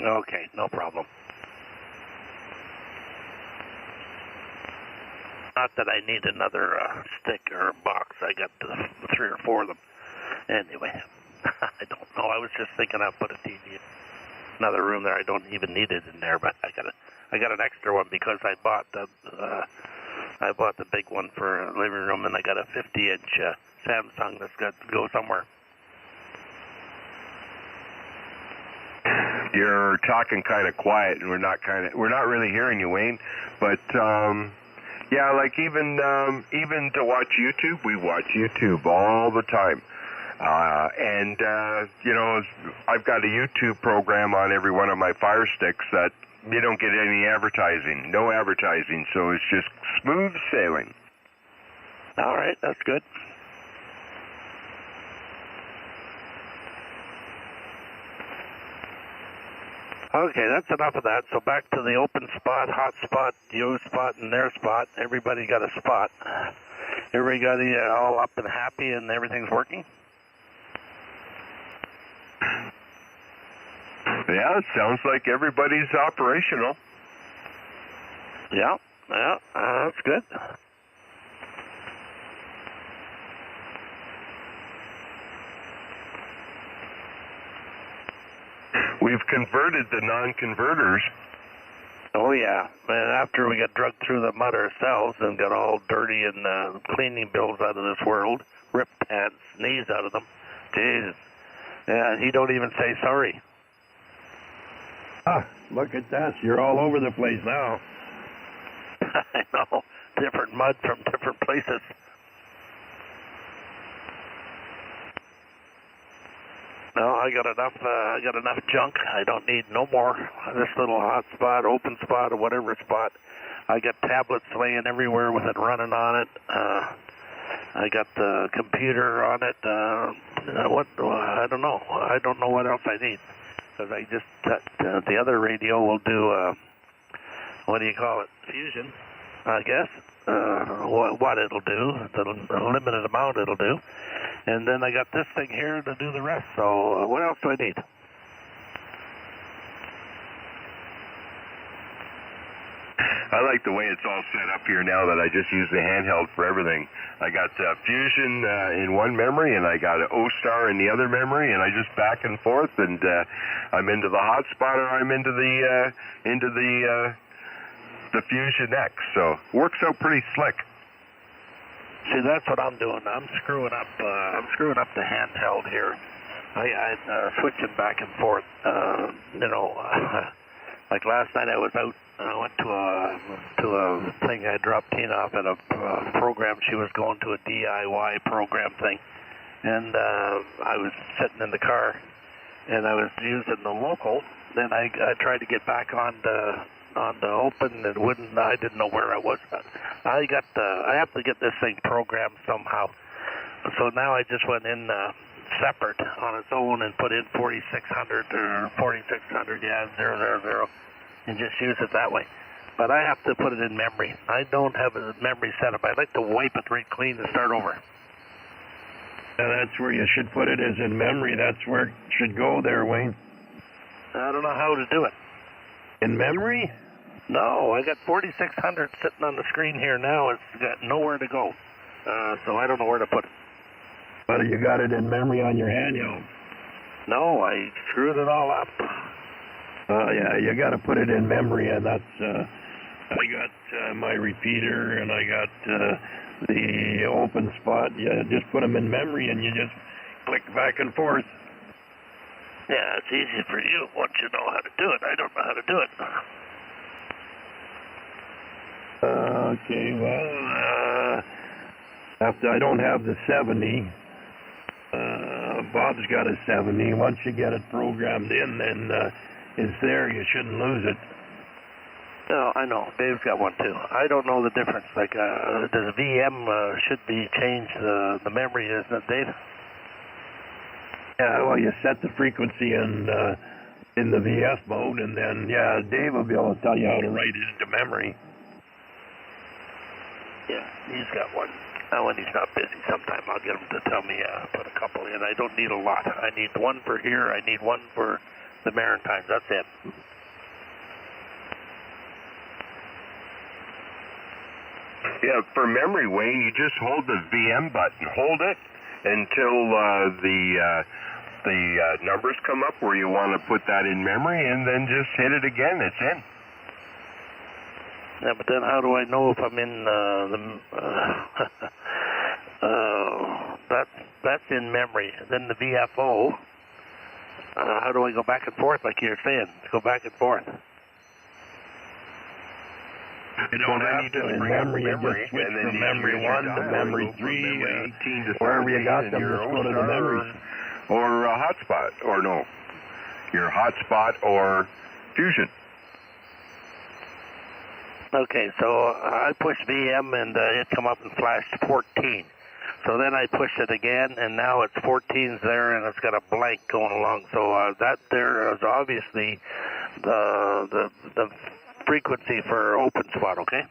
Okay, no problem. Not that I need another stick or box. I got 3 or 4 of them. Anyway, I don't know. I was just thinking I'd put a TV in another room there. I don't even need it in there, but I got an extra one because I bought the big one for a living room, and I got a 50-inch Samsung that's got to go somewhere. You're talking kind of quiet, and we're not really hearing you, Wayne. But yeah, like even to watch YouTube, we watch YouTube all the time. And you know, I've got a YouTube program on every one of my Fire Sticks that you don't get any advertising, no advertising, so it's just smooth sailing. All right, that's good. Okay, that's enough of that. So back to the open spot, hot spot, your spot, and their spot. Everybody got a spot. Everybody all up and happy, and everything's working? Yeah, it sounds like everybody's operational. Yeah, that's good. We've converted the non-converters. Oh, yeah. And after we got drugged through the mud ourselves and got all dirty and cleaning bills out of this world, ripped hands, knees out of them, jeez. Yeah, he don't even say sorry. Ah, look at that. You're all over the place now. I know. Different mud from different places. No, I got enough junk. I don't need no more. This little hot spot, open spot, or whatever spot. I got tablets laying everywhere with it running on it. I got the computer on it. I don't know. I don't know what else I need. Because I just, the other radio will do, what do you call it? Fusion, I guess. What it'll do, the limited amount it'll do. And then I got this thing here to do the rest. So what else do I need? I like the way it's all set up here now that I just use the handheld for everything. I got Fusion in one memory, and I got an O-Star in the other memory, and I just back and forth, and I'm into the hotspot or I'm into the Fusion X. So works out pretty slick. See, that's what I'm doing. I'm screwing up the handheld here. I switching back and forth. You know, like last night I was out. I went to a thing. I dropped Tina off at a program. She was going to a DIY program thing, and I was sitting in the car, and I was using the local. Then I tried to get back on the open, and wouldn't. I didn't know where I was. I have to get this thing programmed somehow. So now I just went in separate on its own and put in 4600 or 4600, yeah, 000, and just use it that way. But I have to put it in memory. I don't have a memory set up. I like to wipe it right clean and start over. And that's where you should put it, is in memory. That's where it should go there, Wayne. I don't know how to do it. In memory? No, I got 4600 sitting on the screen here now. It's got nowhere to go. So I don't know where to put it. But you got it in memory on your handheld. No, I screwed it all up. Yeah, you got to put it in memory, and that's, I got my repeater, and I got the open spot. You just put them in memory, and you just click back and forth. Yeah, it's easy for you once you know how to do it. I don't know how to do it. Okay, well, after I don't have the 70. Bob's got a 70. Once you get it programmed in, then it's there. You shouldn't lose it. No, I know. Dave's got one too. I don't know the difference. Like, does VM should be changed? The memory, isn't it, Dave? Yeah, well, you set the frequency in the VS mode, and then, yeah, Dave will be able to tell you how to write it into memory. Yeah, he's got one. When he's not busy sometime, I'll get him to tell me put a couple in. I don't need a lot. I need one for here. I need one for the Maritimes, that's it. Yeah, for memory, Wayne, you just hold the VM button. Hold it until the numbers come up where you want to put that in memory, and then just hit it again. It's in. Yeah, but then how do I know if I'm in that's in memory. Then the VFO, how do I go back and forth like you're saying? Go back and forth. You don't have to in memory, you just switch from memory 1 to memory 3, wherever you got them, just go to the memories. Or a hotspot, or no, your hotspot or fusion. Okay, so I pushed VM and it come up and flashed 14. So then I pushed it again, and now it's 14's there, and it's got a blank going along. So that there is obviously the frequency for open spot. Okay.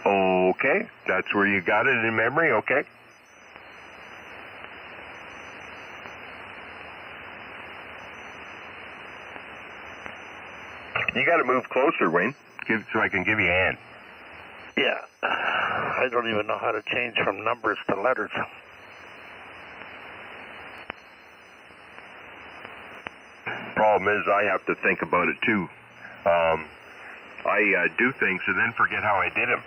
Okay, that's where you got it in memory. Okay. You got to move closer, Wayne, so I can give you a hand. Yeah, I don't even know how to change from numbers to letters. Problem is, I have to think about it too. I do things and then forget how I did them.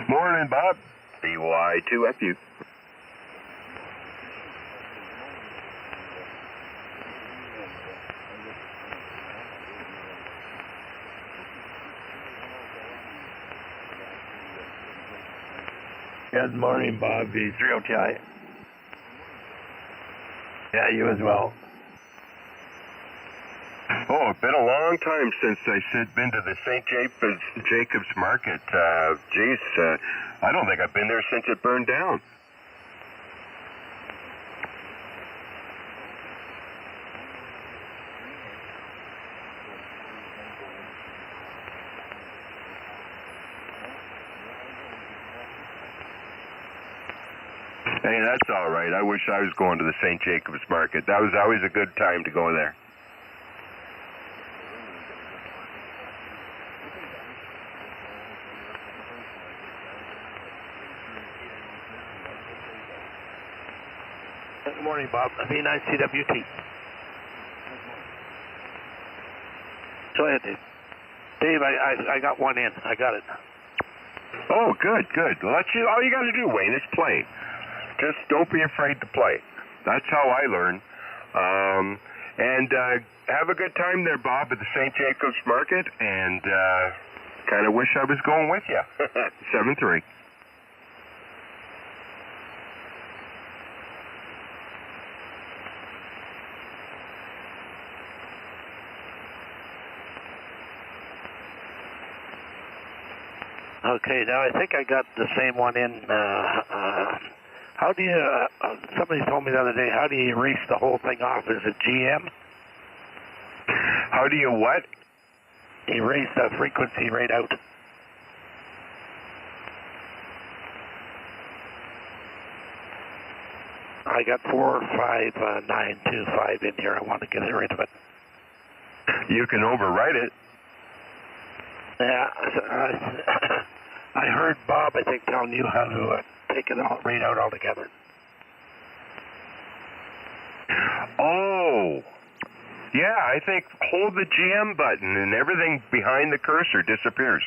Morning, Bob. BY2FU. Good morning, Bob. B3OTI. Yeah, you as well. Oh, it's been a long time since I've been to the St. Jacobs Market. I don't think I've been there since it burned down. Hey, that's all right. I wish I was going to the St. Jacobs Market. That was always a good time to go there. Good morning, Bob. V9CWT. Go ahead, Dave. Dave, I got one in. I got it. Oh, good, good. Well, all you got to do, Wayne, is play. Just don't be afraid to play. That's how I learn. And have a good time there, Bob, at the St. Jacobs Market. And kind of wish I was going with you. 7-3. Okay, now I think I got the same one in. How do you, somebody told me the other day, how do you erase the whole thing off? Is it GM? How do you what? Erase the frequency right out. I got 45925 in here. I want to get rid of it. You can overwrite it. Yeah, I heard Bob, I think, telling you how to take it all, right out altogether. Oh, yeah, I think hold the GM button and everything behind the cursor disappears.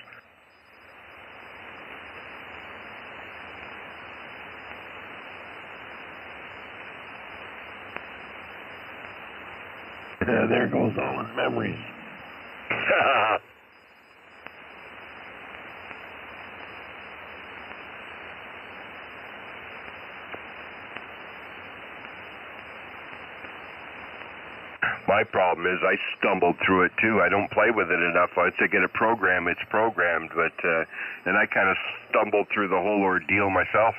There goes all his memories. My problem is I stumbled through it too. I don't play with it enough. Once I get a program, it's programmed, but and I kind of stumbled through the whole ordeal myself.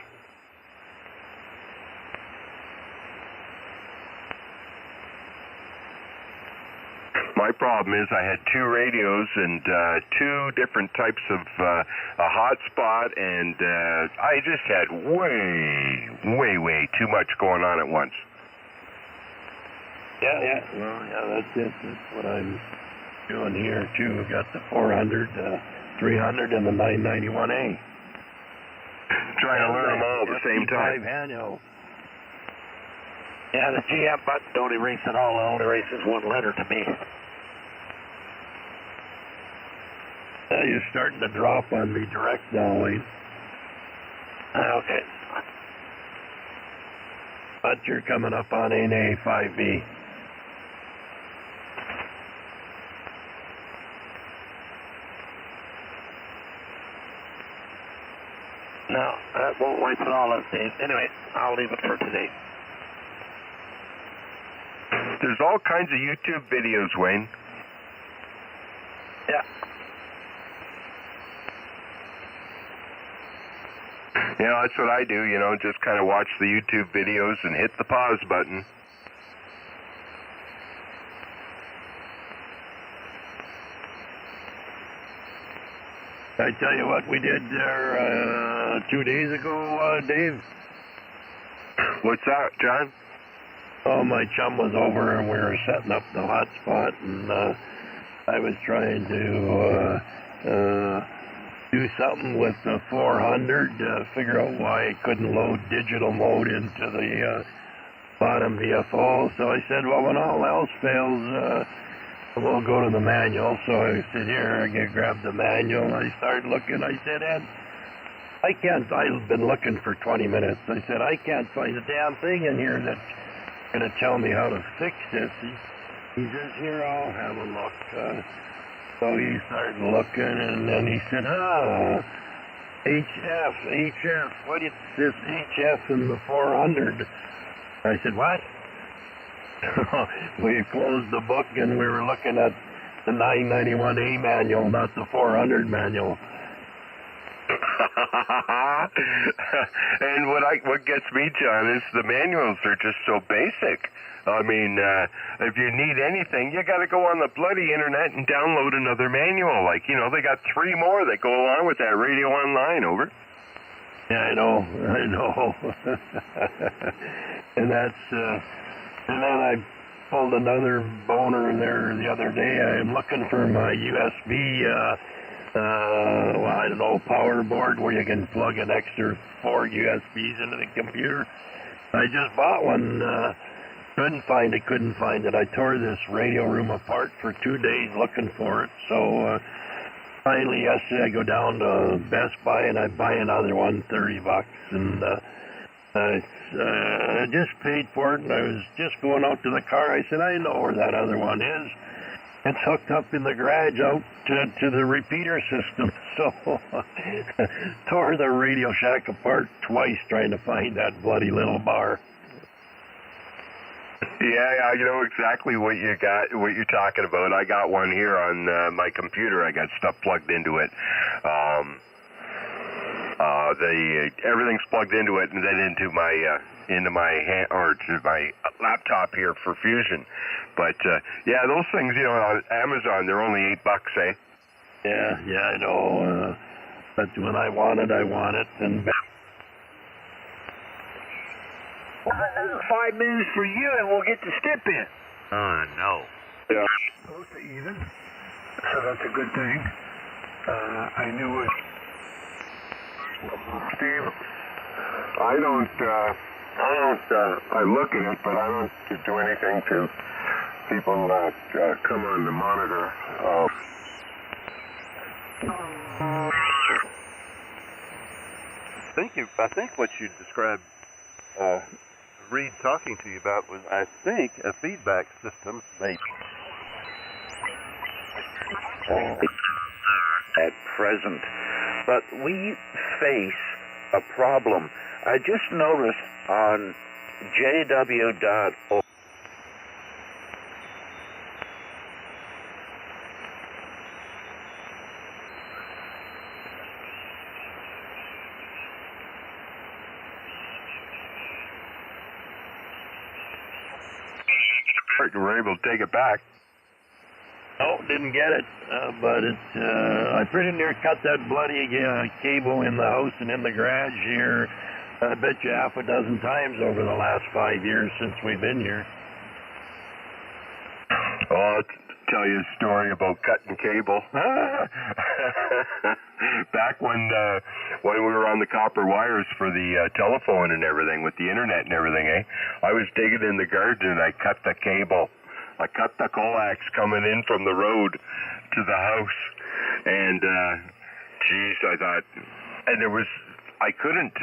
My problem problem is I had 2 radios and 2 different types of a hotspot, and I just had way too much going on at once. Yeah. Well, yeah, that's it. That's what I'm doing here too. We've got the 400, 300, and the 991A. Trying to learn them all at the same time. Handheld. Yeah, the GM button don't erase at all. It only erases 1 letter to me. You're starting to drop on me direct now, Wayne. Okay. But you're coming up on NA 5B. No, that won't wipe it all up, Dave. Anyway, I'll leave it for today. There's all kinds of YouTube videos, Wayne. Yeah. You know, that's what I do, you know, just kind of watch the YouTube videos and hit the pause button. I tell you what we did there 2 days ago, Dave. What's that, John? Oh, my chum was over and we were setting up the hotspot, and I was trying to do something with the 400 to figure out why I couldn't load digital mode into the bottom VFO. So I said, well, when all else fails, we'll go to the manual. So I said, here, I grabbed the manual, and I started looking. I said, Ed, I've been looking for 20 minutes. I said, I can't find a damn thing in here that's going to tell me how to fix this. He says, here, I'll have a look. So he started looking, and then he said, HF, what is this HF in the 400? I said, what? We closed the book, and we were looking at the 991A manual, not the 400 manual. And what gets me, John, is the manuals are just so basic. I mean, if you need anything, you got to go on the bloody internet and download another manual. Like, you know, they got 3 more that go along with that radio online, over. Yeah, I know. And that's, and then I pulled another boner there the other day. I'm looking for my USB, I don't know, power board where you can plug an extra 4 USBs into the computer. I just bought one. Couldn't find it. I tore this radio room apart for 2 days looking for it. So finally yesterday I go down to Best Buy and I buy another one, $30, and I just paid for it. And I was just going out to the car. I said, I know where that other one is. It's hooked up in the garage out to the repeater system. So tore the Radio Shack apart twice trying to find that bloody little bar. Yeah, you know exactly what you're talking about. I got one here on my computer. I got stuff plugged into it. Everything's plugged into it, and then into my to my laptop here for Fusion. But yeah, those things, you know, on Amazon, they're only $8, eh? Yeah, I know. But when I want it, and. Well, another 5 minutes for you, and we'll get the step in. Oh, no. Yeah. Close to even, so that's a good thing. I knew it. Steve, I look at it, but I don't do anything to people that come on the monitor. I think what you described, Reed talking to you about was, I think, a feedback system, maybe. At present, but we face a problem. I just noticed on jw.org. We're able to take it back. Oh, didn't get it, but it's, I pretty near cut that bloody cable in the house and in the garage here, I bet you half a dozen times over the last 5 years since we've been here. Oh, I'll tell you a story about cutting cable. Back when we were on the copper wires for the telephone and everything, with the internet and everything, I was digging in the garden and I cut the cable. I cut the coax coming in from the road to the house, and geez, I thought, and I couldn't,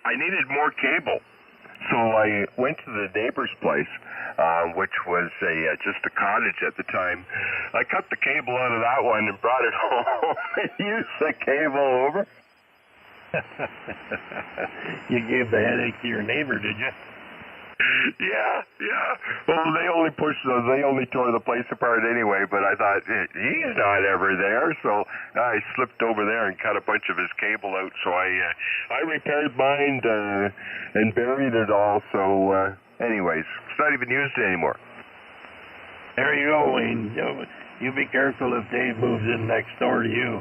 I needed more cable, so I went to the neighbor's place, which was just a cottage at the time. I cut the cable out of that one and brought it home and used the cable over. You gave the headache to your neighbor, did you? Yeah. Well, they only tore the place apart anyway, but I thought, he's not ever there, so I slipped over there and cut a bunch of his cable out, so I repaired mine and buried it all, so anyways, it's not even used anymore. There you go, Wayne. You be careful if Dave moves in next door to you.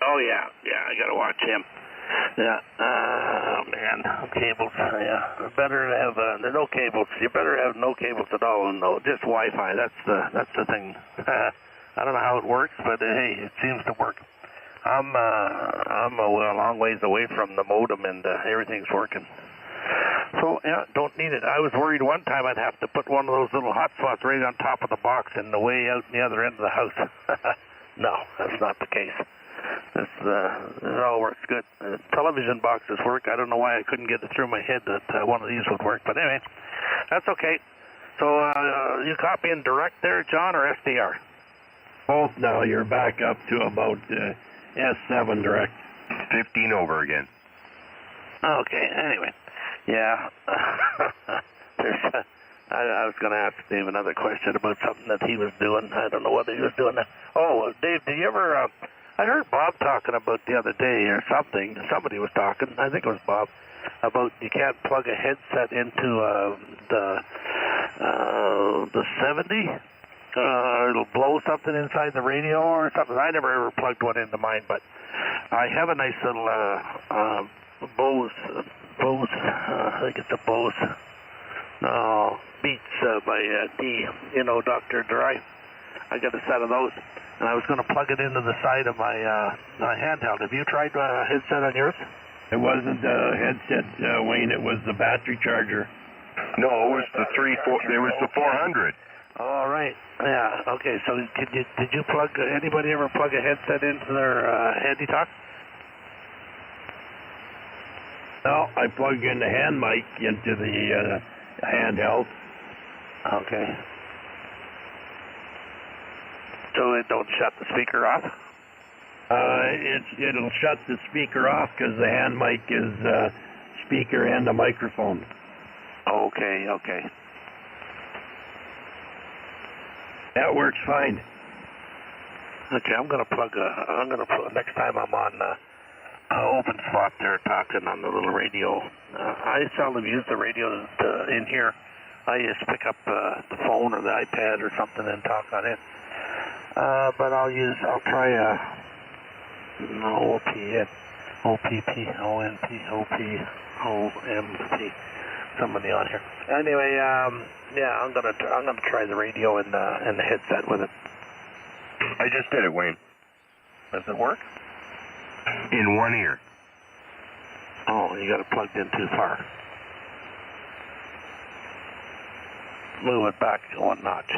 Oh, yeah, I gotta watch him. Yeah, man, cables, yeah. Better to have, there are no cables. You better have no cables at all, and no, just Wi-Fi. That's the thing. I don't know how it works, but hey, it seems to work. I'm a long ways away from the modem, and everything's working. So, yeah, don't need it. I was worried one time I'd have to put one of those little hotspots right on top of the box and the way out the other end of the house. No, that's not the case. It all works good. Television boxes work. I don't know why I couldn't get it through my head that one of these would work, but anyway, that's okay. So you copying direct there, John, or SDR? Both now. You're back up to about S7 direct. 15 over again. Okay, anyway. Yeah. I was going to ask Dave another question about something that he was doing. I don't know what he was doing. Oh, Dave, did you ever... I heard Bob talking about the other day or something. Somebody was talking, I think it was Bob, about you can't plug a headset into the 70. It'll blow something inside the radio or something. I never ever plugged one into mine, but I have a nice little Bose, I think it's a Bose. No, Beats by D, Dr. Dry. I got a set of those. And I was going to plug it into the side of my handheld. Have you tried a headset on yours? It wasn't a headset, Wayne. It was the battery charger. No, it was the 400. All right. Yeah. Okay. So did you plug? Anybody ever plug a headset into their Handy Talk? No, I plugged in the hand mic into the handheld. Okay. So it don't shut the speaker off? It'll shut the speaker off because the hand mic is speaker and a microphone. Okay. That works fine. Okay, I'm gonna plug next time I'm on open spot there talking on the little radio. I seldom use the radio in here. I just pick up the phone or the iPad or something and talk on it. But I'll try OMP, somebody on here. Anyway, yeah, I'm gonna try the radio and the headset with it. I just did it, Wayne. Does it work? In one ear. Oh, you got it plugged in too far. Move it back one notch.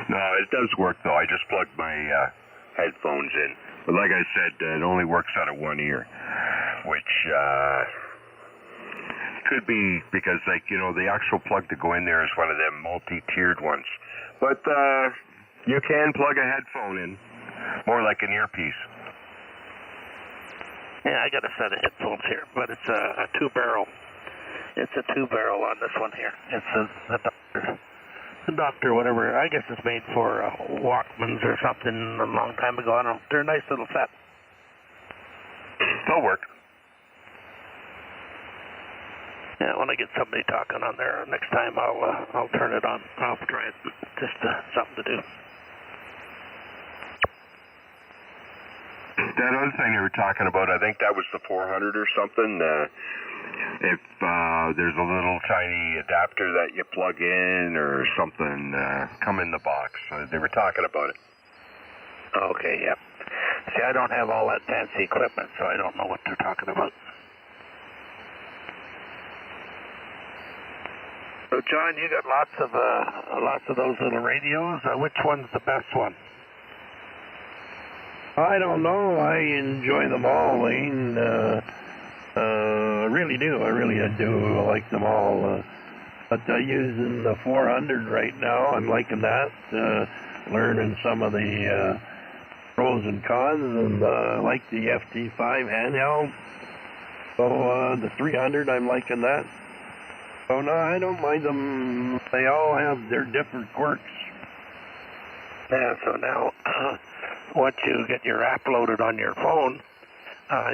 No, it does work though. I just plugged my headphones in. But like I said, it only works out of one ear, which could be because, the actual plug to go in there is one of them multi-tiered ones. But you can plug a headphone in, more like an earpiece. Yeah, I got a set of headphones here, but it's a two-barrel. It's a two-barrel on this one here. It's the Doctor, whatever. I guess it's made for Walkmans or something a long time ago. I don't know. They're a nice little set. They'll work. Yeah, when I get somebody talking on there next time, I'll turn it on. I'll try it. Just something to do. That other thing you were talking about, I think that was the 400 or something. If there's a little tiny adapter that you plug in or something, come in the box. They were talking about it. Okay, yeah. See, I don't have all that fancy equipment, so I don't know what they're talking about. So, John, you got lots of those little radios. Which one's the best one? I don't know. I enjoy them all, Wayne. I really do. I really do like them all. But using the 400 right now, I'm liking that. Learning some of the pros and cons, and I like the FT5 handheld. So the 300, I'm liking that. So no, I don't mind them. They all have their different quirks. Yeah, so now, once you get your app loaded on your phone,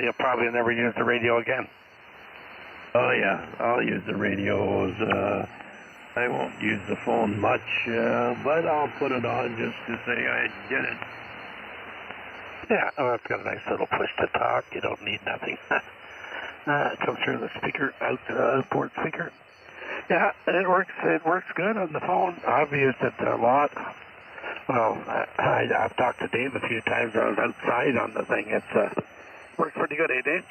you'll probably never use the radio again. Oh yeah, I'll use the radios. I won't use the phone much, but I'll put it on just to say I did it. Yeah, it's got a nice little push to talk. You don't need nothing. It comes through the speaker, outboard speaker. Yeah, it works good on the phone. I've used it a lot. Well, I've talked to Dave a few times. I was outside on the thing. It works pretty good, eh, Dave?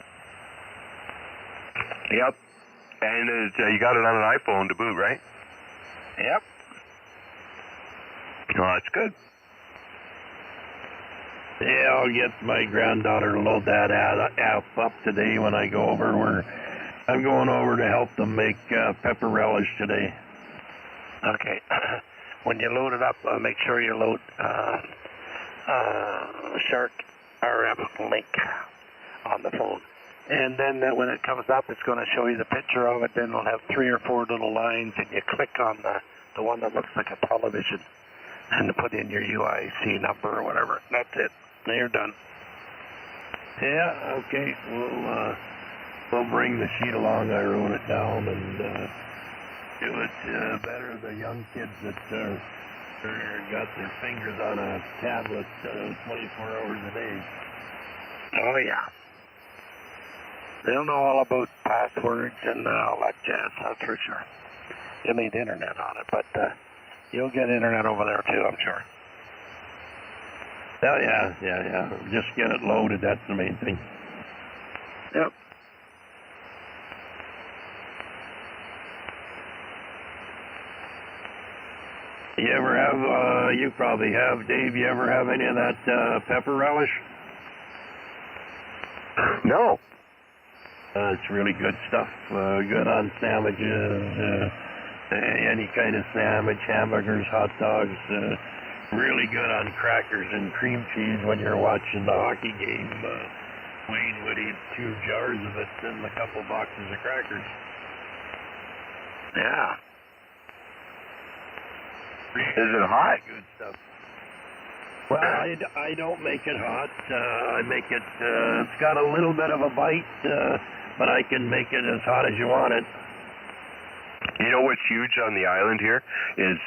Yep. And you got it on an iPhone to boot, right? Yep. Oh, that's good. Yeah, I'll get my granddaughter to load that app up today when I go over. I'm going over to help them make pepper relish today. Okay. When you load it up, make sure you load Shark RM link on the phone. And then when it comes up, it's going to show you the picture of it. Then it'll have 3 or 4 little lines, and you click on the one that looks like a television and put in your UIC number or whatever. That's it. Now you're done. Yeah, okay. We'll bring the sheet along. I wrote it down and do it better. The young kids that got their fingers on a tablet 24 hours a day. Oh, yeah. They'll know all about passwords and all that jazz, that's for sure. You'll need internet on it, but you'll get internet over there too, I'm sure. Oh, yeah. Just get it loaded, that's the main thing. Yep. You ever have, you probably have, Dave, you ever have any of that pepper relish? No. It's really good stuff. Good on sandwiches, any kind of sandwich, hamburgers, hot dogs. Really good on crackers and cream cheese when you're watching the hockey game. Wayne would eat 2 jars of it and a couple boxes of crackers. Yeah. Is it hot? Good stuff. Well, I don't make it hot. I make it, it's got a little bit of a bite, but I can make it as hot as you want it. You know what's huge on the island here is,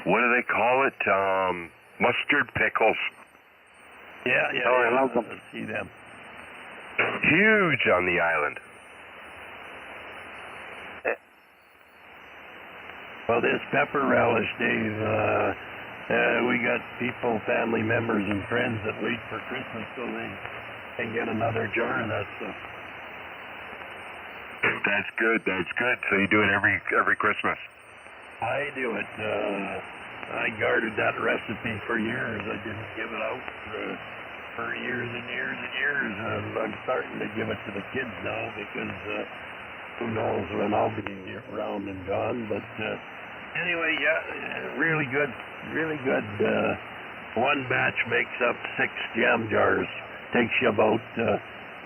what do they call it? Mustard pickles. Yeah. Oh, I love them. I see them. Huge on the island. Well, this pepper relish, Dave, we got people, family members, and friends that wait for Christmas so they can get another jar of that stuff. That's good. So you do it every Christmas. I do it. I guarded that recipe for years. I didn't give it out for years and years and years. I'm starting to give it to the kids now because who knows when I'll be around and gone. But anyway, yeah, really good. One batch makes up 6 jam jars. Takes you about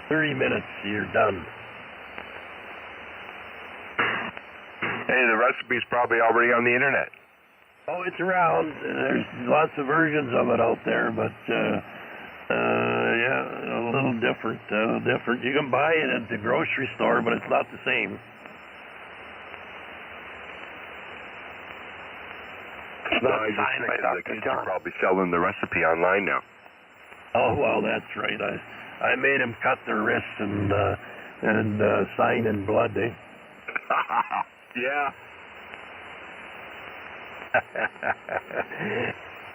30 minutes. You're done. Hey, the recipe's probably already on the internet. Oh, it's around. There's lots of versions of it out there, but Yeah, a little different. You can buy it at the grocery store, but it's not the same. It's not I was signed by thinking the Dr. kids John. are probably selling the recipe online now. Oh well, that's right. I made him cut their wrists and sign in blood. Eh? Yeah.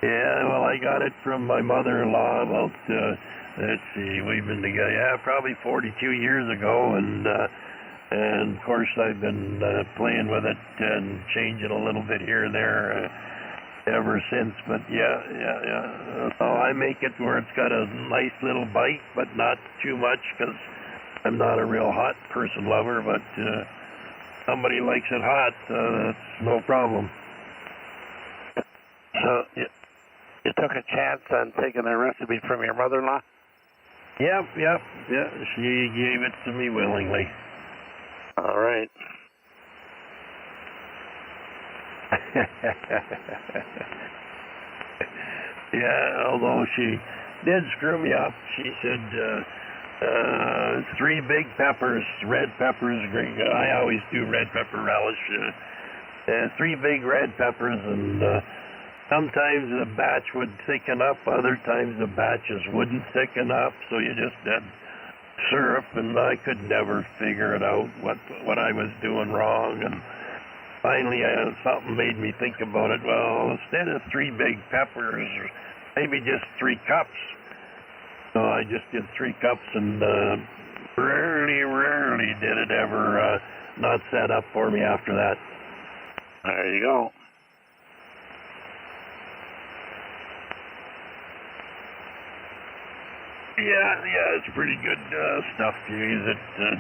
Yeah, well, I got it from my mother-in-law about, let's see, we've been together, probably 42 years ago, and of course I've been playing with it and changing a little bit here and there ever since, but yeah. So I make it where it's got a nice little bite, but not too much, because I'm not a real hot person lover, but somebody likes it hot, that's no problem. So you took a chance on taking a recipe from your mother-in-law? Yep. She gave it to me willingly. All right. Yeah, although she did screw me up. She said 3 big peppers, red peppers, green. I always do red pepper relish. 3 big red peppers, and sometimes the batch would thicken up, other times the batches wouldn't thicken up, so you just had syrup, and I could never figure it out what I was doing wrong, and finally something made me think about it. Well, instead of 3 big peppers, maybe just 3 cups. So I just did 3 cups, and rarely did it ever not set up for me after that. There you go. Yeah, it's pretty good stuff. You use it.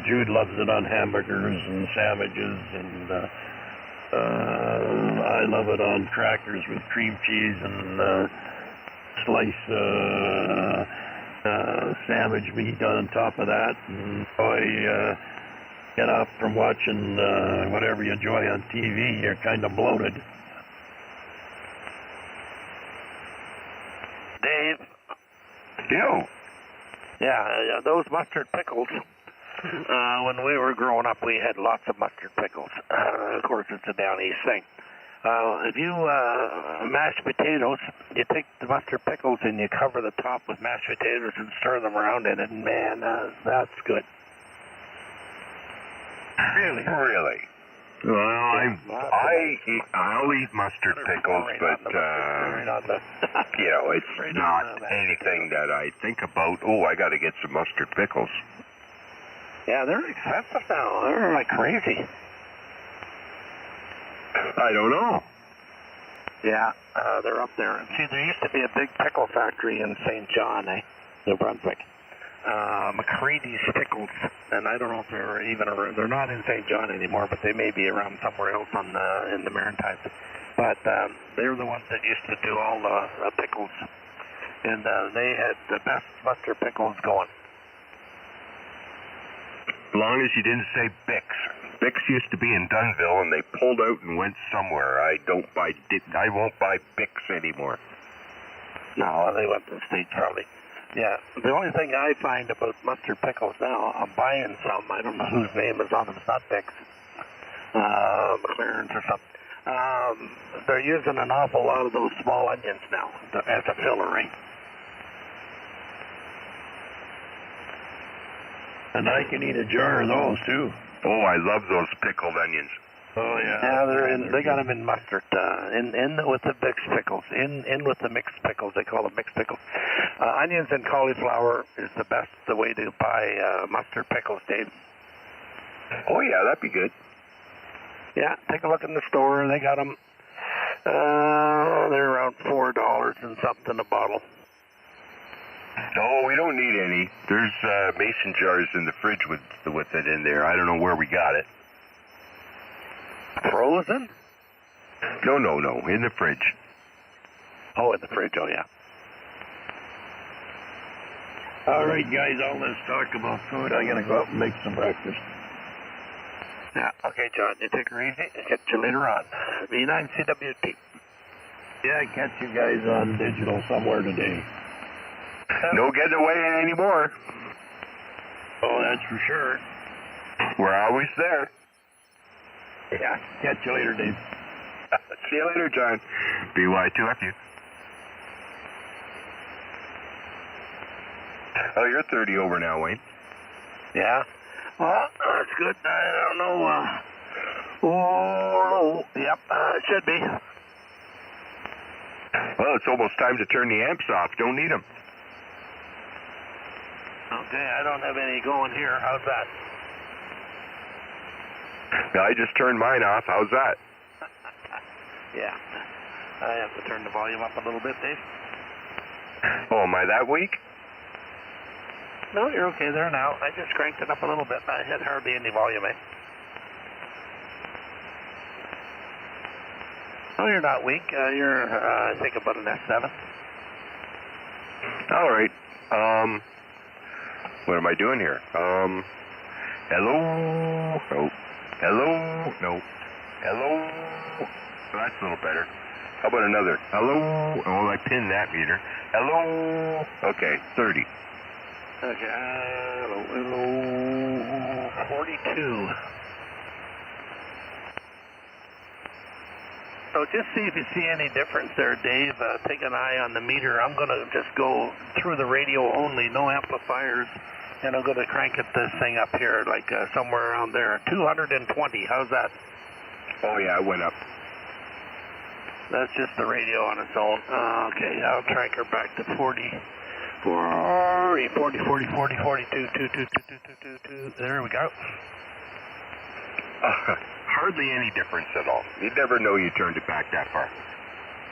Jude loves it on hamburgers and sandwiches, and I love it on crackers with cream cheese and slice sandwich meat on top of that. And I get up from watching whatever you enjoy on TV, you're kind of bloated. Dave? Yo. Yeah, those mustard pickles. When we were growing up, we had lots of mustard pickles. Of course, it's a down east thing. If you mash potatoes, you take the mustard pickles and you cover the top with mashed potatoes and stir them around in it, and man, that's good. Really? Well, I'll eat mustard pickles, but you know, it's not anything that I think about. Oh, I got to get some mustard pickles. Yeah, they're expensive now. They're like crazy. I don't know. Yeah, they're up there. See, there used to be a big pickle factory in St. John, New Brunswick. McCready's Pickles, and I don't know if they're not in St. John anymore, but they may be around somewhere else in the Maritimes. But they're the ones that used to do all the pickles, and they had the best mustard pickles going. As long as you didn't say Bix. Bix used to be in Dunnville, and they pulled out and went somewhere. I won't buy Bix anymore. No, they went to the States probably. Yeah, the only thing I find about mustard pickles now, I'm buying some. I don't know whose name is on them. It's not Bix. McLaren's or something. They're using an awful lot of those small onions now as a fillery. And I can eat a jar of those, too. Oh, I love those pickled onions. Oh, yeah. Yeah, they got them in mustard, in with the mixed pickles, in with the mixed pickles. They call them mixed pickles. Onions and cauliflower is the way to buy mustard pickles, Dave. Oh, yeah, that'd be good. Yeah, take a look in the store. They got them. They're around $4 and something a bottle. No, we don't need any. There's mason jars in the fridge with it in there. I don't know where we got it. Frozen? No, in the fridge. Oh, in the fridge, oh yeah. All right, guys, all this talk about food, I'm going to go up and make some breakfast. Yeah, okay, John, you take her easy. I'll catch you later on. V9CWT. Yeah, catch you guys on digital somewhere today. No getting away anymore. Oh, that's for sure. We're always there. Yeah. Catch you later, Dave. See you later, John. BY2FU. Oh, you're 30 over now, Wayne. Yeah. Well, that's good. I don't know. Oh, yep, it should be. Well, it's almost time to turn the amps off. Don't need them. Okay, I don't have any going here. How's that? I just turned mine off. How's that? Yeah. I have to turn the volume up a little bit, Dave. Oh, am I that weak? No, you're okay there now. I just cranked it up a little bit. I had hardly any volume, eh? Oh, you're not weak. You're, I think, about an S7. All right. What am I doing here? Hello? No. Hello? No. Hello? That's a little better. How about another? Hello? Oh, I pinned that meter. Hello? Okay, 30. Okay, hello, 42. So just see if you see any difference there, Dave. Take an eye on the meter. I'm going to just go through the radio only, no amplifiers, and I'm going to crank this thing up here, like somewhere around there. 220, how's that? Oh, yeah, it went up. That's just the radio on its own. Okay, I'll crank her back to 40. 40, 40, 40, 40, 42, 2, 2, 2, 2, 2, 2, 2. There we go. Hardly any difference at all. You'd never know you turned it back that far.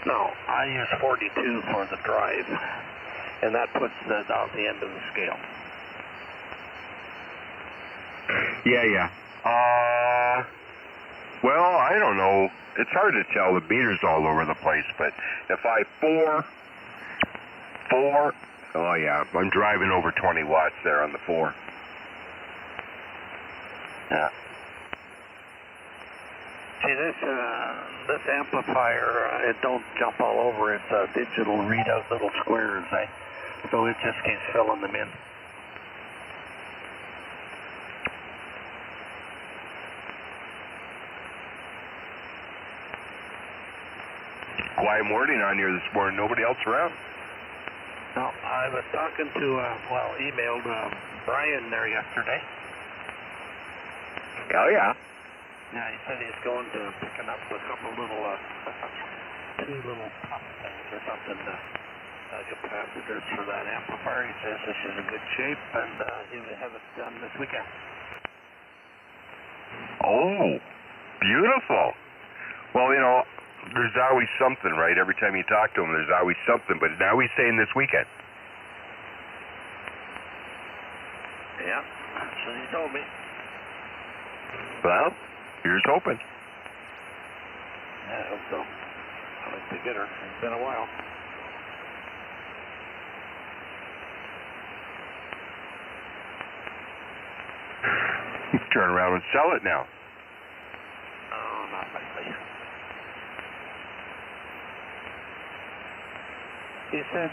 No, I use 42 for the drive, and that puts the down the end of the scale. Yeah. Well, I don't know. It's hard to tell. The meter's all over the place, but if I 4, oh yeah, I'm driving over 20 watts there on the 4. Yeah. See, this amplifier, it don't jump all over. It's a digital readout little squares, so it just keeps filling them in. Quiet morning on here this morning. Nobody else around. No, I was talking to, emailed Brian there yesterday. Oh, yeah. Yeah, he said he's going to picking up a couple little, 2 little pump things or something, capacitors for that amplifier. He says this is in good shape, and he will have it done this weekend. Oh, beautiful. Well, you know, there's always something, right? Every time you talk to him, there's always something. But now he's saying this weekend. Yeah, that's what he told me. Well, here's hoping. Yeah, I hope so. I'd like to get her. It's been a while. Turn around and sell it now. Oh, not likely. He said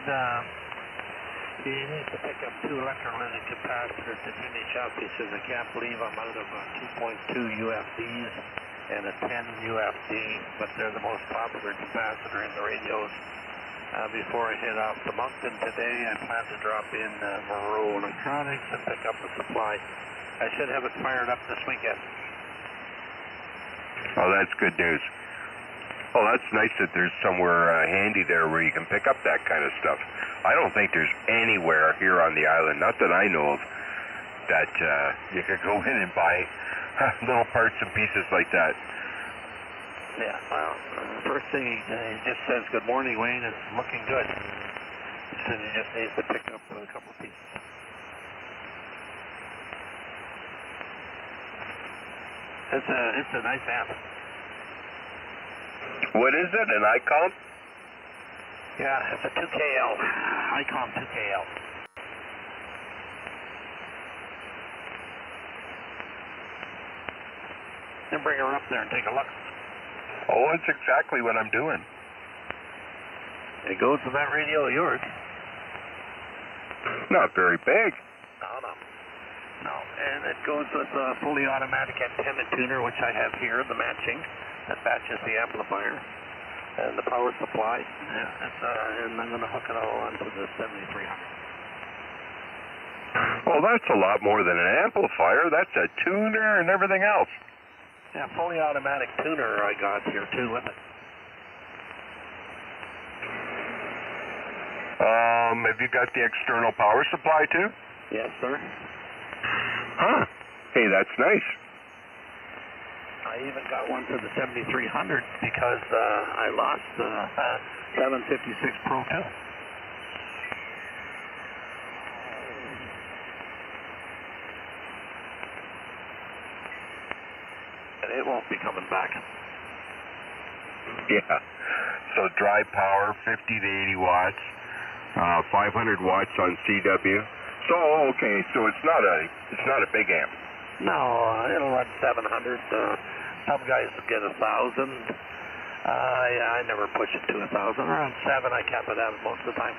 he needs to pick up 2 electrolytic capacitors to finish up. He says, I can't believe I'm out of 2.2 UFDs and a 10 UFD, but they're the most popular capacitor in the radios. Before I head off to Moncton today, I plan to drop in Moreau Electronics and pick up a supply. I should have it fired up this weekend. Oh, that's good news. Oh, that's nice that there's somewhere handy there where you can pick up that kind of stuff. I don't think there's anywhere here on the island, not that I know of, that you could go in and buy little parts and pieces like that. Yeah, well, first thing he just says, good morning, Wayne, it's looking good. He said he just needs to pick up a couple of pieces. It's a nice amp. What is it, an ICOM? Yeah, it's a 2KL, ICOM 2KL. Then bring her up there and take a look. Oh, it's exactly what I'm doing. It goes with that radio of yours. Not very big. No, and it goes with a fully automatic antenna tuner, which I have here, the matching, that matches the amplifier, and the power supply, and I'm going to hook it all onto the 7300. Well, that's a lot more than an amplifier. That's a tuner and everything else. Yeah, fully automatic tuner I got here too with it. Have you got the external power supply too? Yes, sir. Huh. Hey, that's nice. I even got one for the 7300 because I lost the 756 Pro 2. And it won't be coming back. Yeah. So dry power, 50 to 80 watts, 500 watts on CW. So okay, so it's not a big amp. No, it'll run 700. Some guys get 1,000. I never push it to 1,000. Around 7, I cap it out most of the time.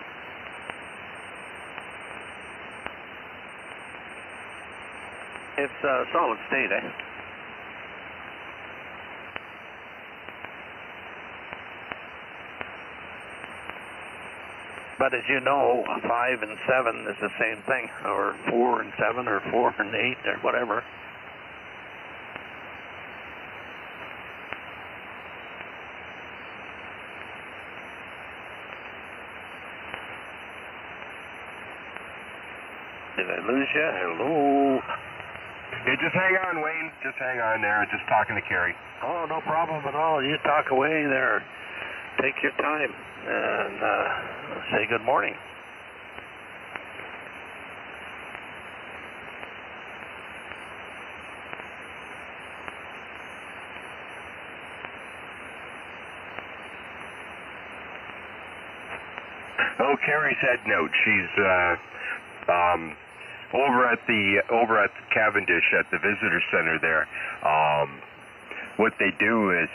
It's solid state, eh? But as you know, 5 and 7 is the same thing, or 4 and 7, or 4 and 8, or whatever. Did I lose you? Hello? Yeah, just hang on, Wayne. Just hang on there. Just talking to Carrie. Oh, no problem at all. You talk away there. Take your time and say good morning. Oh, Carrie's head note. She's over at the Cavendish at the visitor center there. What they do is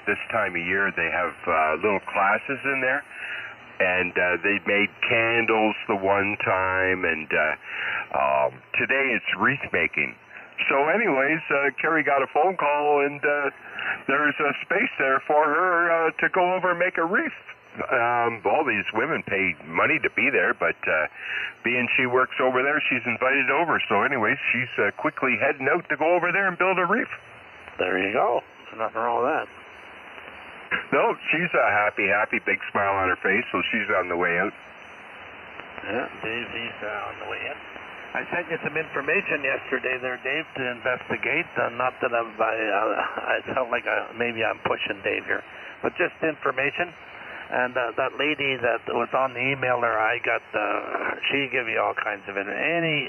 this time of year they have little classes in there, and they made candles the one time, and today it's wreath making. So anyways, Carrie got a phone call, and there's a space there for her to go over and make a wreath. All these women pay money to be there, but being she works over there, she's invited over. So anyways, she's quickly heading out to go over there and build a wreath. There you go. Nothing wrong with that. No, she's happy, big smile on her face, so she's on the way out. Yeah, Dave, he's on the way in. I sent you some information yesterday there, Dave, to investigate. Not that I felt like maybe I'm pushing Dave here, but just information. And that lady that was on the email there, I got, she gave you all kinds of any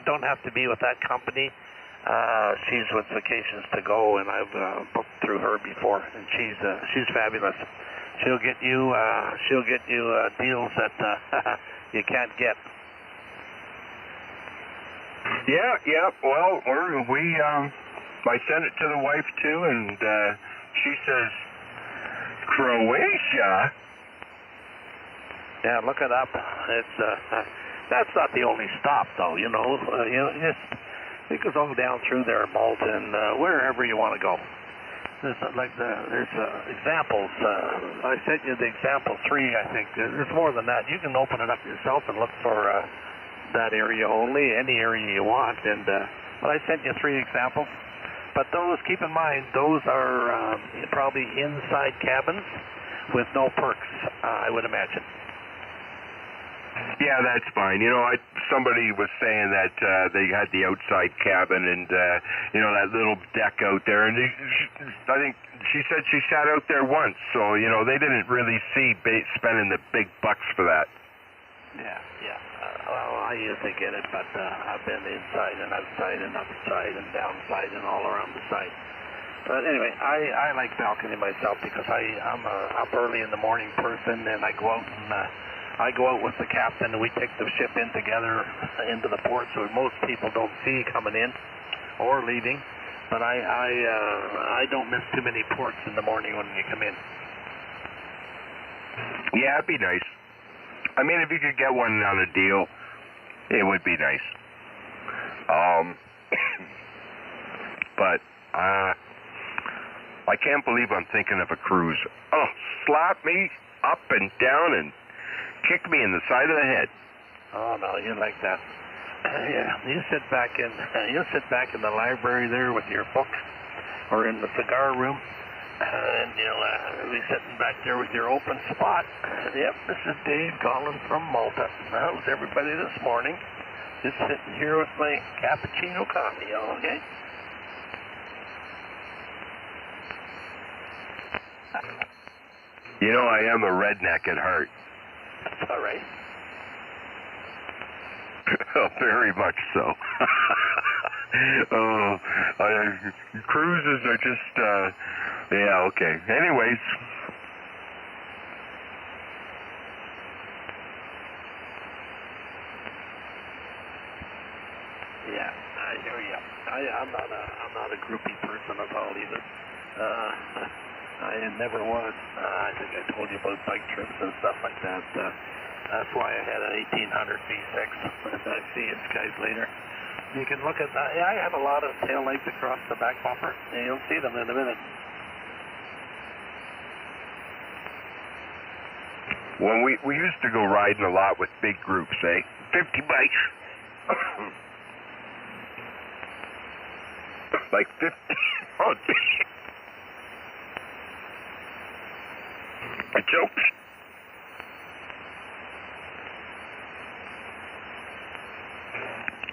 don't have to be with that company. She's with Vacations to Go, and I've booked through her before, and she's fabulous. She'll get you deals that you can't get. Yeah. Well, I sent it to the wife too, and she says Croatia. Yeah, look it up. It's that's not the only stop, though. You it goes all down through there, Malta, wherever you want to go. There's examples. I sent you the example 3. I think there's more than that. You can open it up yourself and look for that area only, any area you want. And but I sent you 3 examples. But those, keep in mind, those are probably inside cabins with no perks, I would imagine. Yeah, that's fine. Somebody was saying that they had the outside cabin and, that little deck out there. And I think she said she sat out there once. So, they didn't really see spending the big bucks for that. Yeah. Well, I usually get it, but I've been inside and outside and upside and downside and all around the site. But anyway, I like balcony myself because I'm a up early in the morning person, and I go out with the captain, and we take the ship in together into the port, so most people don't see coming in or leaving. But I don't miss too many ports in the morning when you come in. Yeah, it'd be nice. I mean, if you could get one on a deal, It would be nice. But I can't believe I'm thinking of a cruise. Oh, slap me up and down and kick me in the side of the head. Oh no, you like that? Yeah, you sit back in the library there with your books, or in the cigar room, and you'll be sitting back there with your open spot. Yep, this is Dave calling from Malta. How's everybody this morning? Just sitting here with my cappuccino coffee, okay? You know, I am a redneck at heart. That's all right. Very much so. Cruises are just, yeah, okay. Anyways. Yeah, I hear you. I'm not a groupie person at all either. I never was. I think I told you about bike trips and stuff like that. That's why I had an 1800 V6. I see you guys later. You can look at that. Yeah, I have a lot of tail lights across the back bumper. And you'll see them in a minute. When we used to go riding a lot with big groups, 50 bikes. Like 50. Oh, I choked.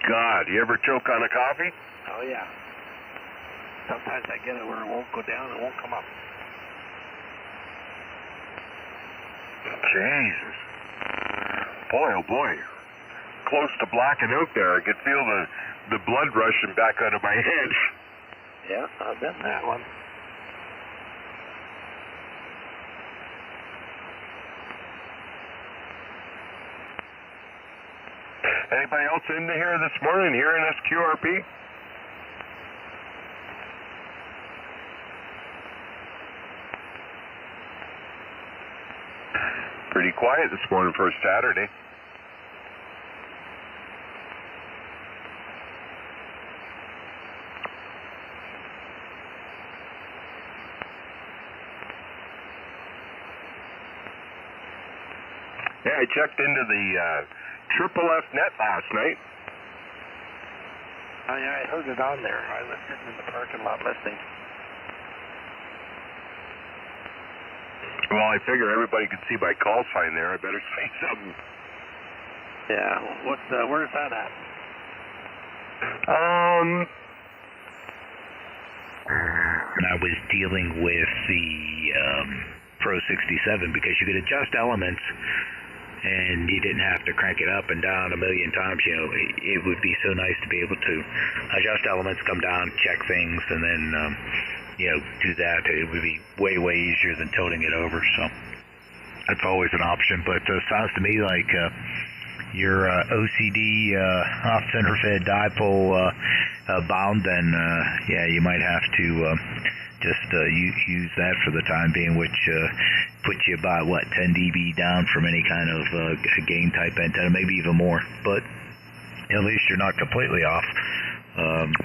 God, you ever choke on a coffee? Oh, yeah. Sometimes I get it where it won't go down, it won't come up. Jesus. Boy, oh boy. Close to blacking out there. I could feel the blood rushing back out of my head. Yeah, I've been that one. Anybody else in here this morning hearing us QRP? Pretty quiet this morning for a Saturday. Yeah, I checked into the Triple F net last night. Oh, yeah, I heard it on there. I was sitting in the parking lot listening. Well, I figure everybody could see my call sign there. I better say something. Yeah, where's that at? I was dealing with the Pro 67 because you could adjust elements and you didn't have to crank it up and down a million times. It would be so nice to be able to adjust elements, come down, check things, and then do that. It would be way easier than toting it over. So that's always an option. But it sounds to me like your OCD off-center fed dipole bound, then you might have to just use that for the time being, which puts you about 10 dB down from any kind of gain type antenna, maybe even more. But at least you're not completely off.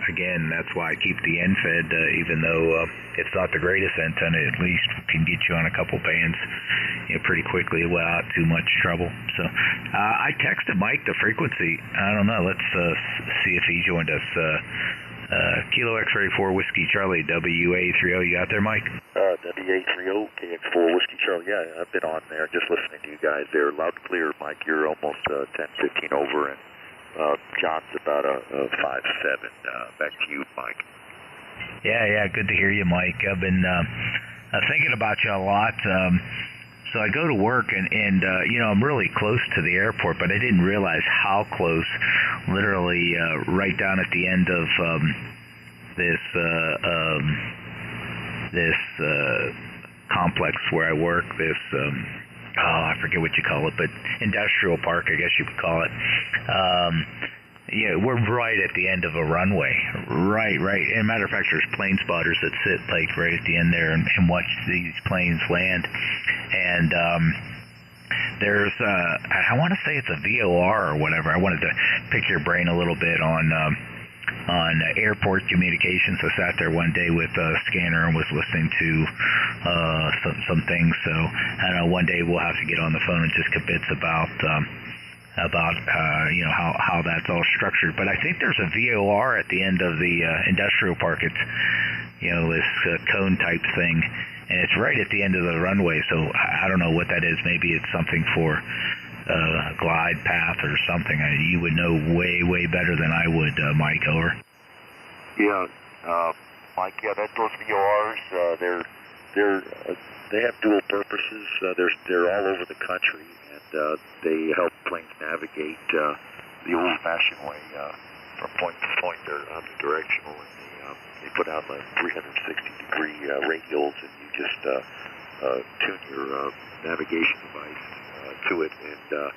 Again, that's why I keep the end fed, even though it's not the greatest antenna. At least can get you on a couple bands pretty quickly without too much trouble. So I texted Mike the frequency. I don't know. Let's see if he joined us. Kilo X-ray 4 Whiskey Charlie WA30. You out there, Mike? WA30 KX4 Whiskey Charlie. Yeah, I've been on there just listening to you guys there. Loud and clear, Mike. You're almost 10-15 over, and John's about a 5-7. Back to you, Mike. Yeah, good to hear you, Mike. I've been thinking about you a lot. So I go to work, and I'm really close to the airport, but I didn't realize how close. Literally right down at the end of this complex where I work. This I forget what you call it, but industrial park, I guess you would call it. We're right at the end of a runway. Right. As a matter of fact, there's plane spotters that sit right at the end there and watch these planes land. And there's I want to say it's a VOR or whatever. I wanted to pick your brain a little bit on airport communications. I sat there one day with a scanner and was listening to some things. So I know one day we'll have to get on the phone and just kibitz about how that's all structured. But I think there's a VOR at the end of the industrial park. It's this cone type thing, and it's right at the end of the runway. So I don't know what that is. Maybe it's something for glide path or something. You would know way better than I would, Mike. Over. Yeah, Mike. Yeah, those VORs. They have dual purposes. They're all over the country, and they help planes navigate the old-fashioned way from point to point. They're omnidirectional, and they put out like 360-degree radials, and you just tune your navigation device to it. And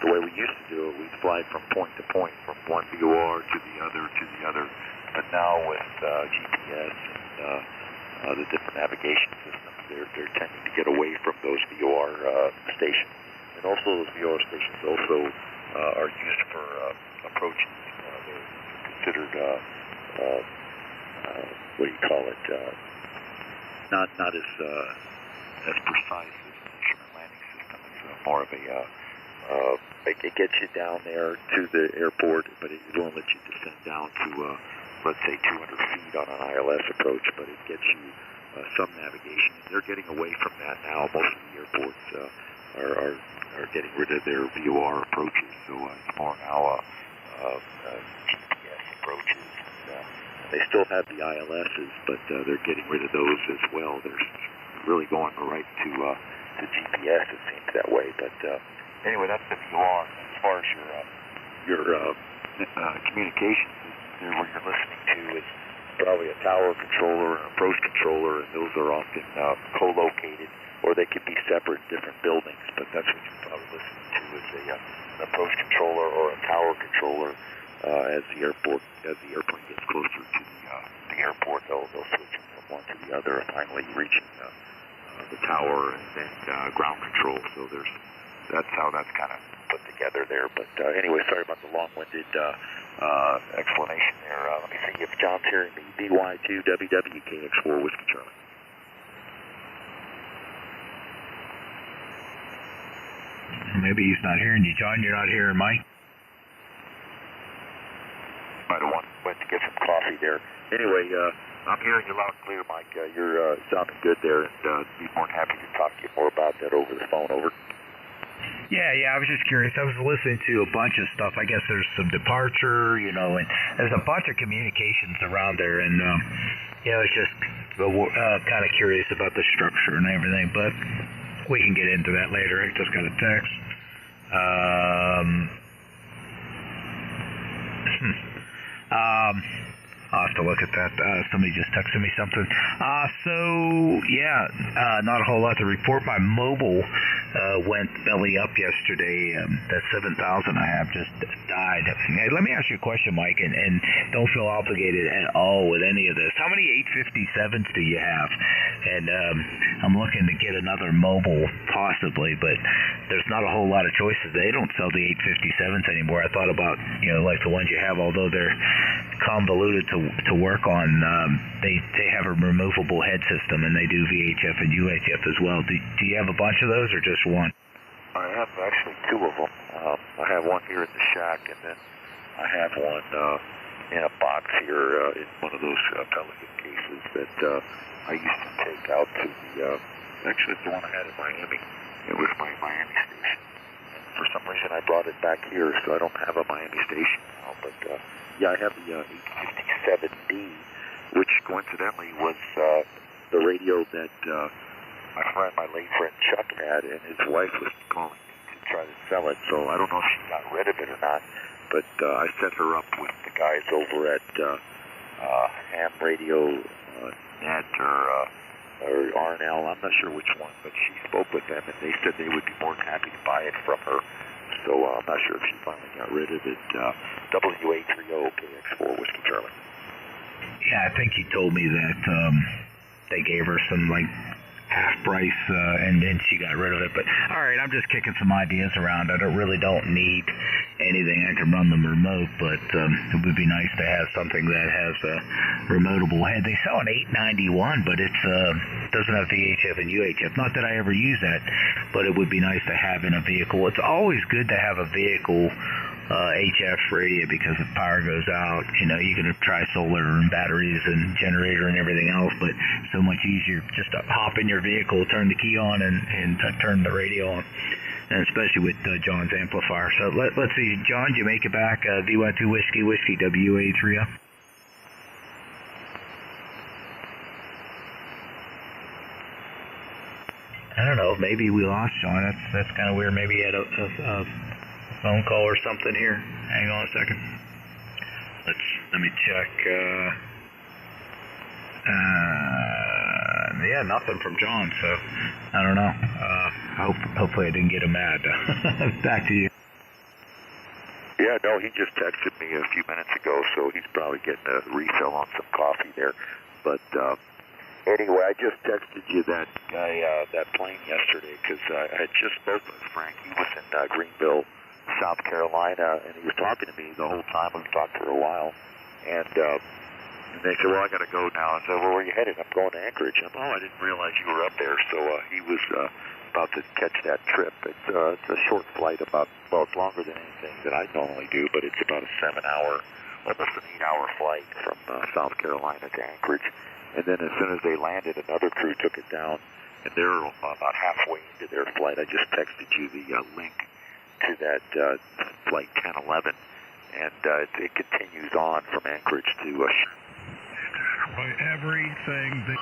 the way we used to do it, we'd fly from point to point, from one VOR to the other. But now with GPS and the different navigation systems, they're tending to get away from those VOR stations. And also those VOR stations also are used for approaching. They're considered what do you call it? Not as precise as an instrument landing system. It's more of a it gets you down there to the airport, but it won't let you descend down to let's say 200 feet on an ILS approach. But it gets you some navigation. They're getting away from that now. Most of the airports are getting rid of their VOR approaches, so it's more now GPS approaches. They still have the ILSs, but they're getting rid of those as well. They're really going right to GPS, it seems that way. But anyway, that's the VOR. As far as your communications, where you're listening to is probably a tower controller and approach controller, and those are often co-located, or they could be separate in different buildings. But that's what you're probably listening to is an approach controller or a tower controller. As the airplane gets closer to the airport, they'll switch from one to the other, finally reaching the tower and then ground control. So that's how that's kind of put together there. But anyway, sorry about the long-winded explanation there. Let me see if John's hearing me. BY2 WWKX4 Whiskey Charlie. Maybe he's not hearing you, John. You're not hearing Mike. Might have went to get some coffee there. Anyway, I'm hearing you loud and clear, Mike. You're sounding good there, and be more than happy to talk to you more about that over the phone. Over. Yeah, I was just curious. I was listening to a bunch of stuff. I guess there's some departure, and there's a bunch of communications around there, and it's just kind of curious about the structure and everything, but we can get into that later. I just got a text. I'll have to look at that. Somebody just texted me something. Not a whole lot to report. My mobile went belly up yesterday. That 7,000 I have just died. Hey, let me ask you a question, Mike, and don't feel obligated at all with any of this. How many 857s do you have? And I'm looking to get another mobile, possibly, but there's not a whole lot of choices. They don't sell the 857s anymore. I thought about, like the ones you have, although they're convoluted to work on, they have a removable head system, and they do VHF and UHF as well. Do you have a bunch of those, or just one? I have actually two of them. I have one here in the shack, and then I have one in a box here in one of those Pelican cases that I used to take out to the, actually it's the one I had in Miami. It was my Miami station. And for some reason I brought it back here, so I don't have a Miami station now. But I have the 857D, which coincidentally was the radio that my late friend Chuck had, and his wife was calling to try to sell it. So I don't know if she got rid of it or not, but I set her up with the guys over at Ham Radio Net or RNL. I'm not sure which one, but she spoke with them, and they said they would be more than happy to buy it from her. So I'm not sure if she finally got rid of it. WA30KX4 Whiskey Charlie. Yeah, I think he told me that they gave her some half price, and then she got rid of it. But all right, I'm just kicking some ideas around. I really don't need anything. I can run them remote, but it would be nice to have something that has a remotable head. They sell an 891, but it doesn't have VHF and UHF. Not that I ever use that, but it would be nice to have in a vehicle. It's always good to have a vehicle HF radio, because if power goes out, you know, you can try solar and batteries and generator and everything else, but so much easier just to hop in your vehicle, turn the key on, and turn the radio on, and especially with John's amplifier. So let's see, John, did you make it back? VY2 Whiskey WA30. I don't know, maybe we lost John. That's kind of weird. Maybe he had a phone call or something here. Hang on a second. Let me check. Yeah, nothing from John, so I don't know. Hopefully I didn't get him mad. Back to you. Yeah, no, he just texted me a few minutes ago, so he's probably getting a refill on some coffee there. But anyway, I just texted you that guy, that plane yesterday, because I had just spoken with Frank. He was in Greenville, South Carolina, and he was talking to me the whole time. We've talked for a while, and they said, well, I got to go now. I said, well, where are you headed? I'm going to Anchorage. I didn't realize you were up there. So he was about to catch that trip. It's a short flight, it's longer than anything that I normally do, but it's about a 7-hour, almost an 8-hour flight from South Carolina to Anchorage. And then as soon as they landed, another crew took it down, and they're about halfway into their flight. I just texted you the link to that flight 1011, and it continues on from Anchorage to everything that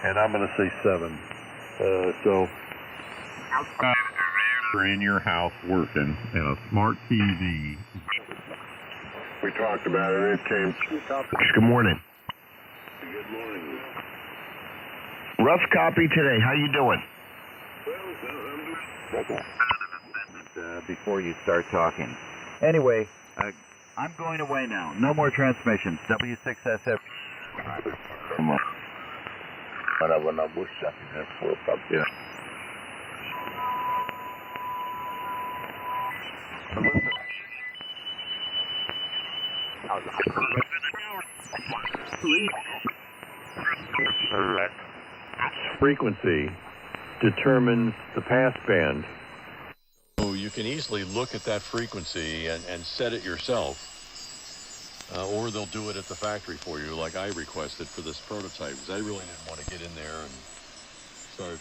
and I'm going to say 7. So you're in your house working, and a smart TV. We talked about it. It came. Good morning. good morning. Rough copy today. How you doing? Before you start talking. Anyway, I'm going away now. No more transmissions. W6SF. Frequency determines the pass band. So you can easily look at that frequency and set it yourself, or they'll do it at the factory for you, like I requested for this prototype, because I really didn't want to get in there and start,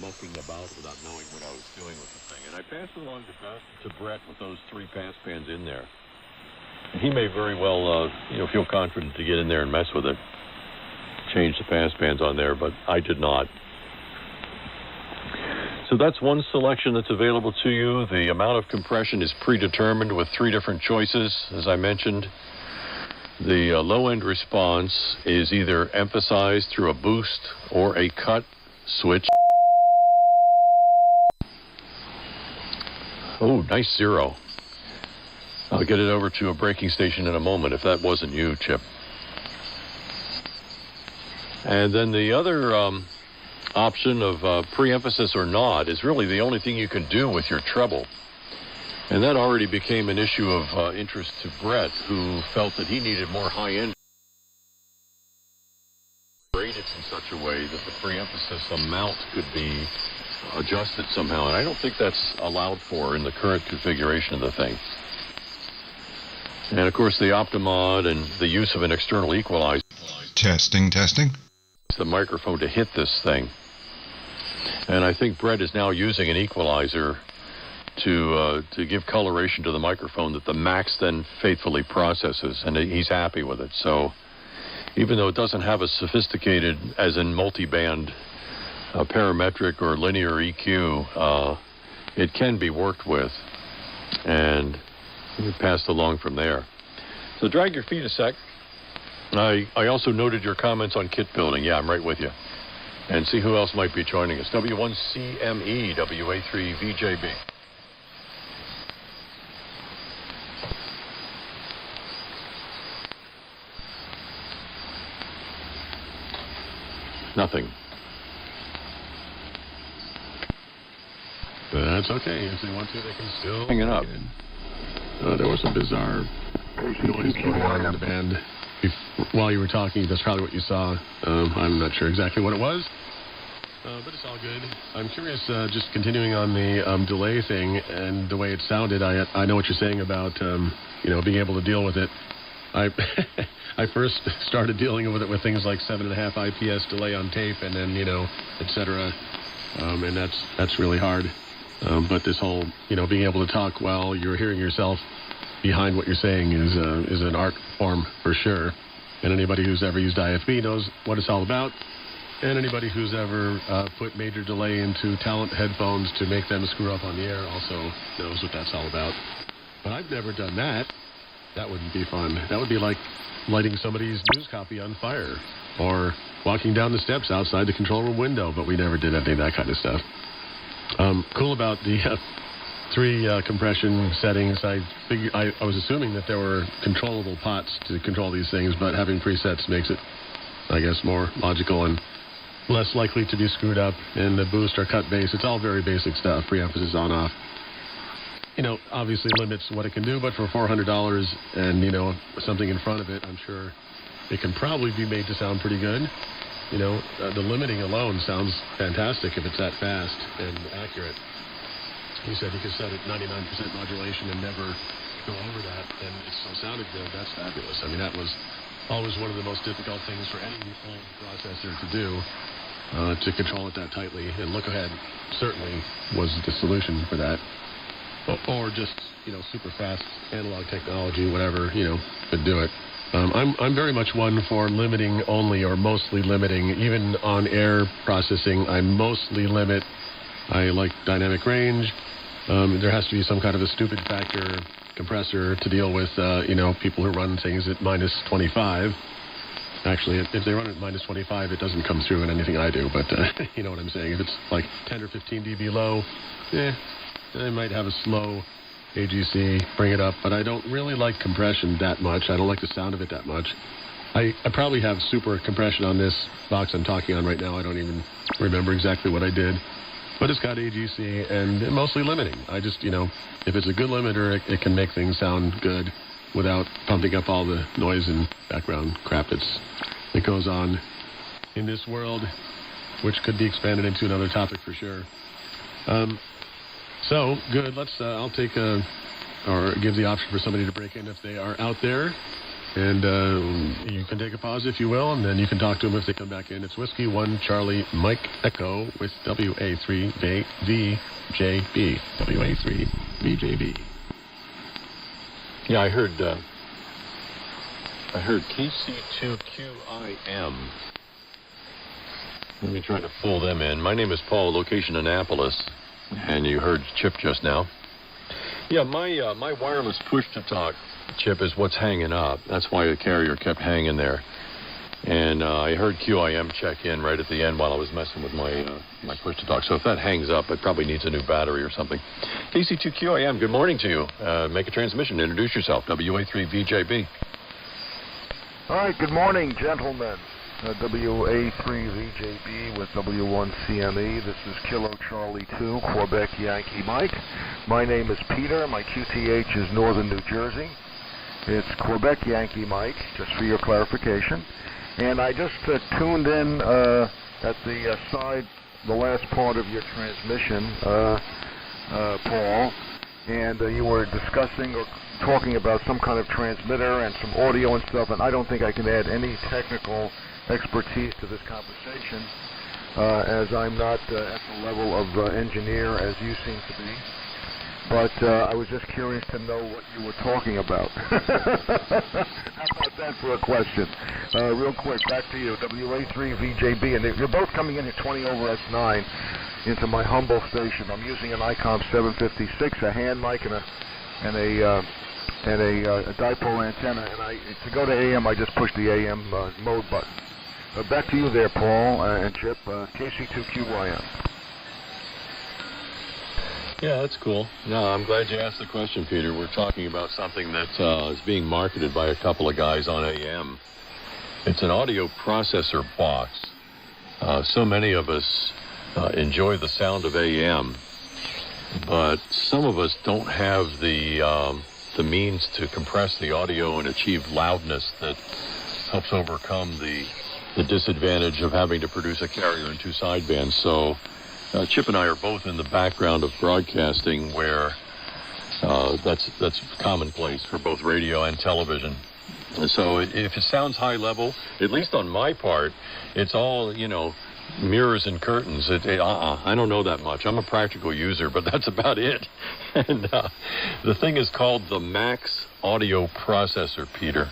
mucking about without knowing what I was doing with the thing. And I passed it along to Brett with those 3 pass bands in there. And he may very well, feel confident to get in there and mess with it, change the pass bands on there, but I did not. So that's one selection that's available to you. The amount of compression is predetermined with 3 different choices, as I mentioned. The low-end response is either emphasized through a boost or a cut switch. Oh, nice 0. I'll get it over to a braking station in a moment if that wasn't you, Chip. And then the other option of pre-emphasis or not is really the only thing you can do with your treble. And that already became an issue of interest to Brett, who felt that he needed more high-end. Rated in such a way that the pre-emphasis amount could be adjusted somehow. And I don't think that's allowed for in the current configuration of the thing. And of course the Optimod and the use of an external equalizer. Testing. The microphone to hit this thing. And I think Brett is now using an equalizer to give coloration to the microphone that the Max then faithfully processes, and he's happy with it. So even though it doesn't have a sophisticated, as in multi-band parametric or linear EQ, it can be worked with and passed along from there. So drag your feet a sec. I also noted your comments on kit building. Yeah, I'm right with you. And see who else might be joining us. W1CME, WA3VJB. Nothing. But that's okay. If they want to, they can still hang it up. There was some bizarre noise going on in the band. While you were talking, that's probably what you saw. I'm not sure exactly what it was. But it's all good. I'm curious, just continuing on the delay thing and the way it sounded. I know what you're saying about being able to deal with it. I first started dealing with it with things like 7.5 IPS delay on tape, and then etc. And that's really hard. But this whole being able to talk while you're hearing yourself behind what you're saying is an art form for sure. And anybody who's ever used IFB knows what it's all about. And anybody who's ever put major delay into Talent headphones to make them screw up on the air also knows what that's all about. But I've never done that. That wouldn't be fun. That would be like lighting somebody's news copy on fire or walking down the steps outside the control room window, but we never did any of that kind of stuff. Cool about the 3 compression settings. I was assuming that there were controllable pots to control these things, but having presets makes it, I guess, more logical and less likely to be screwed up. And the boost or cut bass, it's all very basic stuff. Preemphasis on off. Obviously limits what it can do, but for $400 and, something in front of it, I'm sure it can probably be made to sound pretty good. The limiting alone sounds fantastic if it's that fast and accurate. He said he could set it 99% modulation and never go over that, and it still sounded good. That's fabulous. I mean, that was always one of the most difficult things for any old processor to do, to control it that tightly. And look ahead certainly was the solution for that. Or just, super fast analog technology, whatever, could do it. I'm very much one for limiting only or mostly limiting. Even on air processing, I mostly limit. I like dynamic range. There has to be some kind of a stupid factor compressor to deal with, people who run things at minus 25. Actually, if they run at minus 25, it doesn't come through in anything I do, but you know what I'm saying. If it's like 10 or 15 dB low, they might have a slow AGC, bring it up, but I don't really like compression that much. I don't like the sound of it that much. I probably have super compression on this box I'm talking on right now. I don't even remember exactly what I did. But it's got AGC and mostly limiting. I just, if it's a good limiter, it can make things sound good without pumping up all the noise and background crap that goes on in this world, which could be expanded into another topic for sure. So, good. I'll take or give the option for somebody to break in if they are out there. And you can take a pause if you will, and then you can talk to them if they come back in. It's Whiskey 1 Charlie Mike Echo with WA3 VJB. WA3 VJB. Yeah, I heard KC2QIM. Let me try to pull them in. My name is Paul, location Annapolis, and you heard Chip just now. Yeah, my wireless push-to-talk chip is what's hanging up. That's why the carrier kept hanging there. And I heard QIM check in right at the end while I was messing with my push-to-talk. So if that hangs up, it probably needs a new battery or something. KC2QIM, good morning to you. Make a transmission. Introduce yourself. WA3VJB. All right, good morning, gentlemen. WA3VJB with W1CME. This is Kilo Charlie 2, Quebec Yankee Mike. My name is Peter. My QTH is Northern New Jersey. It's Quebec Yankee Mike, just for your clarification. And I just tuned in at the side, the last part of your transmission, Paul, and you were discussing or talking about some kind of transmitter and some audio and stuff, and I don't think I can add any technical expertise to this conversation, as I'm not at the level of engineer as you seem to be. But I was just curious to know what you were talking about. How about that for a question? Real quick, back to you, WA3VJB, and you're both coming in at 20 over S9 into my humble station. I'm using an ICOM 756, a hand mic, and a dipole antenna. And to go to AM, I just push the AM mode button. Back to you there, Paul and Chip. KC2QYM. Yeah, that's cool. No, I'm glad you asked the question, Peter. We're talking about something that is being marketed by a couple of guys on AM. It's an audio processor box. So many of us enjoy the sound of AM, but some of us don't have the means to compress the audio and achieve loudness that helps overcome the disadvantage of having to produce a carrier and 2 sidebands. So Chip and I are both in the background of broadcasting where that's commonplace for both radio and television. And so if it sounds high level, at least on my part, it's all, mirrors and curtains. I don't know that much. I'm a practical user, but that's about it. And the thing is called the Max Audio Processor, Peter.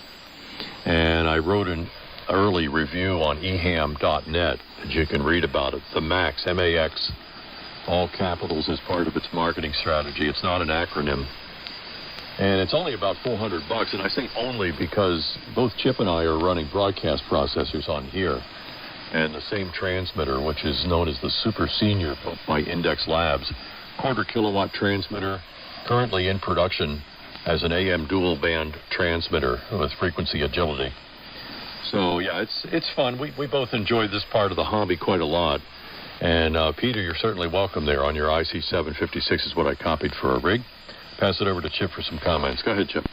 And I wrote an early review on eham.net that you can read about it. The Max, M-A-X, all capitals as part of its marketing strategy. It's not an acronym. And it's only about $400, and I say only because both Chip and I are running broadcast processors on here, and the same transmitter, which is known as the Super Senior by Index Labs, 1/4 kilowatt transmitter, currently in production as an AM dual band transmitter with frequency agility. So yeah, it's fun. We both enjoy this part of the hobby quite a lot. And Peter, you're certainly welcome there on your IC756 is what I copied for a rig. Pass it over to Chip for some comments. Go ahead, Chip.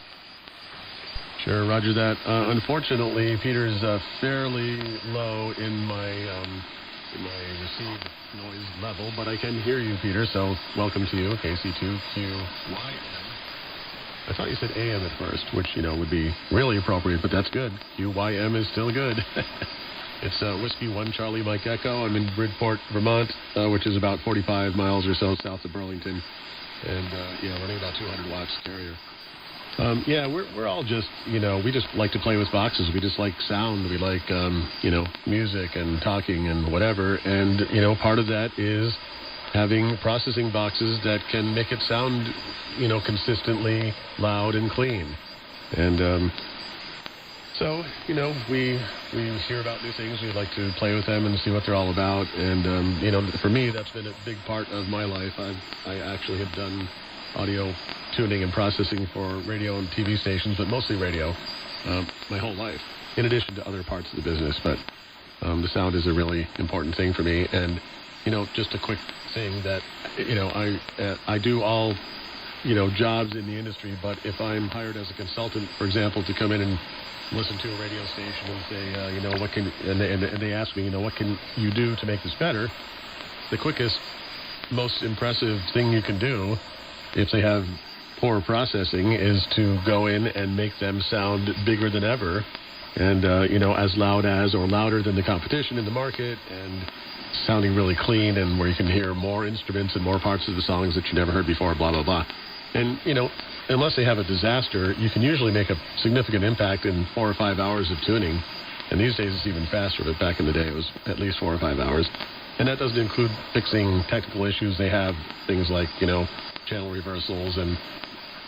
Sure, roger that. Unfortunately, Peter's fairly low in my received noise level, but I can hear you, Peter, so welcome to you, KC2QYM. I thought you said AM at first, which, would be really appropriate, but that's good. QYM is still good. It's Whiskey 1 Charlie Mike Echo. I'm in Bridport, Vermont, which is about 45 miles or so south of Burlington. And, running about 200 watts carrier. We're all just, we just like to play with boxes. We just like sound. We like, music and talking and whatever. And, part of that is having processing boxes that can make it sound, consistently loud and clean. And, we hear about new things. We like to play with them and see what they're all about. And, for me, that's been a big part of my life. I actually have done audio tuning and processing for radio and TV stations, but mostly radio, my whole life, in addition to other parts of the business. But the sound is a really important thing for me. And, just a quick thing that, I do all, jobs in the industry, but if I'm hired as a consultant, for example, to come in and listen to a radio station and say, what can, and they ask me, what can you do to make this better? The quickest, most impressive thing you can do if they have poor processing is to go in and make them sound bigger than ever and, as loud as or louder than the competition in the market and sounding really clean and where you can hear more instruments and more parts of the songs that you never heard before, blah, blah, blah. And, unless they have a disaster, you can usually make a significant impact in 4 or 5 hours of tuning. And these days it's even faster, but back in the day it was at least 4 or 5 hours. And that doesn't include fixing technical issues. They have things like, channel reversals and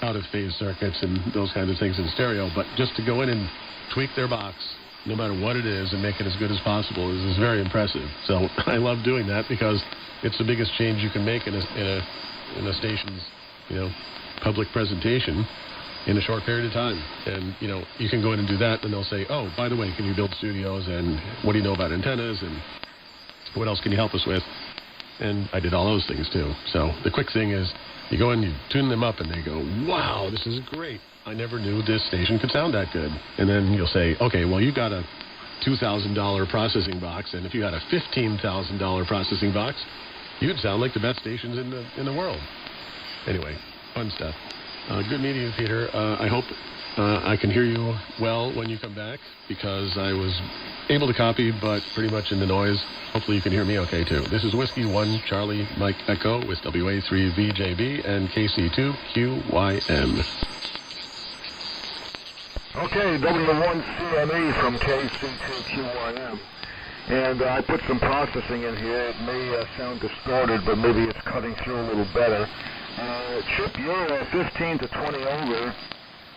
out-of-phase circuits and those kinds of things in stereo. But just to go in and tweak their box, no matter what it is, and make it as good as possible is very impressive. So I love doing that because it's the biggest change you can make in a station's, public presentation in a short period of time. And, you can go in and do that, and they'll say, oh, by the way, can you build studios, and what do you know about antennas, and what else can you help us with? And I did all those things, too. So the quick thing is, you go in, you tune them up, and they go, wow, this is great. I never knew this station could sound that good. And then you'll say, okay, well, you got a $2,000 processing box, and if you had a $15,000 processing box, you'd sound like the best stations in the world. Anyway, fun stuff. Good meeting you, Peter. I hope I can hear you well when you come back because I was able to copy, but pretty much in the noise. Hopefully you can hear me okay, too. This is Whiskey 1 Charlie Mike Echo with WA3VJB and KC2QYM. Okay, W1CME from KC2QYM. And I put some processing in here. It may sound distorted, but maybe it's cutting through a little better. Chip, you're 15 to 20 over,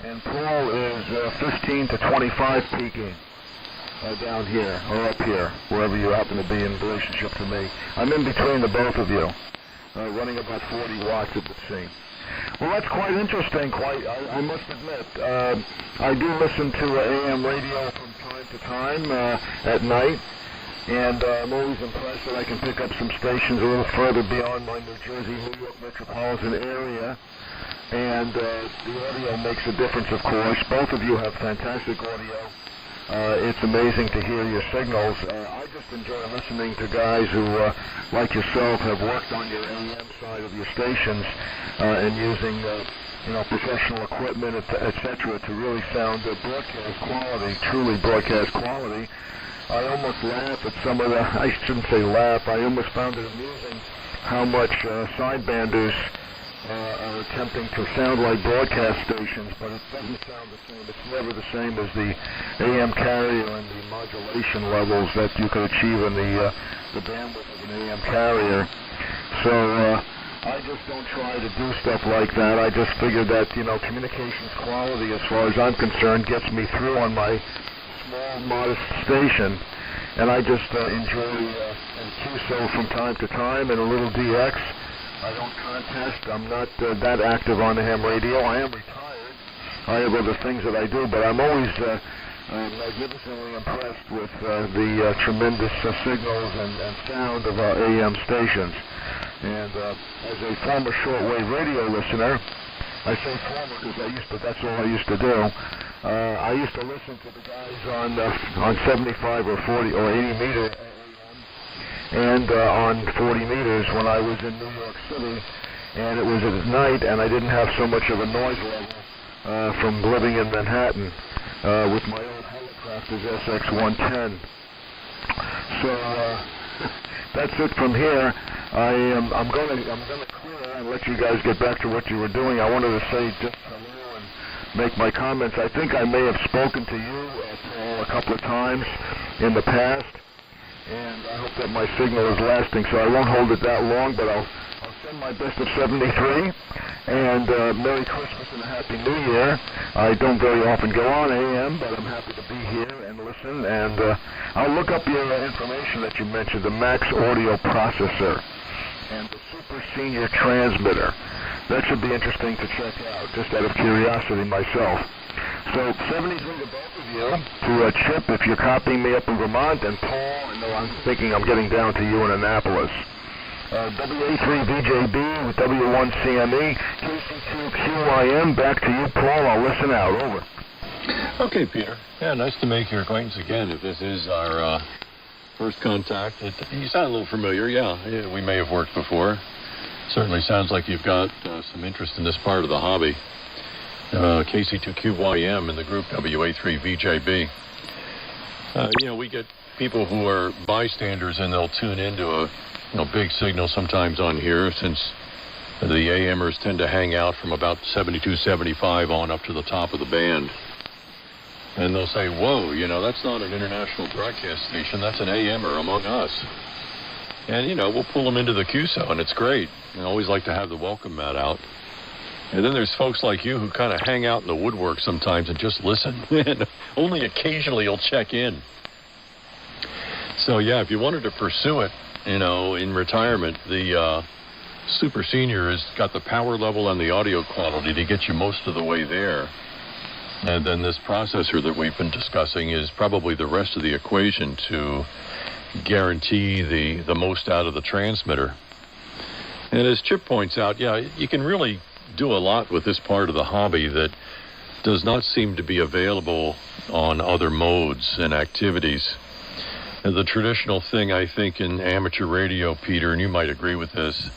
and Paul is 15 to 25 peaking down here, or up here, wherever you happen to be in relationship to me. I'm in between the both of you, running about 40 watts at the seam. Well, that's quite interesting, I must admit. I do listen to AM radio from time to time at night, And I'm always impressed that I can pick up some stations a little further beyond my New Jersey, New York metropolitan area. And the audio makes a difference, of course. Both of you have fantastic audio. It's amazing to hear your signals. I just enjoy listening to guys who, like yourself, have worked on your AM side of your stations and using, professional equipment, etc., to really sound broadcast quality, truly broadcast quality. I almost laugh at some of the, I shouldn't say laugh, I almost found it amusing how much sidebanders are attempting to sound like broadcast stations, but it doesn't sound the same. It's never the same as the AM carrier and the modulation levels that you could achieve in the bandwidth of an AM carrier. So I just don't try to do stuff like that. I just figure that, communications quality, as far as I'm concerned, gets me through on my small, modest station. And I just enjoy QSO from time to time and a little DX. I don't contest. I'm not that active on the ham radio. I am retired. I have other things that I do, but I'm always magnificently impressed with the tremendous signals and sound of our AM stations. And as a former shortwave radio listener, I say former because that's all I used to do. I used to listen to the guys on 75 or 40 or 80 meter and on 40 meters when I was in New York City, and it was at night, and I didn't have so much of a noise level from living in Manhattan with my old Helicrafters SX-110. So that's it from here. I'm going to clear and let you guys get back to what you were doing. I wanted to say just hello and make my comments. I think I may have spoken to you, Paul, a couple of times in the past. And I hope that my signal is lasting, so I won't hold it that long, but I'll send my best of 73, and Merry Christmas and a Happy New Year. I don't very often go on AM, but I'm happy to be here and listen, and I'll look up your information that you mentioned, the Max Audio Processor and the Super Senior Transmitter. That should be interesting to check out, just out of curiosity myself. So 73 to both of you, to Chip if you're copying me up in Vermont, and Paul, I know I'm thinking I'm getting down to you in Annapolis. WA3VJB with W1CME, KC2QYM, back to you, Paul. I'll listen out. Over. Okay, Peter. Yeah, nice to make your acquaintance again. If this is our first contact, you sound a little familiar. Yeah, we may have worked before. Certainly sounds like you've got some interest in this part of the hobby. KC2QYM in the group WA3VJB. We get people who are bystanders and they'll tune into a big signal sometimes on here, since the AMers tend to hang out from about 72, 75 on up to the top of the band. And they'll say, whoa, that's not an international broadcast station, that's an AMer among us. And, we'll pull them into the QSO, and it's great. I always like to have the welcome mat out. And then there's folks like you who kind of hang out in the woodwork sometimes and just listen. And only occasionally you'll check in. So, yeah, if you wanted to pursue it, in retirement, the Super Senior has got the power level and the audio quality to get you most of the way there. And then this processor that we've been discussing is probably the rest of the equation to guarantee the most out of the transmitter. And as Chip points out, yeah, you can really do a lot with this part of the hobby that does not seem to be available on other modes and activities. And the traditional thing, I think, in amateur radio, Peter, and you might agree with this,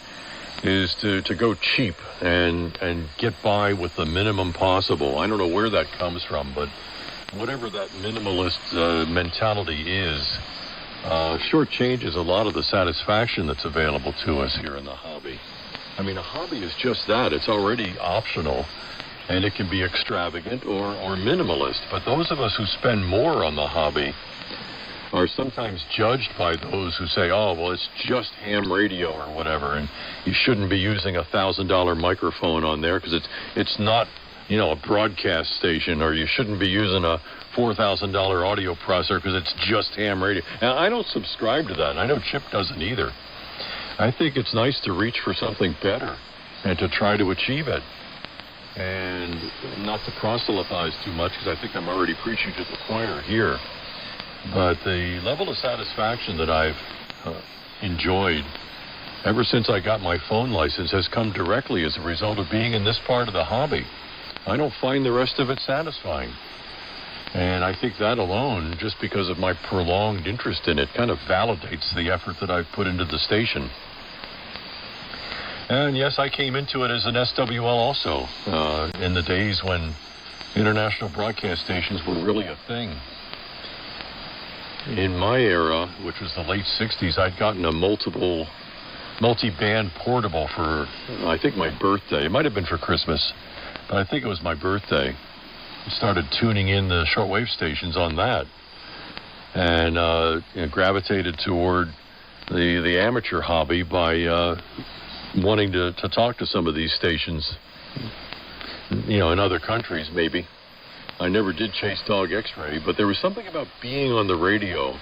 is to go cheap and get by with the minimum possible. I don't know where that comes from, but whatever that minimalist mentality is, shortchanges a lot of the satisfaction that's available to us here in the hobby. I mean, a hobby is just that. It's already optional, and it can be extravagant or minimalist. But those of us who spend more on the hobby are sometimes judged by those who say, oh, well, it's just ham radio or whatever, and you shouldn't be using a $1,000 microphone on there because it's not, a broadcast station, or you shouldn't be using a $4,000 audio processor because it's just ham radio. Now, I don't subscribe to that, and I know Chip doesn't either. I think it's nice to reach for something better and to try to achieve it, and not to proselytize too much, because I think I'm already preaching to the choir here. But the level of satisfaction that I've enjoyed ever since I got my phone license has come directly as a result of being in this part of the hobby. I don't find the rest of it satisfying. And I think that alone, just because of my prolonged interest in it, kind of validates the effort that I've put into the station. And yes, I came into it as an SWL also, in the days when international broadcast stations were really a thing. In my era, which was the late 60s, I'd gotten a multi-band portable for, I think, my birthday. It might have been for Christmas, but I think it was my birthday. I started tuning in the shortwave stations on that, and gravitated toward the amateur hobby by wanting to talk to some of these stations, in other countries maybe. I never did chase Dog X-Ray, but there was something about being on the radio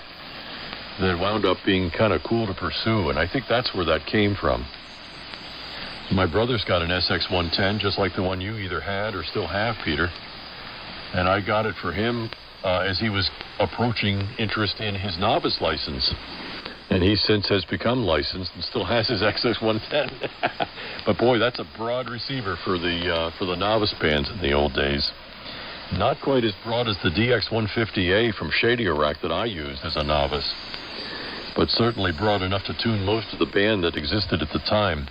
that wound up being kind of cool to pursue, and I think that's where that came from. My brother's got an SX-110, just like the one you either had or still have, Peter, and I got it for him as he was approaching interest in his novice license. And he since has become licensed and still has his XS-110. But boy, that's a broad receiver for the novice bands in the old days. Not quite as broad as the DX-150A from Shadier Rack that I used as a novice, but certainly broad enough to tune most of the band that existed at the time.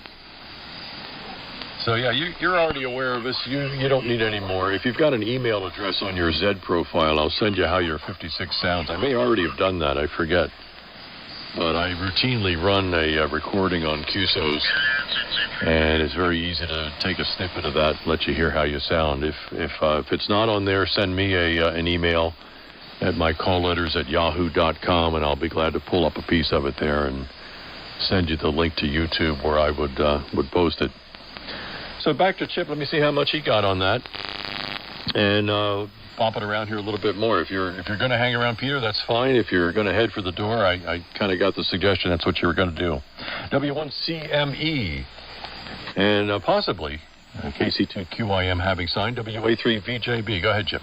So yeah, you're already aware of us. You don't need any more. If you've got an email address on your Z profile, I'll send you how your 56 sounds. I may already have done that, I forget. But I routinely run a recording on QSOs, and it's very easy to take a snippet of that and let you hear how you sound. If it's not on there, send me an email at my call letters at yahoo.com, and I'll be glad to pull up a piece of it there and send you the link to YouTube where I would post it. So back to Chip. Let me see how much he got on that, and bump it around here a little bit more. If you're going to hang around Peter, that's fine. If you're going to head for the door, I kind of got the suggestion that's what you were going to do. W1CME, and possibly KC2QIM having signed WA3VJB. Go ahead, Jim.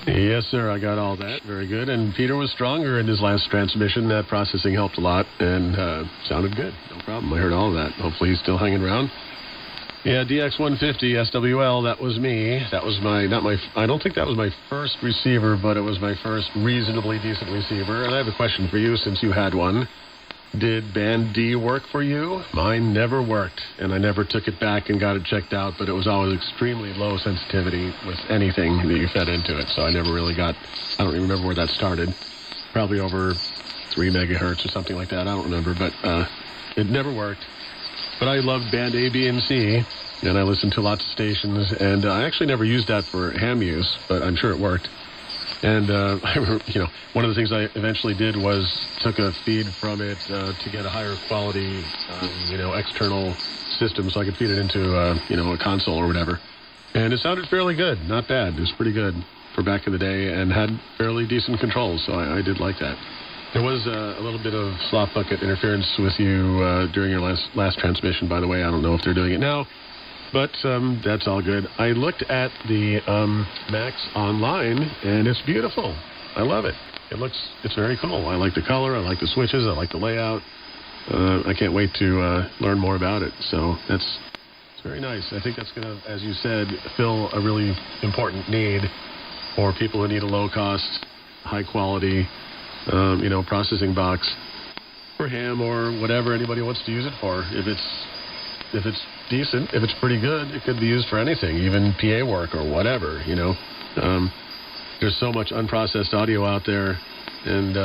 Yes, sir. I got all that. Very good. And Peter was stronger in his last transmission. That processing helped a lot and sounded good. No problem. I heard all of that. Hopefully he's still hanging around. Yeah, DX150 SWL, that was me. That was I don't think that was my first receiver, but it was my first reasonably decent receiver. And I have a question for you since you had one. Did Band D work for you? Mine never worked, and I never took it back and got it checked out, but it was always extremely low sensitivity with anything that you fed into it, so I never really I don't even remember where that started. Probably over 3 megahertz or something like that, I don't remember, but it never worked. But I loved Band A, B, and C, and I listened to lots of stations, and I actually never used that for ham use, but I'm sure it worked. And I remember, one of the things I eventually did was took a feed from it to get a higher quality, external system, so I could feed it into, a console or whatever. And it sounded fairly good, not bad. It was pretty good for back in the day, and had fairly decent controls, so I did like that. There was a little bit of slop bucket interference with you during your last transmission, by the way. I don't know if they're doing it now, but that's all good. I looked at the Max online, and it's beautiful. I love it. It's very cool. I like the color. I like the switches. I like the layout. I can't wait to learn more about it. So it's very nice. I think that's going to, as you said, fill a really important need for people who need a low-cost, high-quality processing box for ham or whatever anybody wants to use it for. If it's decent, if it's pretty good, it could be used for anything, even PA work or whatever, There's so much unprocessed audio out there, and,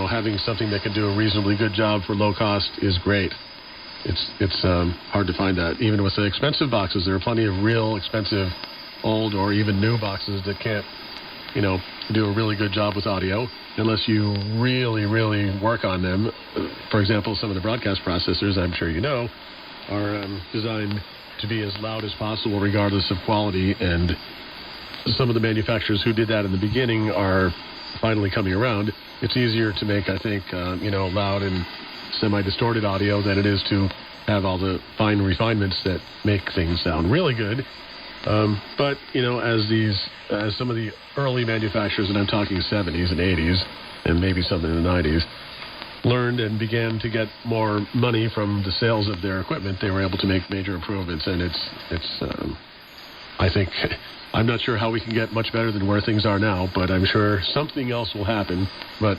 having something that can do a reasonably good job for low cost is great. It's hard to find that. Even with the expensive boxes, there are plenty of real expensive old or even new boxes that can't, do a really good job with audio unless you really, really work on them. For example, some of the broadcast processors, I'm sure you know, are designed to be as loud as possible regardless of quality, and some of the manufacturers who did that in the beginning are finally coming around. It's easier to make, I think, loud and semi-distorted audio than it is to have all the fine refinements that make things sound really good. But, as some of the early manufacturers, and I'm talking 70s and 80s, and maybe something in the 90s, learned and began to get more money from the sales of their equipment, they were able to make major improvements. And I think, I'm not sure how we can get much better than where things are now, but I'm sure something else will happen. But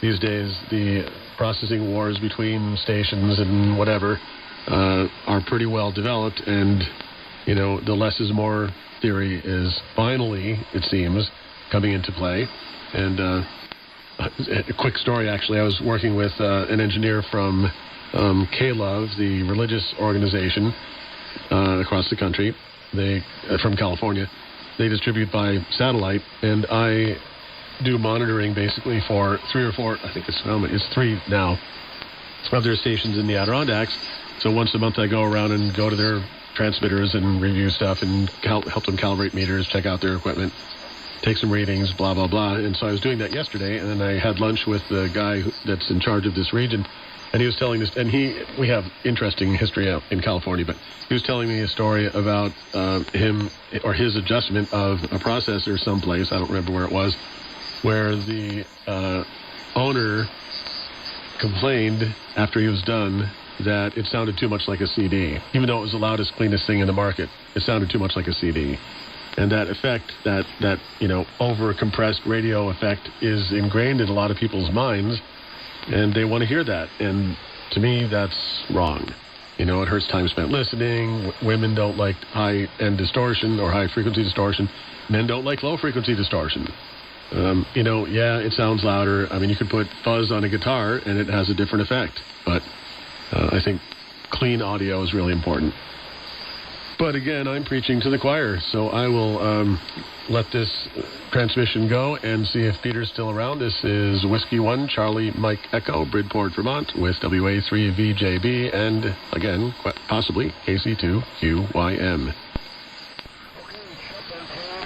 these days, the processing wars between stations and whatever are pretty well developed, and the less is more theory is finally, it seems, coming into play. And a quick story, actually. I was working with an engineer from K-Love, the religious organization across the country. They from California. They distribute by satellite, and I do monitoring basically for 3 or 4, I think it's 3 now, of their stations in the Adirondacks. So once a month I go around and go to their transmitters and review stuff and help them calibrate meters, check out their equipment, take some readings, blah, blah, blah. And so I was doing that yesterday, and then I had lunch with the guy that's in charge of this region, and he was telling this, and we have interesting history out in California, but he was telling me a story about him, or his adjustment of a processor someplace, I don't remember where it was, where the owner complained after he was done that it sounded too much like a CD. Even though it was the loudest, cleanest thing in the market, it sounded too much like a CD. And that effect, that over-compressed radio effect is ingrained in a lot of people's minds, and they want to hear that. And to me, that's wrong. It hurts time spent listening. Women don't like high-end distortion or high-frequency distortion. Men don't like low-frequency distortion. It sounds louder. I mean, you could put fuzz on a guitar, and it has a different effect. But I think clean audio is really important. But again, I'm preaching to the choir, so I will let this transmission go and see if Peter's still around. This is Whiskey 1, Charlie Mike Echo, Bridport, Vermont, with WA3VJB, and again, possibly KC2QYM.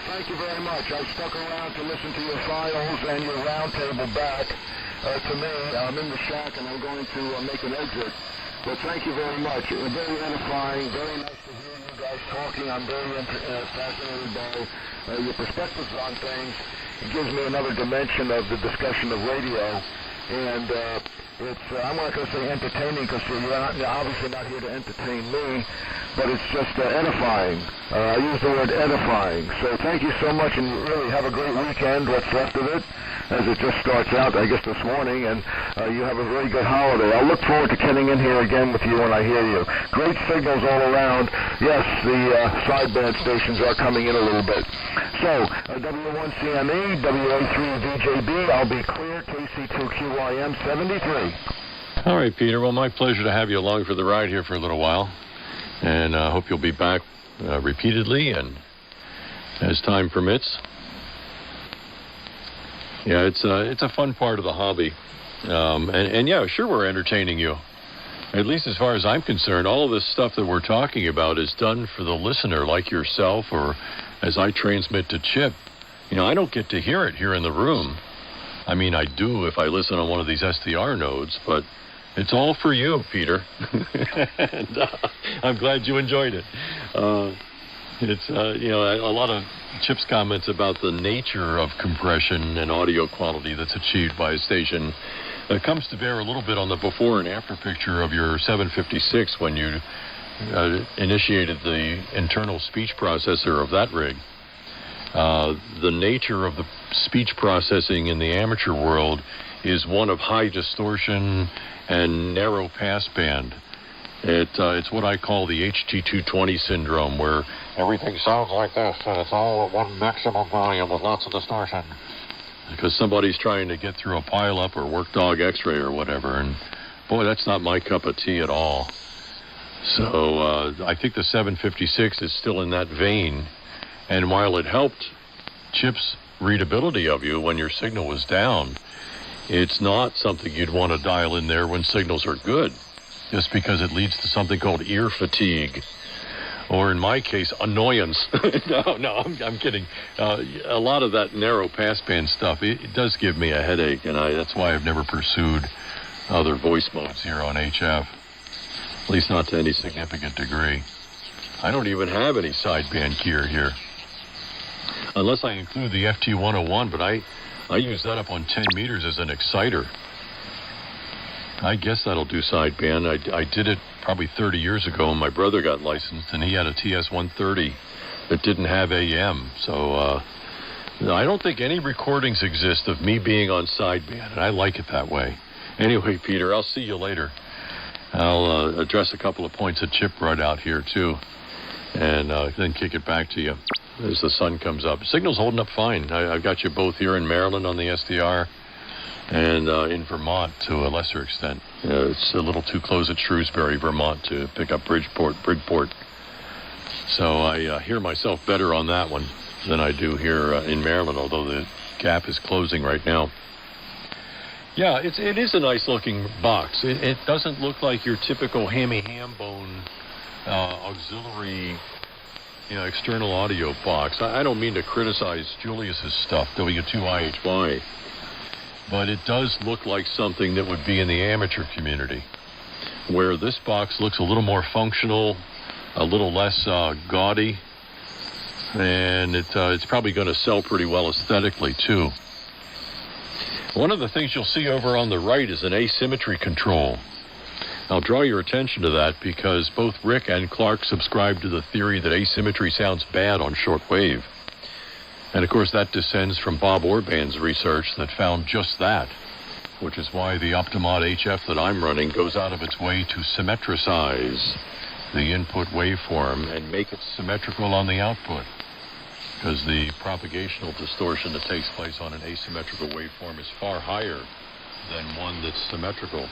Thank you very much. I stuck around to listen to your files and your roundtable back to me. I'm in the shack and I'm going to make an exit. But thank you very much. It was very edifying, very nice to hear you guys talking. I'm very fascinated by your perspectives on things. It gives me another dimension of the discussion of radio. And I'm not going to say entertaining, because you're obviously not here to entertain me, but it's just edifying. I use the word edifying. So thank you so much, and really have a great weekend, what's left of it, as it just starts out, I guess, this morning, and you have a very good holiday. I'll look forward to getting in here again with you when I hear you. Great signals all around. Yes, the sideband stations are coming in a little bit. So, W1CME, WA3VJB, I'll be clear, KC2QYM 73. All right, Peter. Well, my pleasure to have you along for the ride here for a little while, and I hope you'll be back repeatedly and as time permits. Yeah, it's a fun part of the hobby, and yeah, sure, we're entertaining you. At least as far as I'm concerned, all of this stuff that we're talking about is done for the listener, like yourself, or as I transmit to Chip. I don't get to hear it here in the room. I mean, I do if I listen on one of these SDR nodes, but it's all for you, Peter. And I'm glad you enjoyed it. It's, a lot of Chip's comments about the nature of compression and audio quality that's achieved by a station comes to bear a little bit on the before and after picture of your 756 when you initiated the internal speech processor of that rig. The nature of the speech processing in the amateur world is one of high distortion and narrow passband. It's what I call the HG220 syndrome, where everything sounds like this, and it's all at one maximum volume with lots of distortion. Because somebody's trying to get through a pileup or work dog x-ray or whatever, and boy, that's not my cup of tea at all. So I think the 756 is still in that vein, and while it helped Chip's readability of you when your signal was down, it's not something you'd want to dial in there when signals are good, just because it leads to something called ear fatigue, or in my case, annoyance. No, I'm kidding. A lot of that narrow passband stuff, it does give me a headache, and that's why I've never pursued other voice modes here on HF, at least not to any significant degree. I don't even have any sideband gear here. Unless I include the FT101, but I use that up on 10 meters as an exciter. I guess that'll do sideband. I did it probably 30 years ago when my brother got licensed, and he had a TS-130 that didn't have AM. So I don't think any recordings exist of me being on sideband, and I like it that way. Anyway, Peter, I'll see you later. I'll address a couple of points that Chip brought out here, too, and then kick it back to you as the sun comes up. Signal's holding up fine. I've got you both here in Maryland on the SDR and in Vermont to a lesser extent. It's a little too close at Shrewsbury, Vermont, to pick up Bridgeport. So I hear myself better on that one than I do here in Maryland, although the gap is closing right now. Yeah, it is a nice-looking box. It doesn't look like your typical hammy ham bone auxiliary, external audio box. I don't mean to criticize Julius's stuff, W2IHY, but it does look like something that would be in the amateur community, where this box looks a little more functional, a little less gaudy, and it's probably going to sell pretty well aesthetically, too. One of the things you'll see over on the right is an asymmetry control. I'll draw your attention to that because both Rick and Clark subscribe to the theory that asymmetry sounds bad on shortwave. And of course that descends from Bob Orban's research that found just that, which is why the Optimod HF that I'm running goes out of its way to symmetricize the input waveform and make it symmetrical on the output, because the propagational distortion that takes place on an asymmetrical waveform is far higher than one that's symmetrical.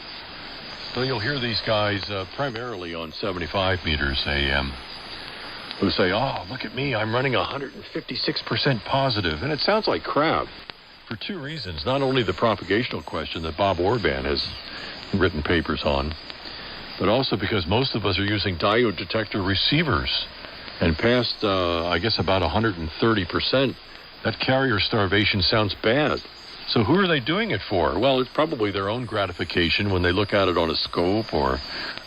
So you'll hear these guys primarily on 75 meters AM who say, oh, look at me, I'm running 156% positive, and it sounds like crap for two reasons. Not only the propagational question that Bob Orban has written papers on, but also because most of us are using diode detector receivers. And past, I guess, about 130%, that carrier starvation sounds bad. So who are they doing it for? Well, it's probably their own gratification when they look at it on a scope or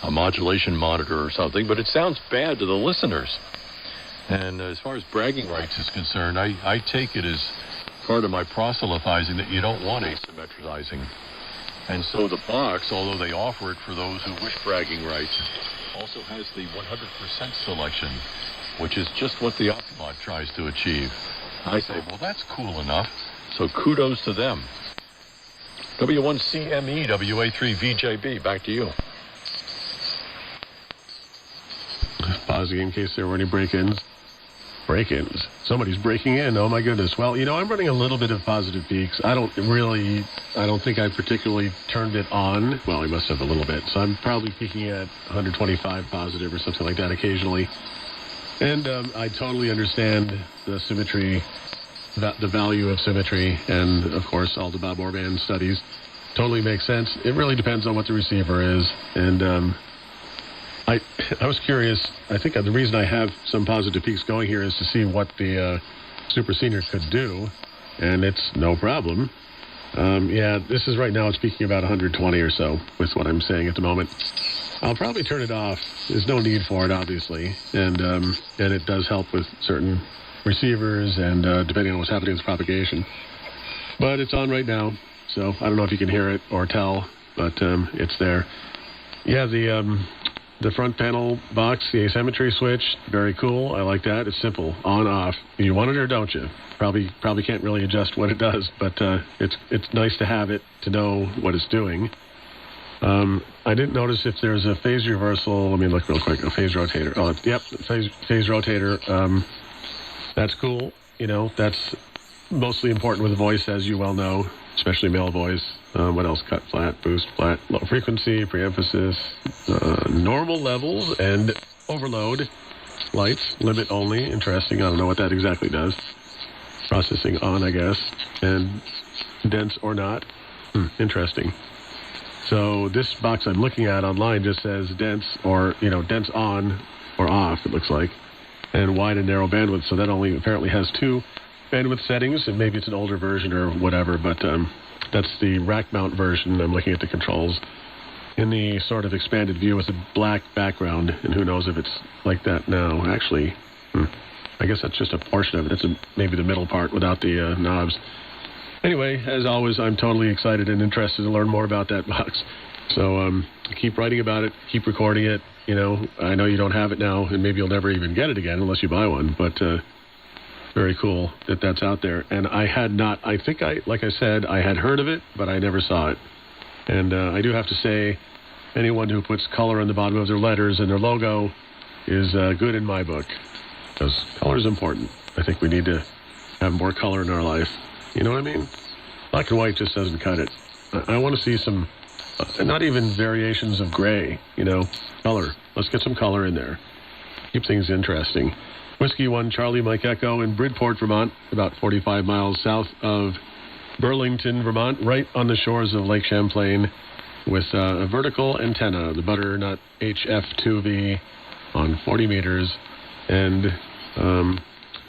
a modulation monitor or something, but it sounds bad to the listeners. And as far as bragging rights is concerned, I take it as part of my proselytizing that you don't want asymmetrizing. And so the box, although they offer it for those who wish bragging rights, also has the 100% selection, which is just what the Optimod tries to achieve. I say, well, that's cool enough, so kudos to them. W1CME, WA3VJB, back to you. Pausing in case there were any break-ins. Break-ins? Somebody's breaking in, oh my goodness. Well, I'm running a little bit of positive peaks. I don't think I particularly turned it on. Well, I must have a little bit, so I'm probably peaking at 125 positive or something like that occasionally. And I totally understand the symmetry, the value of symmetry, and, of course, all the Bob Orban studies. Totally makes sense. It really depends on what the receiver is. And I was curious. I think the reason I have some positive peaks going here is to see what the Super Senior could do, and it's no problem. Yeah, this is right now, it's peaking about 120 or so, with what I'm saying at the moment. I'll probably turn it off. There's no need for it, obviously, and it does help with certain receivers and depending on what's happening with propagation. But it's on right now, so I don't know if you can hear it or tell, but it's there. Yeah, the front panel box, the asymmetry switch, very cool. I like that. It's simple, on, off. You want it or don't you? Probably can't really adjust what it does, but it's nice to have it to know what it's doing. I didn't notice if there's a phase reversal. Let me look real quick. A phase rotator. Oh, yep, phase rotator. That's cool. That's mostly important with voice, as you well know, especially male voice. What else? Cut, flat, boost, flat, low frequency, preemphasis, normal levels, and overload. Lights, limit only. Interesting. I don't know what that exactly does. Processing on, I guess. And dense or not. Interesting. So this box I'm looking at online just says dense or, dense on or off, it looks like, and wide and narrow bandwidth. So that only apparently has two bandwidth settings, and maybe it's an older version or whatever, but that's the rack mount version. I'm looking at the controls. in the sort of expanded view with a black background, and who knows if it's like that now. Actually, I guess that's just a portion of it. That's maybe the middle part without the knobs. Anyway, as always, I'm totally excited and interested to learn more about that box. So keep writing about it, keep recording it. You know, I know you don't have it now, and maybe you'll never even get it again unless you buy one, but very cool that that's out there. And I had not, like I said, I had heard of it, but I never saw it. And I do have to say, anyone who puts color on the bottom of their letters and their logo is good in my book, because color is important. I think we need to have more color in our life. You know what I mean? Black and white just doesn't cut it. I want to see some, not even variations of gray, you know, color. Let's get some color in there. Keep things interesting. Whiskey 1 Charlie Mike Echo in Bridport, Vermont, about 45 miles south of Burlington, Vermont, right on the shores of Lake Champlain, with a vertical antenna, the Butternut HF2V on 40 meters, and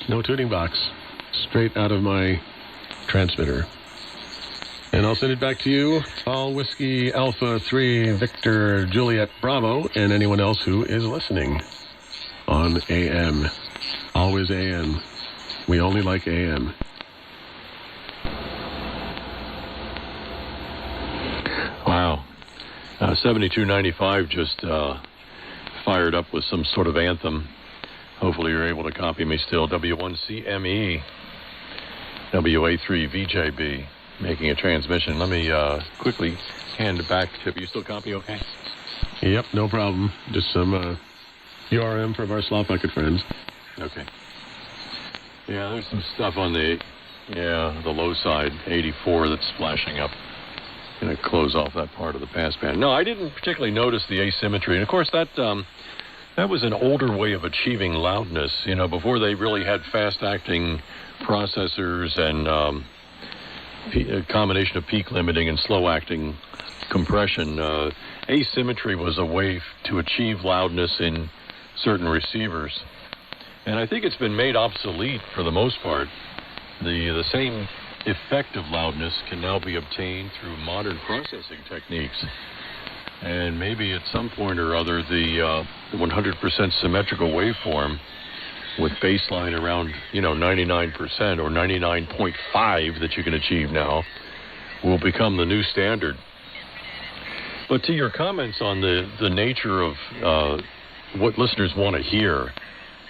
no tuning box, straight out of my transmitter. And I'll send it back to you, all Whiskey Alpha 3 Victor Juliet Bravo, and anyone else who is listening on AM. Always AM. We only like AM. Wow. 7295 just fired up with some sort of anthem. Hopefully you're able to copy me still. W1CME, WA3VJB, making a transmission. Let me quickly hand it back to you. Still copy okay? Yep, no problem. Just some URM from our slot bucket friends. Okay. Yeah, there's some stuff on the low side, 84, that's flashing up. Going to close off that part of the passband. No, I didn't particularly notice the asymmetry. And, of course, that was an older way of achieving loudness. You know, before they really had fast-acting processors and a combination of peak limiting and slow-acting compression. Asymmetry was a way to achieve loudness in certain receivers. And I think it's been made obsolete for the most part. The same effect of loudness can now be obtained through modern processing techniques. And maybe at some point or other, the 100% symmetrical waveform with baseline around, 99% or 99.5 that you can achieve now will become the new standard. But to your comments on the nature of what listeners want to hear,